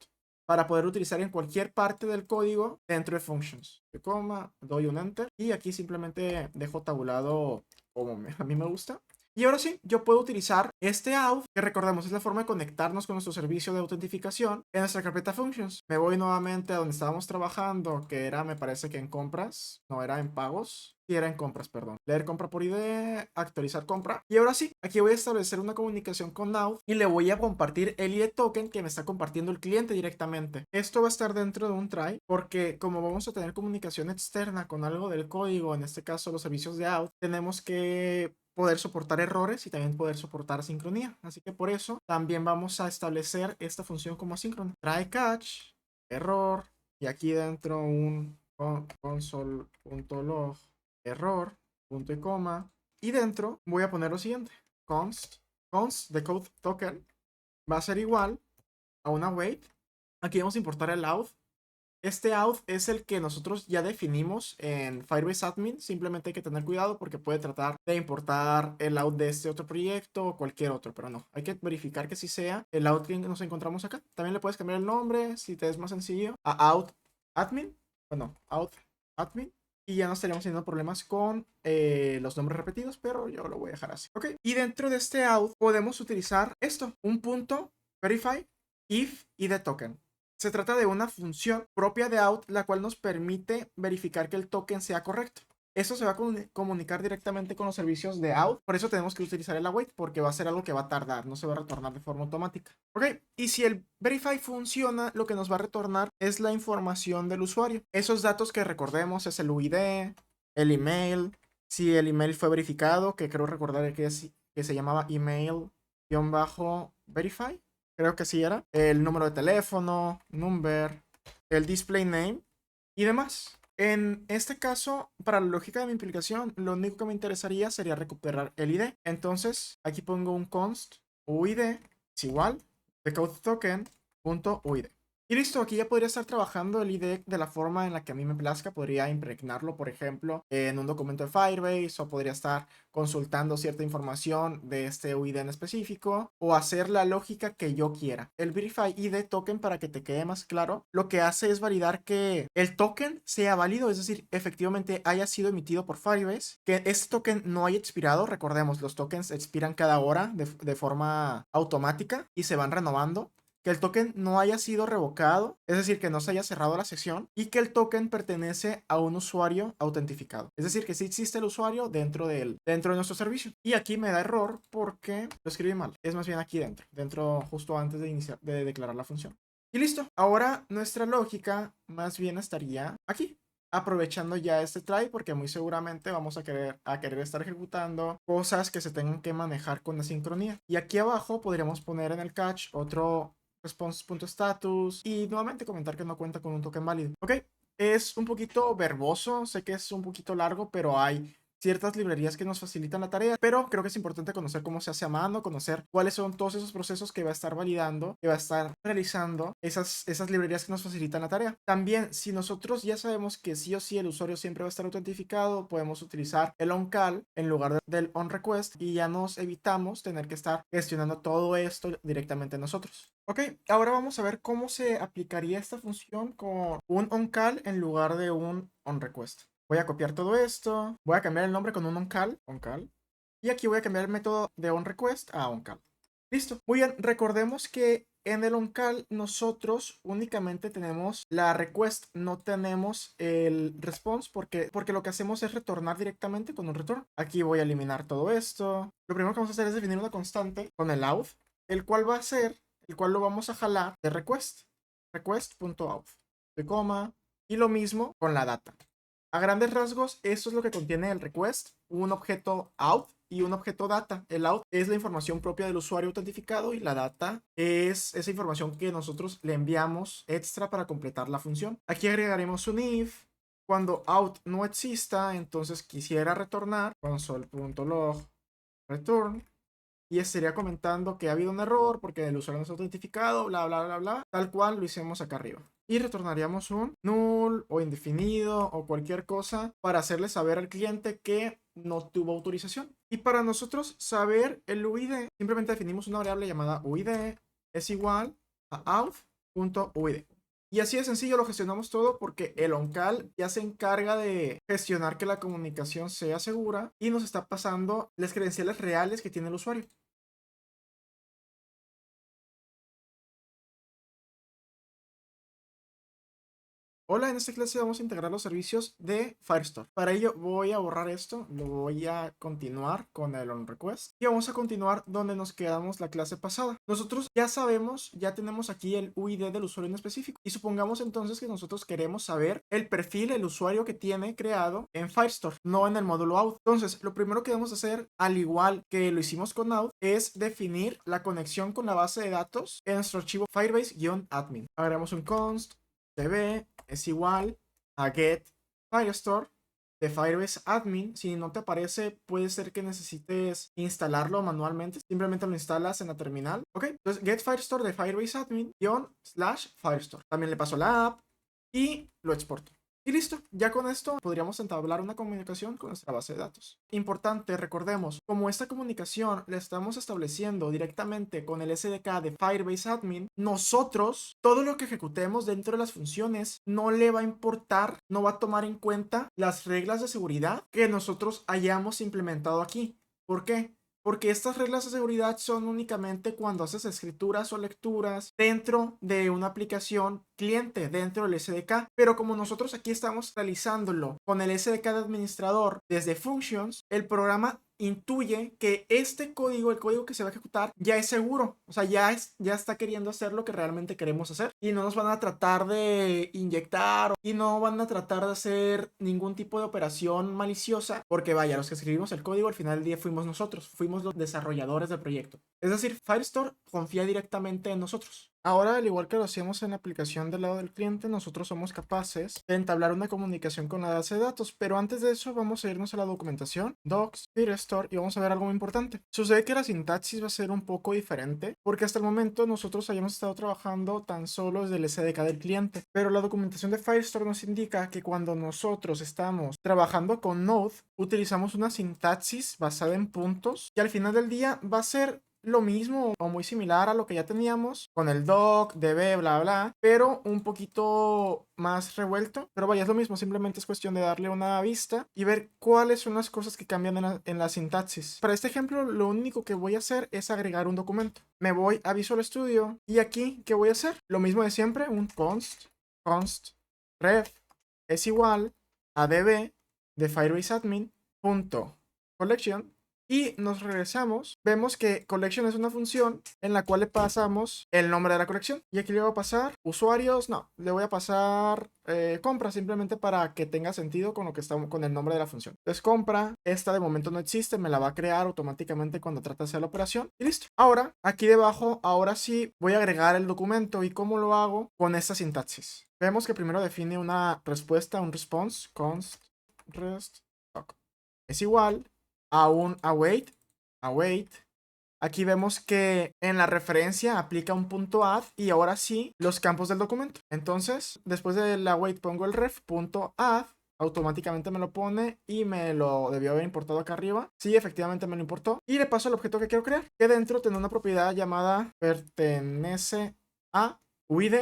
para poder utilizar en cualquier parte del código dentro de functions. Coma, doy un enter y aquí simplemente dejo tabulado como a mí me gusta. Y ahora sí, yo puedo utilizar este auth, que recordemos es la forma de conectarnos con nuestro servicio de autentificación en nuestra carpeta functions. Me voy nuevamente a donde estábamos trabajando, que era, me parece que en compras, no era en pagos. Sí, era en compras, perdón. Leer compra por ID, actualizar compra. Y ahora sí, aquí voy a establecer una comunicación con auth y le voy a compartir el ID token que me está compartiendo el cliente directamente. Esto va a estar dentro de un try porque como vamos a tener comunicación externa con algo del código, en este caso los servicios de auth, tenemos que poder soportar errores y también poder soportar sincronía. Así que por eso también vamos a establecer esta función como asíncrona. Try catch, error, y aquí dentro un console.log error, punto y coma, y dentro voy a poner lo siguiente: const de code token va a ser igual a una wait. Aquí vamos a importar el auth. Este auth es el que nosotros ya definimos en Firebase Admin. Simplemente hay que tener cuidado porque puede tratar de importar el auth de este otro proyecto o cualquier otro, pero no. Hay que verificar que sí sea el auth que nos encontramos acá. También le puedes cambiar el nombre, si te es más sencillo, a auth admin. Bueno, auth admin. Y ya no estaríamos teniendo problemas con los nombres repetidos, pero yo lo voy a dejar así. Ok, y dentro de este auth podemos utilizar esto, un punto verify if y the token. Se trata de una función propia de auth, la cual nos permite verificar que el token sea correcto. Eso se va a comunicar directamente con los servicios de auth, por eso tenemos que utilizar el await, porque va a ser algo que va a tardar, no se va a retornar de forma automática. Ok, y si el verify funciona, lo que nos va a retornar es la información del usuario. Esos datos que recordemos es el UID, el email, si el email fue verificado, que creo recordar que se llamaba email-verify. Creo que sí era. El número de teléfono, number, el display name y demás. En este caso, para la lógica de mi implicación, lo único que me interesaría sería recuperar el ID. Entonces, aquí pongo un const UID es igual de code token.uid. Y listo, aquí ya podría estar trabajando el IDE de la forma en la que a mí me plazca. Podría impregnarlo, por ejemplo, en un documento de Firebase, o podría estar consultando cierta información de este UID en específico, o hacer la lógica que yo quiera. El Verify ID token, para que te quede más claro, lo que hace es validar que el token sea válido, es decir, efectivamente haya sido emitido por Firebase, que este token no haya expirado. Recordemos, los tokens expiran cada hora de forma automática y se van renovando, que el token no haya sido revocado, es decir, que no se haya cerrado la sesión, y que el token pertenece a un usuario autentificado. Es decir, que sí existe el usuario dentro de nuestro servicio. Y aquí me da error porque lo escribí mal. Es más bien aquí dentro justo antes de iniciar, de declarar la función. Y listo. Ahora nuestra lógica más bien estaría aquí, aprovechando ya este try, porque muy seguramente vamos a querer estar ejecutando cosas que se tengan que manejar con la sincronía. Y aquí abajo podríamos poner en el catch otro response.status y nuevamente comentar que no cuenta con un token válido. Ok, es un poquito verboso, sé que es un poquito largo, pero hay ciertas librerías que nos facilitan la tarea, pero creo que es importante conocer cómo se hace a mano, conocer cuáles son todos esos procesos que va a estar validando, que va a estar realizando esas librerías que nos facilitan la tarea. También, si nosotros ya sabemos que sí o sí el usuario siempre va a estar autentificado, podemos utilizar el onCall en lugar del onRequest y ya nos evitamos tener que estar gestionando todo esto directamente nosotros. Ok, ahora vamos a ver cómo se aplicaría esta función con un onCall en lugar de un onRequest. Voy a copiar todo esto, voy a cambiar el nombre con un onCall, y aquí voy a cambiar el método de onRequest a onCall. Listo. Muy bien, recordemos que en el onCall nosotros únicamente tenemos la request, no tenemos el response, porque lo que hacemos es retornar directamente con un return. Aquí voy a eliminar todo esto. Lo primero que vamos a hacer es definir una constante con el auth, el cual lo vamos a jalar de request.auth, de coma, y lo mismo con la data. A grandes rasgos, esto es lo que contiene el request, un objeto auth y un objeto data. El auth es la información propia del usuario autentificado y la data es esa información que nosotros le enviamos extra para completar la función. Aquí agregaremos un if. Cuando out no exista, entonces quisiera retornar console.log return, y estaría comentando que ha habido un error porque el usuario no es autentificado, bla, bla, bla, bla, tal cual lo hicimos acá arriba. Y retornaríamos un null o indefinido o cualquier cosa para hacerle saber al cliente que no tuvo autorización. Y para nosotros saber el UID, simplemente definimos una variable llamada UID es igual a auth.uid. Y así de sencillo lo gestionamos todo, porque el onCall ya se encarga de gestionar que la comunicación sea segura y nos está pasando las credenciales reales que tiene el usuario. Hola, en esta clase vamos a integrar los servicios de Firestore. Para ello voy a borrar esto, lo voy a continuar con el onRequest y vamos a continuar donde nos quedamos la clase pasada. Nosotros ya sabemos, ya tenemos aquí el UID del usuario en específico, y supongamos entonces que nosotros queremos saber el perfil, el usuario que tiene creado en Firestore, no en el módulo auth. Entonces, lo primero que debemos hacer, al igual que lo hicimos con auth, es definir la conexión con la base de datos en nuestro archivo firebase-admin. Agregamos un const db es igual a get Firestore de Firebase admin. Si no te aparece, puede ser que necesites instalarlo manualmente. Simplemente lo instalas en la terminal. Ok, entonces get Firestore de Firebase admin /Firestore. También le paso la app y lo exporto. Y listo, ya con esto podríamos entablar una comunicación con nuestra base de datos. Importante, recordemos, como esta comunicación la estamos estableciendo directamente con el SDK de Firebase Admin, nosotros, todo lo que ejecutemos dentro de las funciones no le va a importar, no va a tomar en cuenta las reglas de seguridad que nosotros hayamos implementado aquí. ¿Por qué? Porque estas reglas de seguridad son únicamente cuando haces escrituras o lecturas dentro de una aplicación cliente, dentro del SDK. Pero como nosotros aquí estamos realizándolo con el SDK de administrador desde Functions, el programa intuye que este código, el código que se va a ejecutar, ya es seguro. O sea, ya está queriendo hacer lo que realmente queremos hacer. Y no nos van a tratar de inyectar y no van a tratar de hacer ningún tipo de operación maliciosa. Porque vaya, los que escribimos el código al final del día fuimos nosotros. Fuimos los desarrolladores del proyecto. Es decir, Firestore confía directamente en nosotros. Ahora, al igual que lo hacíamos en la aplicación del lado del cliente, nosotros somos capaces de entablar una comunicación con la base de datos, pero antes de eso vamos a irnos a la documentación, docs, firestore y vamos a ver algo muy importante. Sucede que la sintaxis va a ser un poco diferente porque hasta el momento nosotros hayamos estado trabajando tan solo desde el SDK del cliente, pero la documentación de Firestore nos indica que cuando nosotros estamos trabajando con Node, utilizamos una sintaxis basada en puntos que al final del día va a ser lo mismo o muy similar a lo que ya teníamos con el doc, db, bla, bla, pero un poquito más revuelto. Pero vaya, es lo mismo, simplemente es cuestión de darle una vista y ver cuáles son las cosas que cambian en la sintaxis. Para este ejemplo, lo único que voy a hacer es agregar un documento. Me voy a Visual Studio y aquí, ¿qué voy a hacer? Lo mismo de siempre, un const ref es igual a db de Firebase admin punto collection. Y nos regresamos, vemos que collection es una función en la cual le pasamos el nombre de la colección. Y aquí le voy a pasar usuarios, no, le voy a pasar compra, simplemente para que tenga sentido con lo que estamos, con el nombre de la función. Entonces compra, esta de momento no existe, me la va a crear automáticamente cuando trate de hacer la operación. Y listo. Ahora, aquí debajo, ahora sí voy a agregar el documento. ¿Y cómo lo hago? Con esta sintaxis. Vemos que primero define una respuesta, un response, const rest doc. Es igual a un await. Aquí vemos que en la referencia aplica un punto add y ahora sí los campos del documento. Entonces, después del await pongo el ref punto add, automáticamente me lo pone y me lo debió haber importado acá arriba. Sí, efectivamente me lo importó. Y le paso el objeto que quiero crear, que dentro tiene una propiedad llamada pertenece a UID,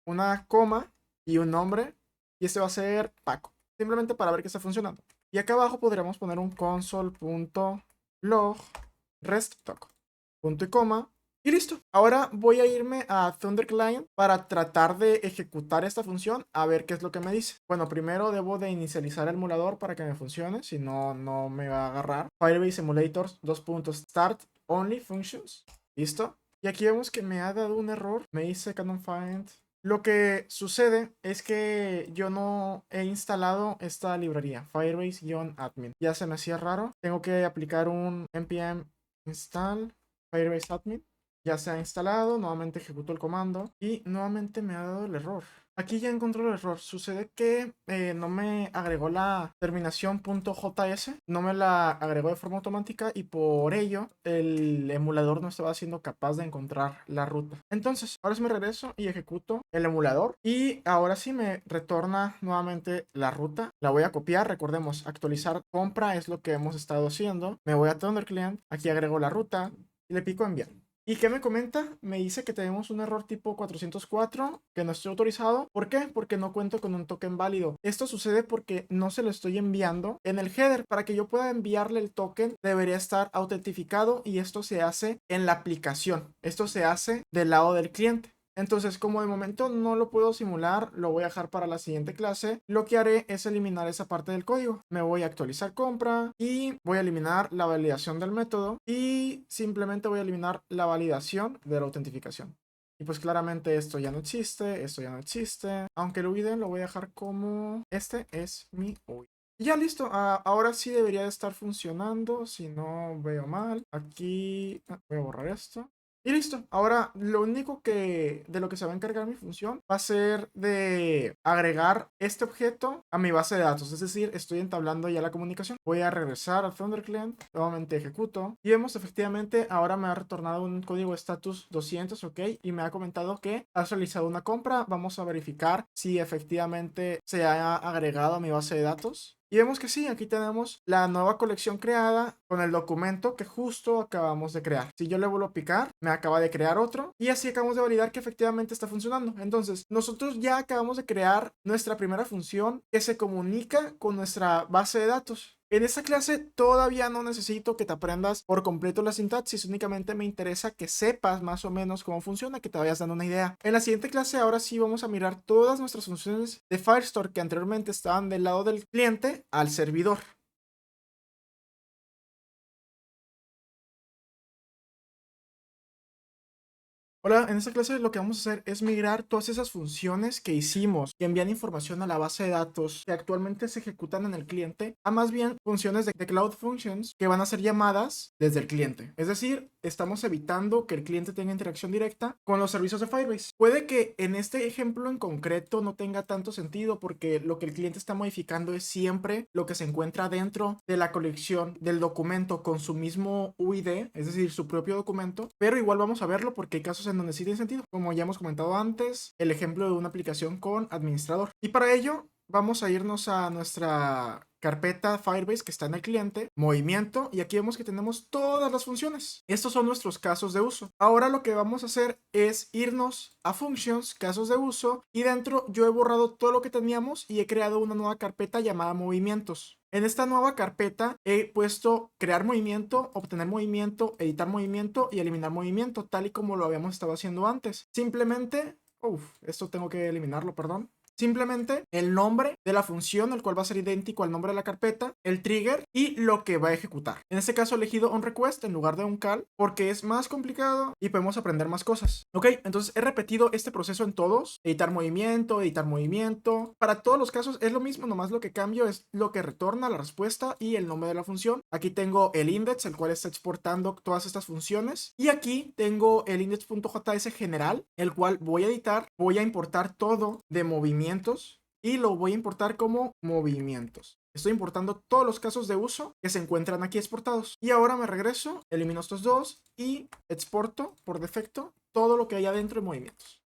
una coma y un nombre. Y este va a ser Paco, simplemente para ver que está funcionando. Y acá abajo podríamos poner un console.log restdoc, punto y coma, y listo. Ahora voy a irme a Thunder Client para tratar de ejecutar esta función a ver qué es lo que me dice. Bueno, primero debo de inicializar el emulador para que me funcione, si no, no me va a agarrar. Firebase Emulators, start only functions. Listo. Y aquí vemos que me ha dado un error. Me dice cannot find. Lo que sucede es que yo no he instalado esta librería, Firebase-admin. Ya se me hacía raro. Tengo que aplicar un npm install Firebase-admin. Ya se ha instalado, nuevamente ejecuto el comando y nuevamente me ha dado el error. Aquí ya encontré el error. Sucede que no me agregó la terminación .js, no me la agregó de forma automática y por ello el emulador no estaba siendo capaz de encontrar la ruta. Entonces, ahora sí me regreso y ejecuto el emulador y ahora sí me retorna nuevamente la ruta. La voy a copiar, recordemos, actualizar compra es lo que hemos estado haciendo. Me voy a Thunder Client, aquí agrego la ruta y le pico enviar. ¿Y qué me comenta? Me dice que tenemos un error tipo 404, que no estoy autorizado. ¿Por qué? Porque no cuento con un token válido. Esto sucede porque no se lo estoy enviando en el header. Para que yo pueda enviarle el token, debería estar autentificado y esto se hace en la aplicación. Esto se hace del lado del cliente. Entonces, como de momento no lo puedo simular, lo voy a dejar para la siguiente clase. Lo que haré es eliminar esa parte del código. Me voy a actualizar compra y voy a eliminar la validación del método y simplemente voy a eliminar la validación de la autentificación. Y pues claramente esto ya no existe, esto ya no existe. Aunque el UID lo voy a dejar como este es mi UID. Y ya listo, ahora sí debería de estar funcionando, si no veo mal. Aquí voy a borrar esto. Y listo. Ahora lo único que de lo que se va a encargar mi función va a ser de agregar este objeto a mi base de datos. Es decir, estoy entablando ya la comunicación. Voy a regresar al Thunder Client. Nuevamente ejecuto. Y vemos efectivamente ahora me ha retornado un código status 200, ok. Y me ha comentado que has realizado una compra. Vamos a verificar si efectivamente se ha agregado a mi base de datos. Y vemos que sí, aquí tenemos la nueva colección creada con el documento que justo acabamos de crear. Si yo le vuelvo a picar, me acaba de crear otro y así acabamos de validar que efectivamente está funcionando. Entonces, nosotros ya acabamos de crear nuestra primera función que se comunica con nuestra base de datos. En esta clase todavía no necesito que te aprendas por completo la sintaxis, únicamente me interesa que sepas más o menos cómo funciona, que te vayas dando una idea. En la siguiente clase ahora sí vamos a mirar todas nuestras funciones de Firestore que anteriormente estaban del lado del cliente al servidor. Hola, en esta clase lo que vamos a hacer es migrar todas esas funciones que hicimos que envían información a la base de datos que actualmente se ejecutan en el cliente a más bien funciones de Cloud Functions que van a ser llamadas desde el cliente. Es decir, estamos evitando que el cliente tenga interacción directa con los servicios de Firebase. Puede que en este ejemplo en concreto no tenga tanto sentido porque lo que el cliente está modificando es siempre lo que se encuentra dentro de la colección del documento con su mismo UID, es decir, su propio documento, pero igual vamos a verlo porque hay casos en donde sí tiene sentido, como ya hemos comentado antes, el ejemplo de una aplicación con administrador. Y para ello vamos a irnos a nuestra carpeta Firebase que está en el cliente, movimiento, y aquí vemos que tenemos todas las funciones. Estos son nuestros casos de uso. Ahora lo que vamos a hacer es irnos a Functions, casos de uso, y dentro yo he borrado todo lo que teníamos y he creado una nueva carpeta llamada movimientos. En esta nueva carpeta he puesto crear movimiento, obtener movimiento, editar movimiento y eliminar movimiento, tal y como lo habíamos estado haciendo antes. Simplemente, esto tengo que eliminarlo, perdón. Simplemente el nombre de la función, el cual va a ser idéntico al nombre de la carpeta, el trigger y lo que va a ejecutar. En este caso he elegido un request en lugar de un call porque es más complicado y podemos aprender más cosas. Ok, entonces he repetido este proceso en todos. Editar movimiento, editar movimiento. Para todos los casos es lo mismo, nomás lo que cambio es lo que retorna la respuesta y el nombre de la función. Aquí tengo el index, el cual está exportando todas estas funciones. Y aquí tengo el index.js general, el cual voy a editar, voy a importar todo de movimiento y lo voy a importar como movimientos. Estoy importando todos los casos de uso que se encuentran aquí exportados. Y ahora me regreso, elimino estos dos y exporto por defecto todo lo que hay adentro de movimientos.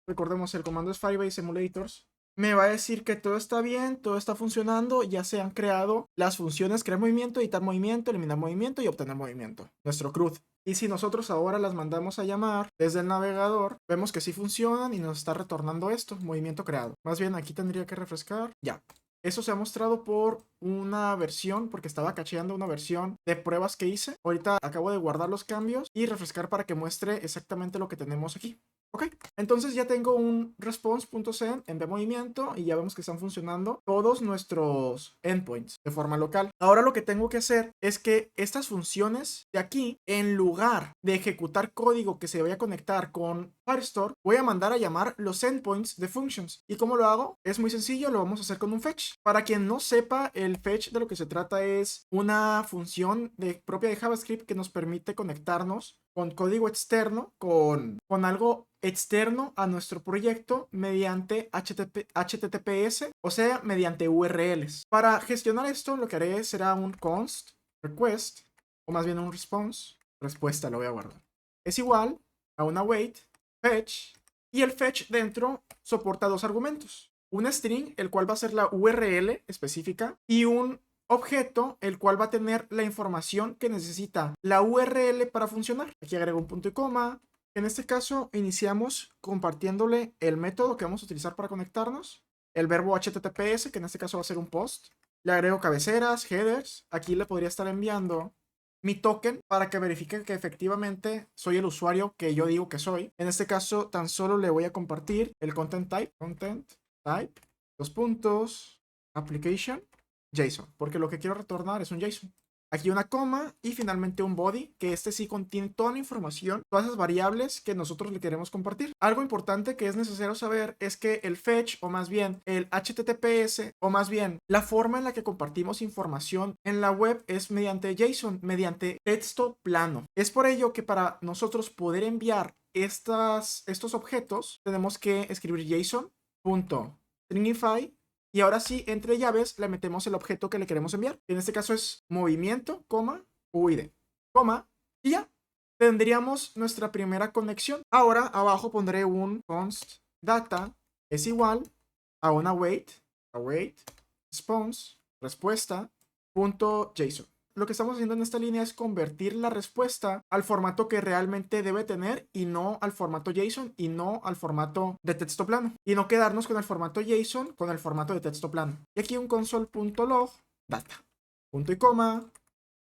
Recordemos, el comando es Firebase Emulators. Me va a decir que todo está bien, todo está funcionando, ya se han creado las funciones crear movimiento, editar movimiento, eliminar movimiento y obtener movimiento. Nuestro CRUD. Y si nosotros ahora las mandamos a llamar desde el navegador, vemos que sí funcionan y nos está retornando esto, movimiento creado. Más bien aquí tendría que refrescar. Ya. Eso se ha mostrado por una versión, porque estaba cacheando una versión de pruebas que hice. Ahorita acabo de guardar los cambios y refrescar para que muestre exactamente lo que tenemos aquí. Ok, entonces ya tengo un response.send en de movimiento y ya vemos que están funcionando todos nuestros endpoints de forma local. Ahora lo que tengo que hacer es que estas funciones de aquí, en lugar de ejecutar código que se vaya a conectar con Firestore, voy a mandar a llamar los endpoints de functions. ¿Y cómo lo hago? Es muy sencillo, lo vamos a hacer con un fetch. Para quien no sepa, el fetch de lo que se trata es una función propia de JavaScript que nos permite conectarnos con código externo, con algo externo a nuestro proyecto mediante HTTPS, o sea, mediante URLs. Para gestionar esto, lo que haré será un const request, o más bien un response, respuesta lo voy a guardar. Es igual a una await, fetch, y el fetch dentro soporta dos argumentos. Un string, el cual va a ser la URL específica, y un objeto, el cual va a tener la información que necesita la URL para funcionar. Aquí agrego un punto y coma. En este caso, iniciamos compartiéndole el método que vamos a utilizar para conectarnos, el verbo HTTPS, que en este caso va a ser un post. Le agrego cabeceras, headers. Aquí le podría estar enviando mi token para que verifique que efectivamente soy el usuario que yo digo que soy. En este caso, tan solo le voy a compartir el content type, dos puntos, application, JSON, porque lo que quiero retornar es un JSON. Aquí una coma y finalmente un body, que este sí contiene toda la información, todas las variables que nosotros le queremos compartir. Algo importante que es necesario saber es que el fetch, o más bien el HTTPS, o más bien la forma en la que compartimos información en la web es mediante JSON, mediante texto plano. Es por ello que para nosotros poder enviar estos objetos, tenemos que escribir JSON.stringify. Y ahora sí, entre llaves le metemos el objeto que le queremos enviar. En este caso es movimiento, UID, y ya. Tendríamos nuestra primera conexión. Ahora abajo pondré un const data es igual a una await response, respuesta.json. Lo que estamos haciendo en esta línea es convertir la respuesta al formato que realmente debe tener y no al formato JSON y no al formato de texto plano. Y no quedarnos con el formato JSON con el formato de texto plano. Y aquí un console.log data. Punto y coma.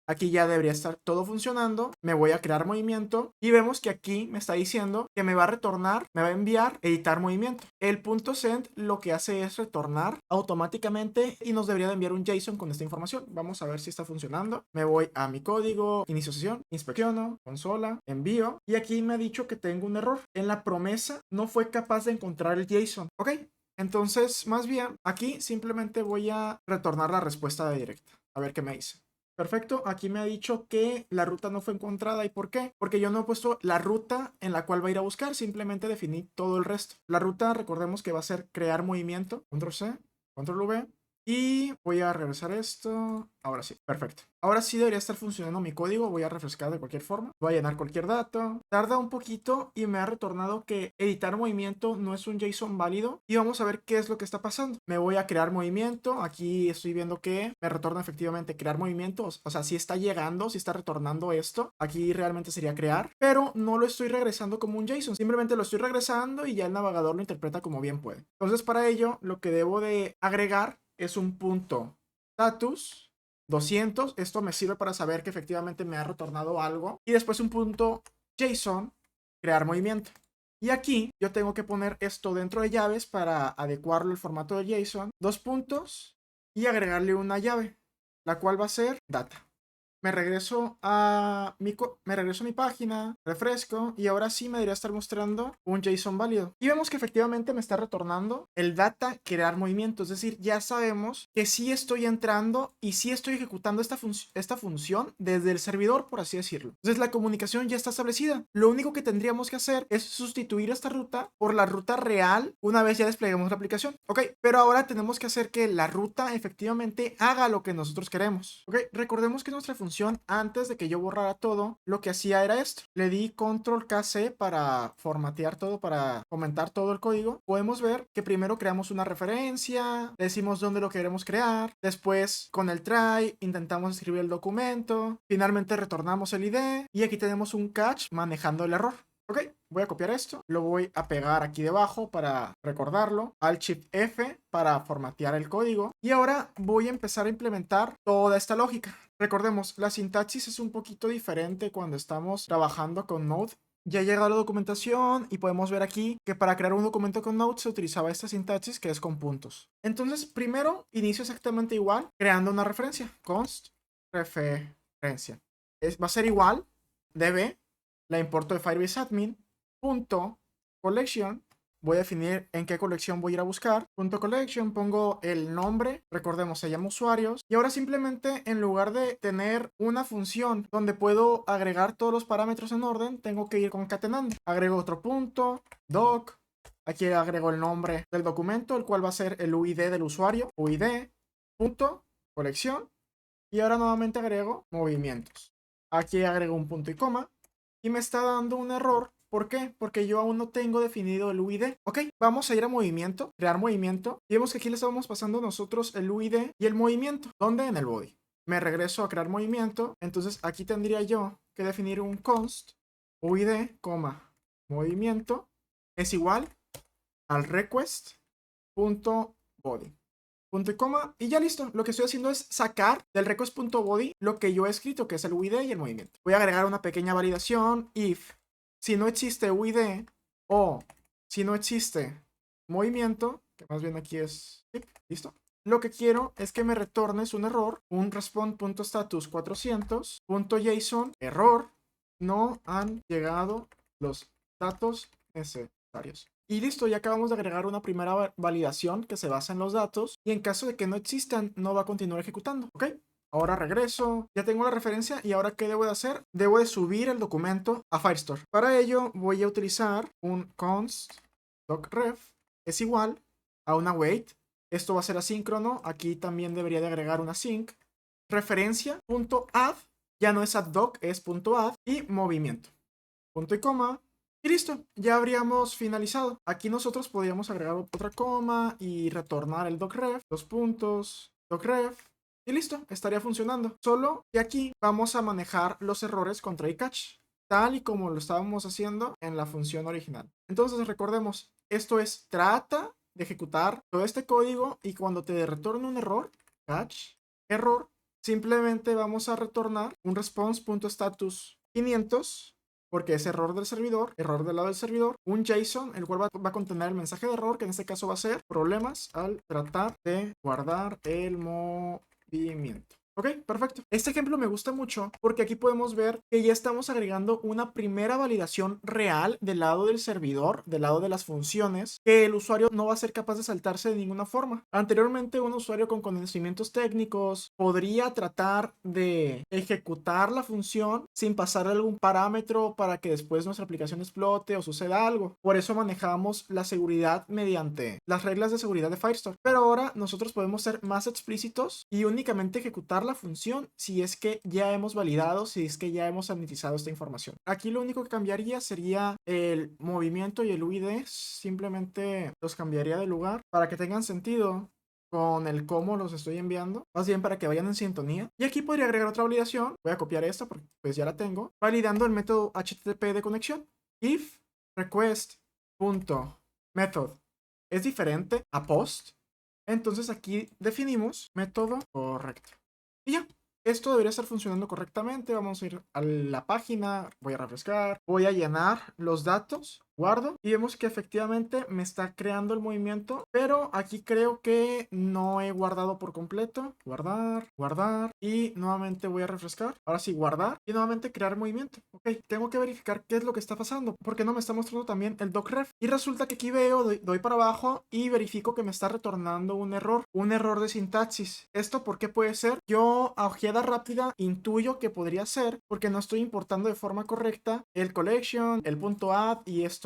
Aquí ya debería estar todo funcionando. Me voy a crear movimiento y vemos que aquí me está diciendo que me va a retornar, me va a enviar editar movimiento. El punto send lo que hace es retornar automáticamente y nos debería de enviar un JSON con esta información. Vamos a ver si está funcionando. Me voy a mi código, inicio sesión, inspecciono, consola, envío y aquí me ha dicho que tengo un error. En la promesa no fue capaz de encontrar el JSON. Ok, entonces más bien aquí simplemente voy a retornar la respuesta de directa. A ver qué me dice. Perfecto, aquí me ha dicho que la ruta no fue encontrada. ¿Y por qué? Porque yo no he puesto la ruta en la cual va a ir a buscar, simplemente definí todo el resto. La ruta, recordemos que va a ser crear movimiento, control C, control V, y voy a regresar esto. Ahora sí, perfecto. Ahora sí debería estar funcionando mi código. Voy a refrescar de cualquier forma. Voy a llenar cualquier dato. Tarda un poquito y me ha retornado que editar movimiento no es un JSON válido. Y vamos a ver qué es lo que está pasando. Me voy a crear movimiento. Aquí estoy viendo que me retorna efectivamente crear movimiento. O sea, si está llegando, si está retornando esto. Aquí realmente sería crear. Pero no lo estoy regresando como un JSON. Simplemente lo estoy regresando y ya el navegador lo interpreta como bien puede. Entonces para ello lo que debo de agregar es un punto status 200. Esto me sirve para saber que efectivamente me ha retornado algo. Y después un punto JSON, crear movimiento. Y aquí yo tengo que poner esto dentro de llaves para adecuarlo al formato de JSON. Dos puntos y agregarle una llave, la cual va a ser data. Me regreso a mi página, refresco y ahora sí me debería estar mostrando un JSON válido. Y vemos que efectivamente me está retornando el data crear movimiento. Es decir, ya sabemos que sí estoy entrando y sí estoy ejecutando esta función desde el servidor, por así decirlo. Entonces la comunicación ya está establecida. Lo único que tendríamos que hacer es sustituir esta ruta por la ruta real una vez ya despleguemos la aplicación. Ok, pero ahora tenemos que hacer que la ruta efectivamente haga lo que nosotros queremos. Ok, recordemos que nuestra función antes de que yo borrara todo, lo que hacía era esto. Le di control KC para formatear todo, para comentar todo el código. Podemos ver que primero creamos una referencia, decimos dónde lo queremos crear, después con el try intentamos escribir el documento, finalmente retornamos el ID y aquí tenemos un catch manejando el error. Ok, voy a copiar esto, lo voy a pegar aquí debajo para recordarlo, Alt-Shift-F para formatear el código y ahora voy a empezar a implementar toda esta lógica. Recordemos, la sintaxis es un poquito diferente cuando estamos trabajando con Node. Ya ha llegado la documentación y podemos ver aquí que para crear un documento con Node se utilizaba esta sintaxis que es con puntos. Entonces, primero inicio exactamente igual, creando una referencia, const referencia. Va a ser igual, db, la importo de Firebase admin, punto collection. Voy a definir en qué colección voy a ir a buscar. Punto collection, pongo el nombre, recordemos, se llama usuarios. Y ahora simplemente en lugar de tener una función donde puedo agregar todos los parámetros en orden, tengo que ir concatenando. Agrego otro punto, doc. Aquí agrego el nombre del documento, el cual va a ser el UID del usuario, UID, punto, colección. Y ahora nuevamente agrego movimientos. Aquí agrego un punto y coma. Y me está dando un error. ¿Por qué? Porque yo aún no tengo definido el UID. Ok, vamos a ir a movimiento, crear movimiento. Y vemos que aquí le estamos pasando nosotros el UID y el movimiento. ¿Dónde? En el body. Me regreso a crear movimiento. Entonces aquí tendría yo que definir un const UID, movimiento es igual al request.body. Punto y coma, y ya listo. Lo que estoy haciendo es sacar del request.body lo que yo he escrito, que es el UID y el movimiento. Voy a agregar una pequeña validación. If, si no existe UID o si no existe movimiento, que más bien aquí es, listo. Lo que quiero es que me retornes un error, un respond.status 400.json, error, no han llegado los datos necesarios. Y listo, ya acabamos de agregar una primera validación que se basa en los datos y en caso de que no existan, no va a continuar ejecutando, ¿ok? Ahora regreso, ya tengo la referencia y ahora ¿qué debo de hacer? Debo de subir el documento a Firestore. Para ello voy a utilizar un const docref es igual a una wait. Esto va a ser asíncrono, aquí también debería de agregar una sync. Referencia.add, ya no es addDoc, es .add y movimiento. Punto y coma. Y listo, ya habríamos finalizado. Aquí nosotros podríamos agregar otra coma y retornar el docref, dos puntos, docref, y listo, estaría funcionando. Solo que aquí vamos a manejar los errores con try catch, tal y como lo estábamos haciendo en la función original. Entonces recordemos, esto es trata de ejecutar todo este código y cuando te retorne un error, catch, error, simplemente vamos a retornar un response.status 500 porque es error del servidor, error del lado del servidor, un JSON, el cual va a contener el mensaje de error, que en este caso va a ser problemas al tratar de guardar el movimiento. Ok, perfecto. Este ejemplo me gusta mucho porque aquí podemos ver que ya estamos agregando una primera validación real del lado del servidor, del lado de las funciones, que el usuario no va a ser capaz de saltarse de ninguna forma. Anteriormente, un usuario con conocimientos técnicos podría tratar de ejecutar la función sin pasar algún parámetro para que después nuestra aplicación explote o suceda algo. Por eso manejamos la seguridad mediante las reglas de seguridad de Firestore. Pero ahora nosotros podemos ser más explícitos y únicamente ejecutar la función si es que ya hemos validado, si es que ya hemos sanitizado esta información. Aquí lo único que cambiaría sería el movimiento y el UID, simplemente los cambiaría de lugar para que tengan sentido con el cómo los estoy enviando, más bien para que vayan en sintonía. Y aquí podría agregar otra validación, voy a copiar esta porque pues ya la tengo, validando el método HTTP de conexión. If request.method es diferente a post, entonces aquí definimos método correcto. Y ya, esto debería estar funcionando correctamente. Vamos a ir a la página, voy a refrescar, voy a llenar los datos, guardo y vemos que efectivamente me está creando el movimiento, pero aquí creo que no he guardado por completo. Guardar, guardar y nuevamente voy a refrescar. Ahora sí, guardar y nuevamente crear movimiento. Ok, tengo que verificar qué es lo que está pasando, porque no me está mostrando también el docref. Y resulta que aquí veo, doy para abajo y verifico que me está retornando un error de sintaxis. ¿Esto por qué puede ser? Yo a ojeada rápida intuyo que podría ser porque no estoy importando de forma correcta el collection, el punto add y esto.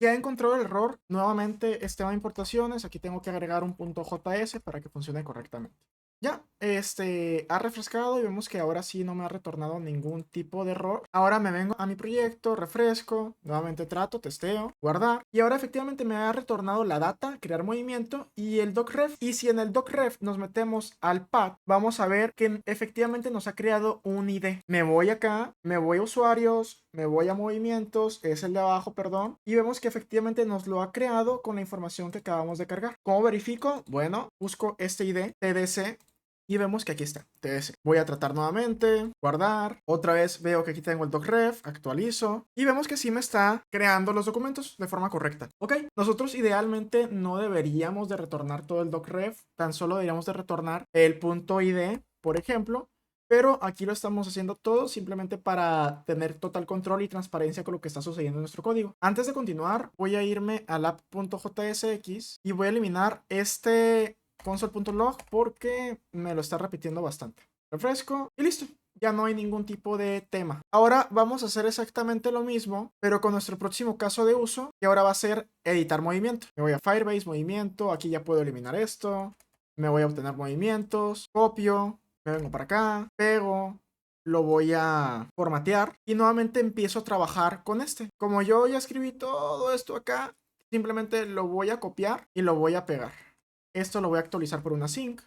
Ya he encontrado el error. Nuevamente este tema de importaciones. Aquí tengo que agregar un punto JS para que funcione correctamente. Ya, ha refrescado y vemos que ahora sí no me ha retornado ningún tipo de error. Ahora me vengo a mi proyecto, refresco, nuevamente trato, testeo, guardar. Y ahora efectivamente me ha retornado la data, crear movimiento y el docref. Y si en el docref nos metemos al path, vamos a ver que efectivamente nos ha creado un ID. Me voy acá, me voy a usuarios, me voy a movimientos, es el de abajo, perdón. Y vemos que efectivamente nos lo ha creado con la información que acabamos de cargar. ¿Cómo verifico? Bueno, busco este ID, TDC. Y vemos que aquí está, TS. Voy a tratar nuevamente, guardar. Otra vez veo que aquí tengo el docref, actualizo. Y vemos que sí me está creando los documentos de forma correcta. Ok, nosotros idealmente no deberíamos de retornar todo el docref. Tan solo deberíamos de retornar el punto ID, por ejemplo. Pero aquí lo estamos haciendo todo simplemente para tener total control y transparencia con lo que está sucediendo en nuestro código. Antes de continuar, voy a irme al app.jsx y voy a eliminar este console.log porque me lo está repitiendo bastante. Refresco y listo. Ya no hay ningún tipo de tema. Ahora vamos a hacer exactamente lo mismo, pero con nuestro próximo caso de uso, que ahora va a ser editar movimiento. Me voy a Firebase, movimiento, aquí ya puedo eliminar esto. Me voy a obtener movimientos, copio, me vengo para acá, pego, lo voy a formatear y nuevamente empiezo a trabajar con este. Como yo ya escribí todo esto acá, simplemente lo voy a copiar y lo voy a pegar. Esto lo voy a actualizar por una sync.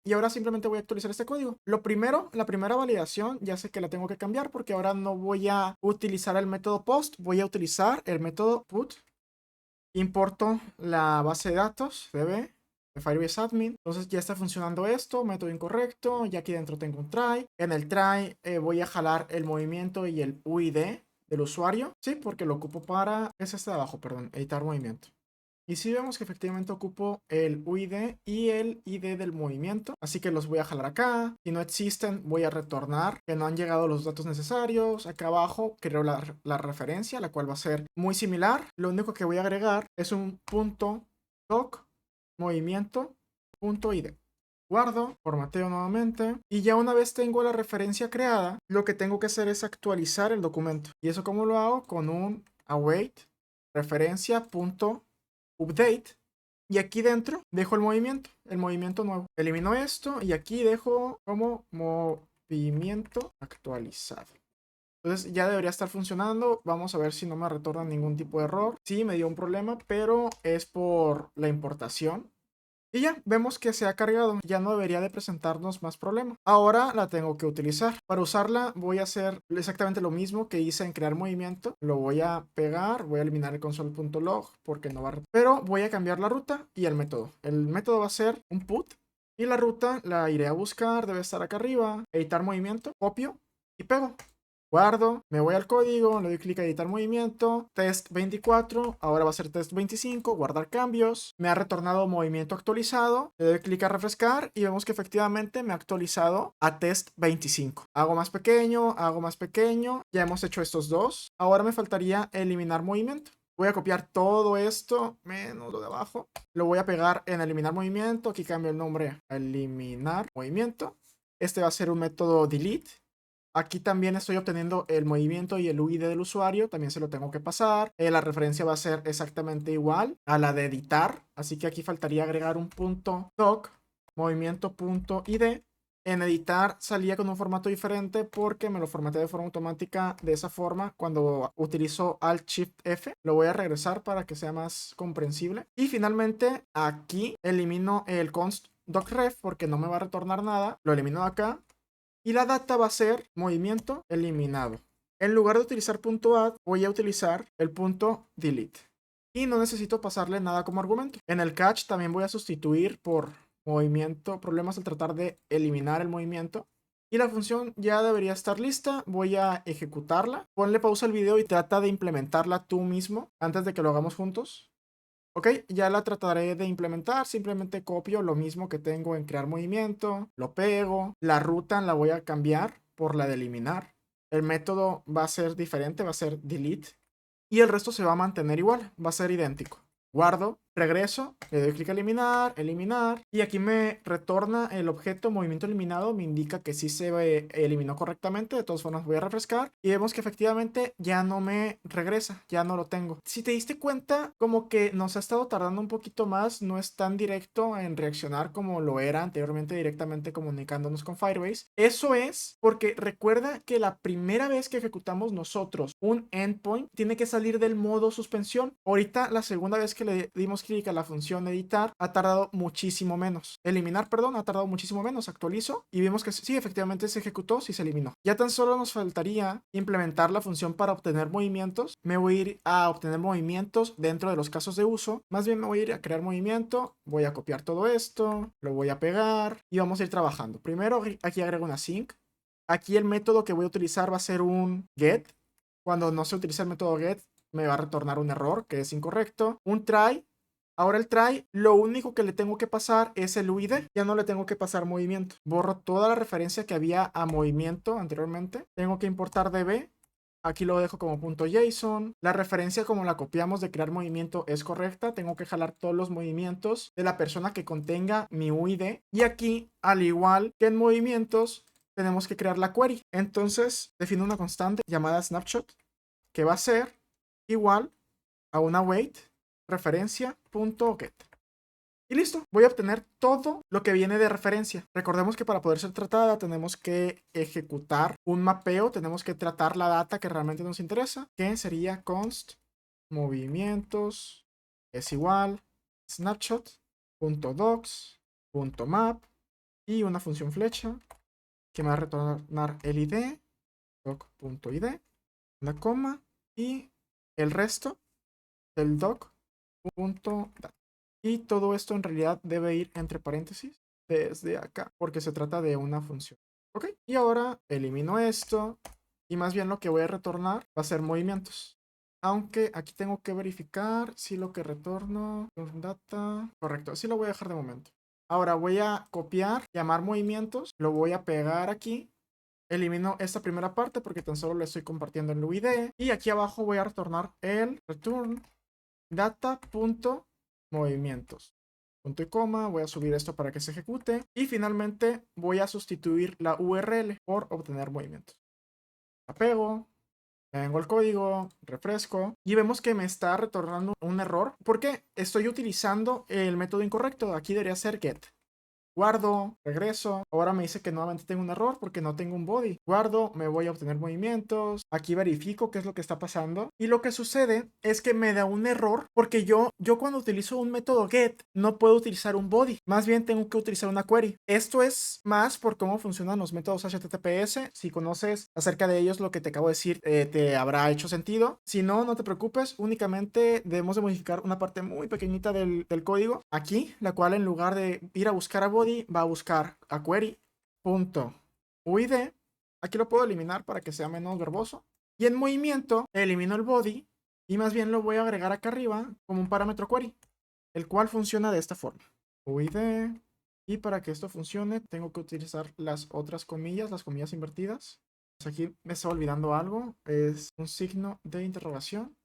Y ahora simplemente voy a actualizar este código. Lo primero, la primera validación, ya sé que la tengo que cambiar porque ahora no voy a utilizar el método post, voy a utilizar el método put. Importo la base de datos, db, de Firebase Admin. Entonces ya está funcionando esto, método incorrecto, y aquí dentro tengo un try. En el try voy a jalar el movimiento y el UID del usuario, sí, porque lo ocupo para, es este de abajo, perdón, editar movimiento. Y si vemos que efectivamente ocupo el UID y el ID del movimiento, así que los voy a jalar acá. Si no existen, voy a retornar que no han llegado los datos necesarios. Acá abajo creo la referencia, la cual va a ser muy similar. Lo único que voy a agregar es un punto doc movimiento punto ID. Guardo, formateo nuevamente y ya una vez tengo la referencia creada, lo que tengo que hacer es actualizar el documento. ¿Y eso cómo lo hago? Con un await referencia.update y aquí dentro dejo el movimiento nuevo. Elimino esto y aquí dejo como movimiento actualizado. Entonces ya debería estar funcionando. Vamos a ver si no me retorna ningún tipo de error. Sí, me dio un problema, pero es por la importación. Y ya, vemos que se ha cargado. Ya no debería de presentarnos más problema. Ahora la tengo que utilizar. Para usarla voy a hacer exactamente lo mismo que hice en crear movimiento. Lo voy a pegar, voy a eliminar el console.log porque no va a... Pero voy a cambiar la ruta y el método. El método va a ser un put Y la ruta la iré a buscar, debe estar acá arriba. Editar movimiento, copio y pego. Guardo, me voy al código, le doy clic a editar movimiento, test 24, ahora va a ser test 25, guardar cambios, me ha retornado movimiento actualizado, le doy clic a refrescar y vemos que efectivamente me ha actualizado a test 25. Hago más pequeño, ya hemos hecho estos dos, ahora me faltaría eliminar movimiento. Voy a copiar todo esto, menos lo de abajo, lo voy a pegar en eliminar movimiento, aquí cambio el nombre a eliminar movimiento. Este va a ser un método delete. Aquí también estoy obteniendo el movimiento y el UID del usuario, también se lo tengo que pasar. La referencia va a ser exactamente igual a la de editar, así que aquí faltaría agregar un punto doc, movimiento.id. En editar salía con un formato diferente porque me lo formateé de forma automática de esa forma cuando utilizo Alt Shift F. Lo voy a regresar para que sea más comprensible. Y finalmente aquí elimino el const docref porque no me va a retornar nada. Lo elimino de acá. Y la data va a ser movimiento eliminado. En lugar de utilizar .add, voy a utilizar el .delete. Y no necesito pasarle nada como argumento. En el catch también voy a sustituir por movimiento, problemas al tratar de eliminar el movimiento. Y la función ya debería estar lista. Voy a ejecutarla. Ponle pausa al video y trata de implementarla tú mismo antes de que lo hagamos juntos. Ok, ya la trataré de implementar, simplemente copio lo mismo que tengo en crear movimiento, lo pego, la ruta la voy a cambiar por la de eliminar, el método va a ser diferente, va a ser delete y el resto se va a mantener igual, va a ser idéntico. Guardo, regreso, le doy clic a eliminar, eliminar y aquí me retorna el objeto movimiento eliminado, me indica que sí se eliminó correctamente. De todas formas voy a refrescar y vemos que efectivamente ya no me regresa, ya no lo tengo. Si te diste cuenta, como que nos ha estado tardando un poquito más, no es tan directo en reaccionar como lo era anteriormente directamente comunicándonos con Firebase. Eso es porque recuerda que la primera vez que ejecutamos nosotros un endpoint tiene que salir del modo suspensión. Ahorita la segunda vez que le dimos clic a la función editar ha tardado muchísimo menos. Eliminar, perdón, ha tardado muchísimo menos. Actualizo y vemos que sí, efectivamente se ejecutó, sí se eliminó. Ya tan solo nos faltaría implementar la función para obtener movimientos. Me voy a ir a obtener movimientos dentro de los casos de uso. Más bien me voy a ir a crear movimiento. Voy a copiar todo esto, lo voy a pegar y vamos a ir trabajando. Primero aquí agrego una sync. Aquí el método que voy a utilizar va a ser un get. Cuando no se utiliza el método get, me va a retornar un error que es incorrecto. Un try. Ahora el try, lo único que le tengo que pasar es el UID. Ya no le tengo que pasar movimiento. Borro toda la referencia que había a movimiento anteriormente. Tengo que importar db. Aquí lo dejo como .json. La referencia como la copiamos de crear movimiento es correcta. Tengo que jalar todos los movimientos de la persona que contenga mi UID. Y aquí, al igual que en movimientos, tenemos que crear la query. Entonces, defino una constante llamada snapshot que va a ser igual a una wait referencia.get. Y listo, voy a obtener todo lo que viene de referencia. Recordemos que para poder ser tratada tenemos que ejecutar un mapeo, tenemos que tratar la data que realmente nos interesa, que sería const movimientos es igual snapshot.docs.map y una función flecha que me va a retornar el id, doc.id, una coma y el resto del doc.data. Y todo esto en realidad debe ir entre paréntesis desde acá, porque se trata de una función. Ok, y ahora elimino esto y más bien lo que voy a retornar va a ser movimientos. Aunque aquí tengo que verificar si lo que retorno data, correcto, así lo voy a dejar de momento. Ahora voy a copiar, llamar movimientos, lo voy a pegar aquí. Elimino esta primera parte porque tan solo le estoy compartiendo el UID. Y aquí abajo voy a retornar el return data.movimientos. Punto y coma, voy a subir esto para que se ejecute. Y finalmente voy a sustituir la URL por obtener movimientos. La pego, me vengo al código, refresco y vemos que me está retornando un error porque estoy utilizando el método incorrecto. Aquí debería ser get. Guardo, regreso. Ahora me dice que nuevamente tengo un error porque no tengo un body. Guardo, me voy a obtener movimientos. Aquí verifico qué es lo que está pasando. Y lo que sucede es que me da un error porque yo cuando utilizo un método get no puedo utilizar un body. Más bien tengo que utilizar una query. Esto es más por cómo funcionan los métodos HTTPS. Si conoces acerca de ellos, lo que te acabo de decir te habrá hecho sentido. Si no, no te preocupes. Únicamente debemos de modificar una parte muy pequeñita del código aquí, la cual en lugar de ir a buscar a body body va a buscar a query.uid. Aquí lo puedo eliminar para que sea menos verboso. Y en movimiento elimino el body y más bien lo voy a agregar acá arriba como un parámetro query, el cual funciona de esta forma. uid. Y para que esto funcione tengo que utilizar las otras comillas, las comillas invertidas. Pues aquí me está olvidando algo, es un signo de interrogación.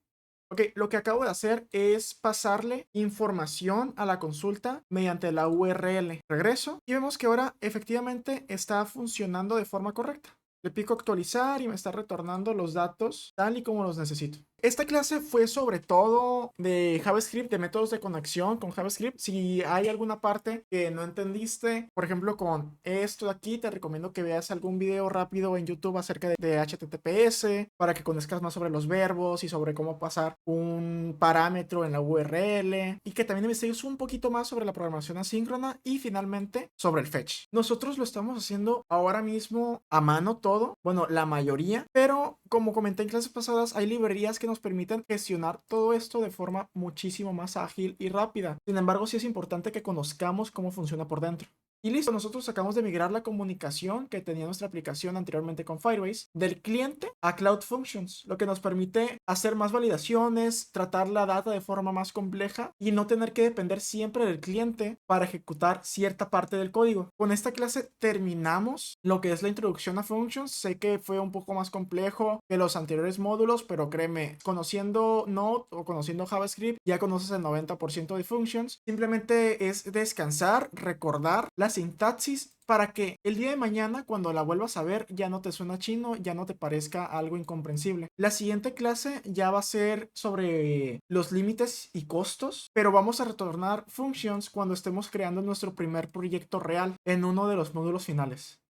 Ok, lo que acabo de hacer es pasarle información a la consulta mediante la URL. Regreso y vemos que ahora efectivamente está funcionando de forma correcta. Le pico actualizar y me está retornando los datos tal y como los necesito. Esta clase fue sobre todo de JavaScript, de métodos de conexión con JavaScript. Si hay alguna parte que no entendiste, por ejemplo con esto de aquí, te recomiendo que veas algún video rápido en YouTube acerca de HTTPS para que conozcas más sobre los verbos y sobre cómo pasar un parámetro en la URL, y que también investigues un poquito más sobre la programación asíncrona y finalmente sobre el fetch. Nosotros lo estamos haciendo ahora mismo a mano todo, bueno, la mayoría, pero como comenté en clases pasadas, hay librerías que nos permiten gestionar todo esto de forma muchísimo más ágil y rápida. Sin embargo, sí es importante que conozcamos cómo funciona por dentro. Y listo, nosotros acabamos de migrar la comunicación que tenía nuestra aplicación anteriormente con Firebase del cliente a Cloud Functions, lo que nos permite hacer más validaciones, tratar la data de forma más compleja y no tener que depender siempre del cliente para ejecutar cierta parte del código. Con esta clase terminamos lo que es la introducción a Functions. Sé que fue un poco más complejo que los anteriores módulos, pero créeme, conociendo Node o conociendo JavaScript, ya conoces el 90% de Functions. Simplemente es descansar, recordar la sintaxis para que el día de mañana, cuando la vuelvas a ver, ya no te suena chino, ya no te parezca algo incomprensible. La siguiente clase ya va a ser sobre los límites y costos, pero vamos a retornar Functions cuando estemos creando nuestro primer proyecto real en uno de los módulos finales.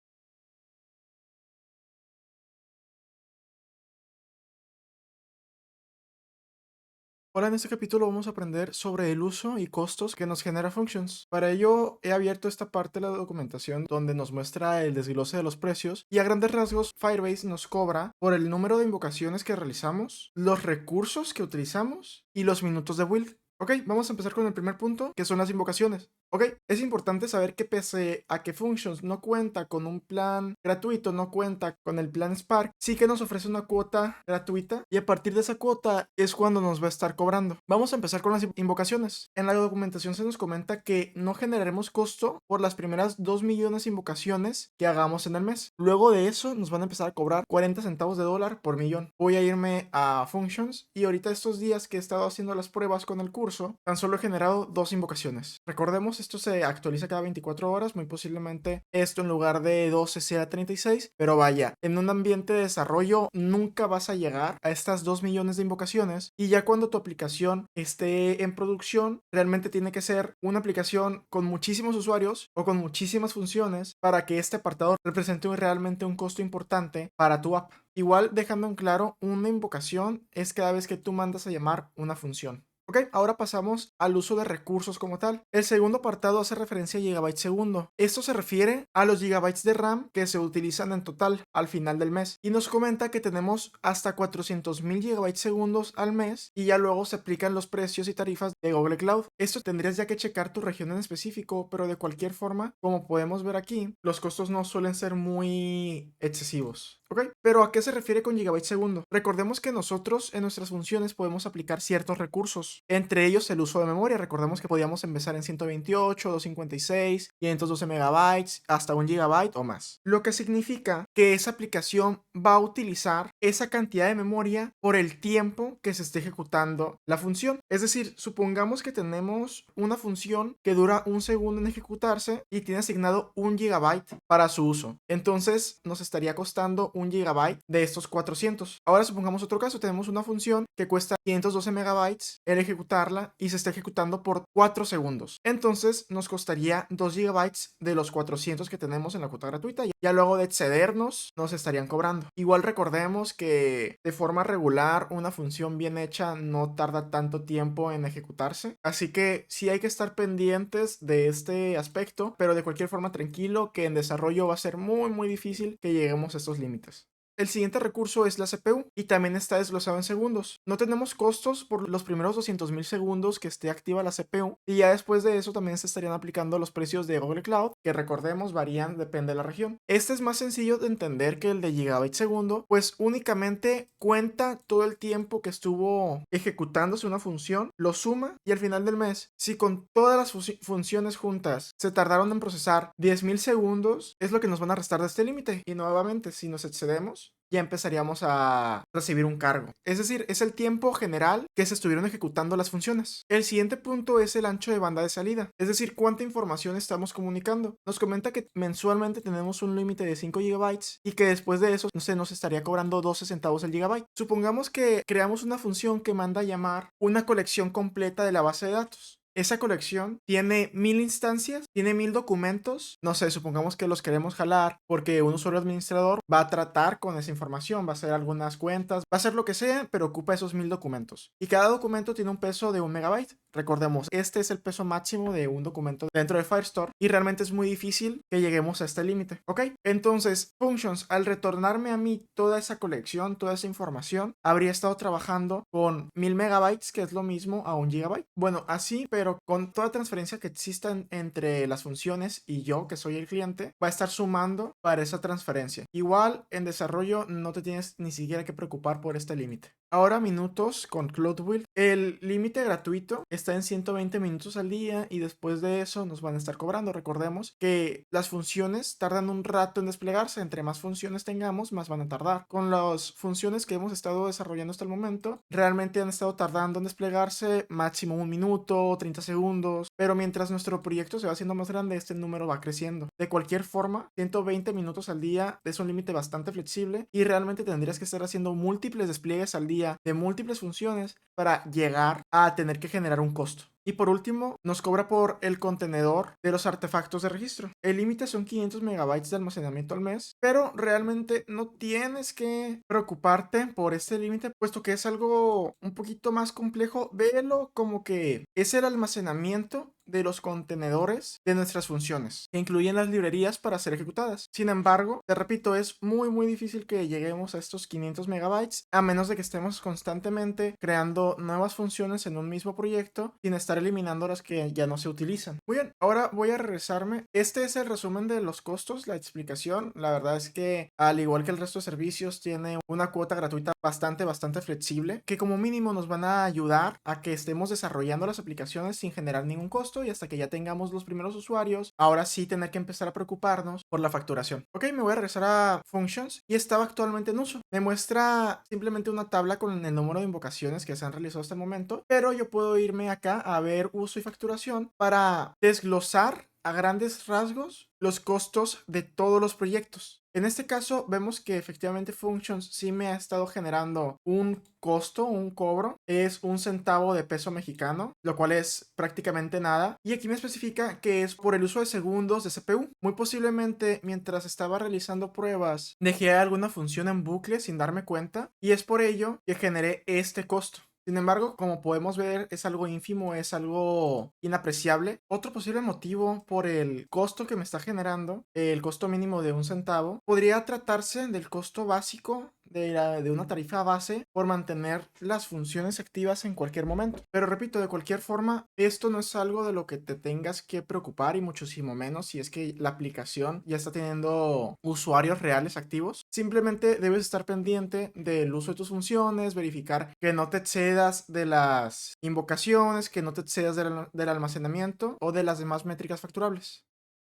Hola, en este capítulo vamos a aprender sobre el uso y costos que nos genera Functions. Para ello he abierto esta parte de la documentación donde nos muestra el desglose de los precios, y a grandes rasgos Firebase nos cobra por el número de invocaciones que realizamos, los recursos que utilizamos y los minutos de build. Ok, vamos a empezar con el primer punto, que son las invocaciones. Ok, es importante saber que pese a que Functions no cuenta con un plan gratuito, no cuenta con el plan Spark, sí que nos ofrece una cuota gratuita, y a partir de esa cuota es cuando nos va a estar cobrando. Vamos a empezar con las invocaciones. En la documentación se nos comenta que no generaremos costo por las primeras 2 millones de invocaciones que hagamos en el mes. Luego de eso nos van a empezar a cobrar 40 centavos de dólar por millón. Voy a irme a Functions y ahorita estos días que he estado haciendo las pruebas con el curso, tan solo he generado 2 invocaciones. Recordemos, esto se actualiza cada 24 horas, muy posiblemente esto en lugar de 12 sea 36, pero vaya, en un ambiente de desarrollo nunca vas a llegar a estas 2 millones de invocaciones, y ya cuando tu aplicación esté en producción, realmente tiene que ser una aplicación con muchísimos usuarios o con muchísimas funciones para que este apartado represente realmente un costo importante para tu app. Igual, dejando en claro, una invocación es cada vez que tú mandas a llamar una función. Ok, ahora pasamos al uso de recursos como tal. El segundo apartado hace referencia a gigabytes segundo. Esto se refiere a los gigabytes de RAM que se utilizan en total al final del mes, y nos comenta que tenemos hasta 400.000 gigabytes segundos al mes, y ya luego se aplican los precios y tarifas de Google Cloud. Esto tendrías ya que checar tu región en específico, pero de cualquier forma, como podemos ver aquí, los costos no suelen ser muy excesivos. Ok, pero ¿a qué se refiere con gigabytes segundo? Recordemos que nosotros en nuestras funciones podemos aplicar ciertos recursos, entre ellos el uso de memoria. Recordemos que podíamos empezar en 128, 256, 512 megabytes, hasta 1 gigabyte o más. Lo que significa que esa aplicación va a utilizar esa cantidad de memoria por el tiempo que se esté ejecutando la función. Es decir, supongamos que tenemos una función que dura 1 segundo en ejecutarse y tiene asignado 1 gigabyte para su uso. Entonces nos estaría costando 1 gigabyte de estos 400. Ahora supongamos otro caso, tenemos una función que cuesta 512 megabytes el ejecutarla y se está ejecutando por 4 segundos. Entonces nos costaría 2 gigabytes de los 400 que tenemos en la cuota gratuita. Ya luego de excedernos nos estarían cobrando. Igual recordemos que de forma regular una función bien hecha no tarda tanto tiempo en ejecutarse, así que sí hay que estar pendientes de este aspecto, pero de cualquier forma tranquilo, que en desarrollo va a ser muy difícil que lleguemos a estos límites. El siguiente recurso es la CPU y también está desglosado en segundos. No tenemos costos por los primeros 200.000 segundos que esté activa la CPU y ya después de eso también se estarían aplicando los precios de Google Cloud, que recordemos varían, depende de la región. Este es más sencillo de entender que el de gigabyte segundo, pues únicamente cuenta todo el tiempo que estuvo ejecutándose una función, lo suma y al final del mes, si con todas las funciones juntas se tardaron en procesar 10.000 segundos, es lo que nos van a restar de este límite. Y nuevamente, si nos excedemos, ya empezaríamos a recibir un cargo. Es decir, es el tiempo general que se estuvieron ejecutando las funciones. El siguiente punto es el ancho de banda de salida, es decir, cuánta información estamos comunicando. Nos comenta que mensualmente tenemos un límite de 5 gigabytes y que después de eso se nos estaría cobrando 12 centavos el gigabyte. Supongamos que creamos una función que manda a llamar una colección completa de la base de datos. Esa colección tiene 1000 instancias, tiene 1000 documentos. No sé, supongamos que los queremos jalar porque un usuario administrador va a tratar con esa información, va a hacer algunas cuentas, va a hacer lo que sea, pero ocupa esos 1000 documentos. Y cada documento tiene un peso de 1 megabyte. Recordemos, este es el peso máximo de un documento dentro de Firestore y realmente es muy difícil que lleguemos a este límite. ¿Ok? Entonces, Functions, al retornarme a mí toda esa colección, toda esa información, habría estado trabajando con 1000 megabytes, que es lo mismo a 1 gigabyte. Bueno, así, pero con toda transferencia que exista entre las funciones y yo, que soy el cliente, va a estar sumando para esa transferencia. Igual, en desarrollo no te tienes ni siquiera que preocupar por este límite. Ahora minutos con Cloudbuild. El límite gratuito está en 120 minutos al día y después de eso nos van a estar cobrando. Recordemos que las funciones tardan un rato en desplegarse. Entre más funciones tengamos, más van a tardar. Con las funciones que hemos estado desarrollando hasta el momento, realmente han estado tardando en desplegarse máximo 1 minuto, 30 segundos. Pero mientras nuestro proyecto se va haciendo más grande, este número va creciendo. De cualquier forma, 120 minutos al día es un límite bastante flexible y realmente tendrías que estar haciendo múltiples despliegues al día de múltiples funciones para llegar a tener que generar un costo. Y por último, nos cobra por el contenedor de los artefactos de registro. El límite son 500 megabytes de almacenamiento al mes, pero realmente no tienes que preocuparte por este límite, puesto que es algo un poquito más complejo. Véelo como que es el almacenamiento de los contenedores de nuestras funciones, que incluyen las librerías para ser ejecutadas. Sin embargo, te repito, es muy difícil que lleguemos a estos 500 megabytes, a menos de que estemos constantemente creando nuevas funciones en un mismo proyecto sin estar eliminando las que ya no se utilizan. Muy bien, ahora voy a regresarme. Este es el resumen de los costos, la explicación. La verdad es que al igual que el resto de servicios tiene una cuota gratuita bastante flexible, que como mínimo nos van a ayudar a que estemos desarrollando las aplicaciones sin generar ningún costo y hasta que ya tengamos los primeros usuarios, ahora sí tener que empezar a preocuparnos por la facturación. Ok, me voy a regresar a Functions y estaba actualmente en uso. Me muestra simplemente una tabla con el número de invocaciones que se han realizado hasta el momento, pero yo puedo irme acá a ver uso y facturación para desglosar a grandes rasgos los costos de todos los proyectos. En este caso vemos que efectivamente Functions sí me ha estado generando un costo, un cobro, es 1 centavo de peso mexicano, lo cual es prácticamente nada. Y aquí me especifica que es por el uso de segundos de CPU. Muy posiblemente mientras estaba realizando pruebas dejé alguna función en bucle sin darme cuenta y es por ello que generé este costo. Sin embargo, como podemos ver, es algo ínfimo, es algo inapreciable. Otro posible motivo por el costo que me está generando, el costo mínimo de 1 centavo, podría tratarse del costo básico de una tarifa base por mantener las funciones activas en cualquier momento. Pero repito, de cualquier forma, esto no es algo de lo que te tengas que preocupar y muchísimo menos si es que la aplicación ya está teniendo usuarios reales activos. Simplemente debes estar pendiente del uso de tus funciones, verificar que no te excedas de las invocaciones, que no te excedas del almacenamiento o de las demás métricas facturables.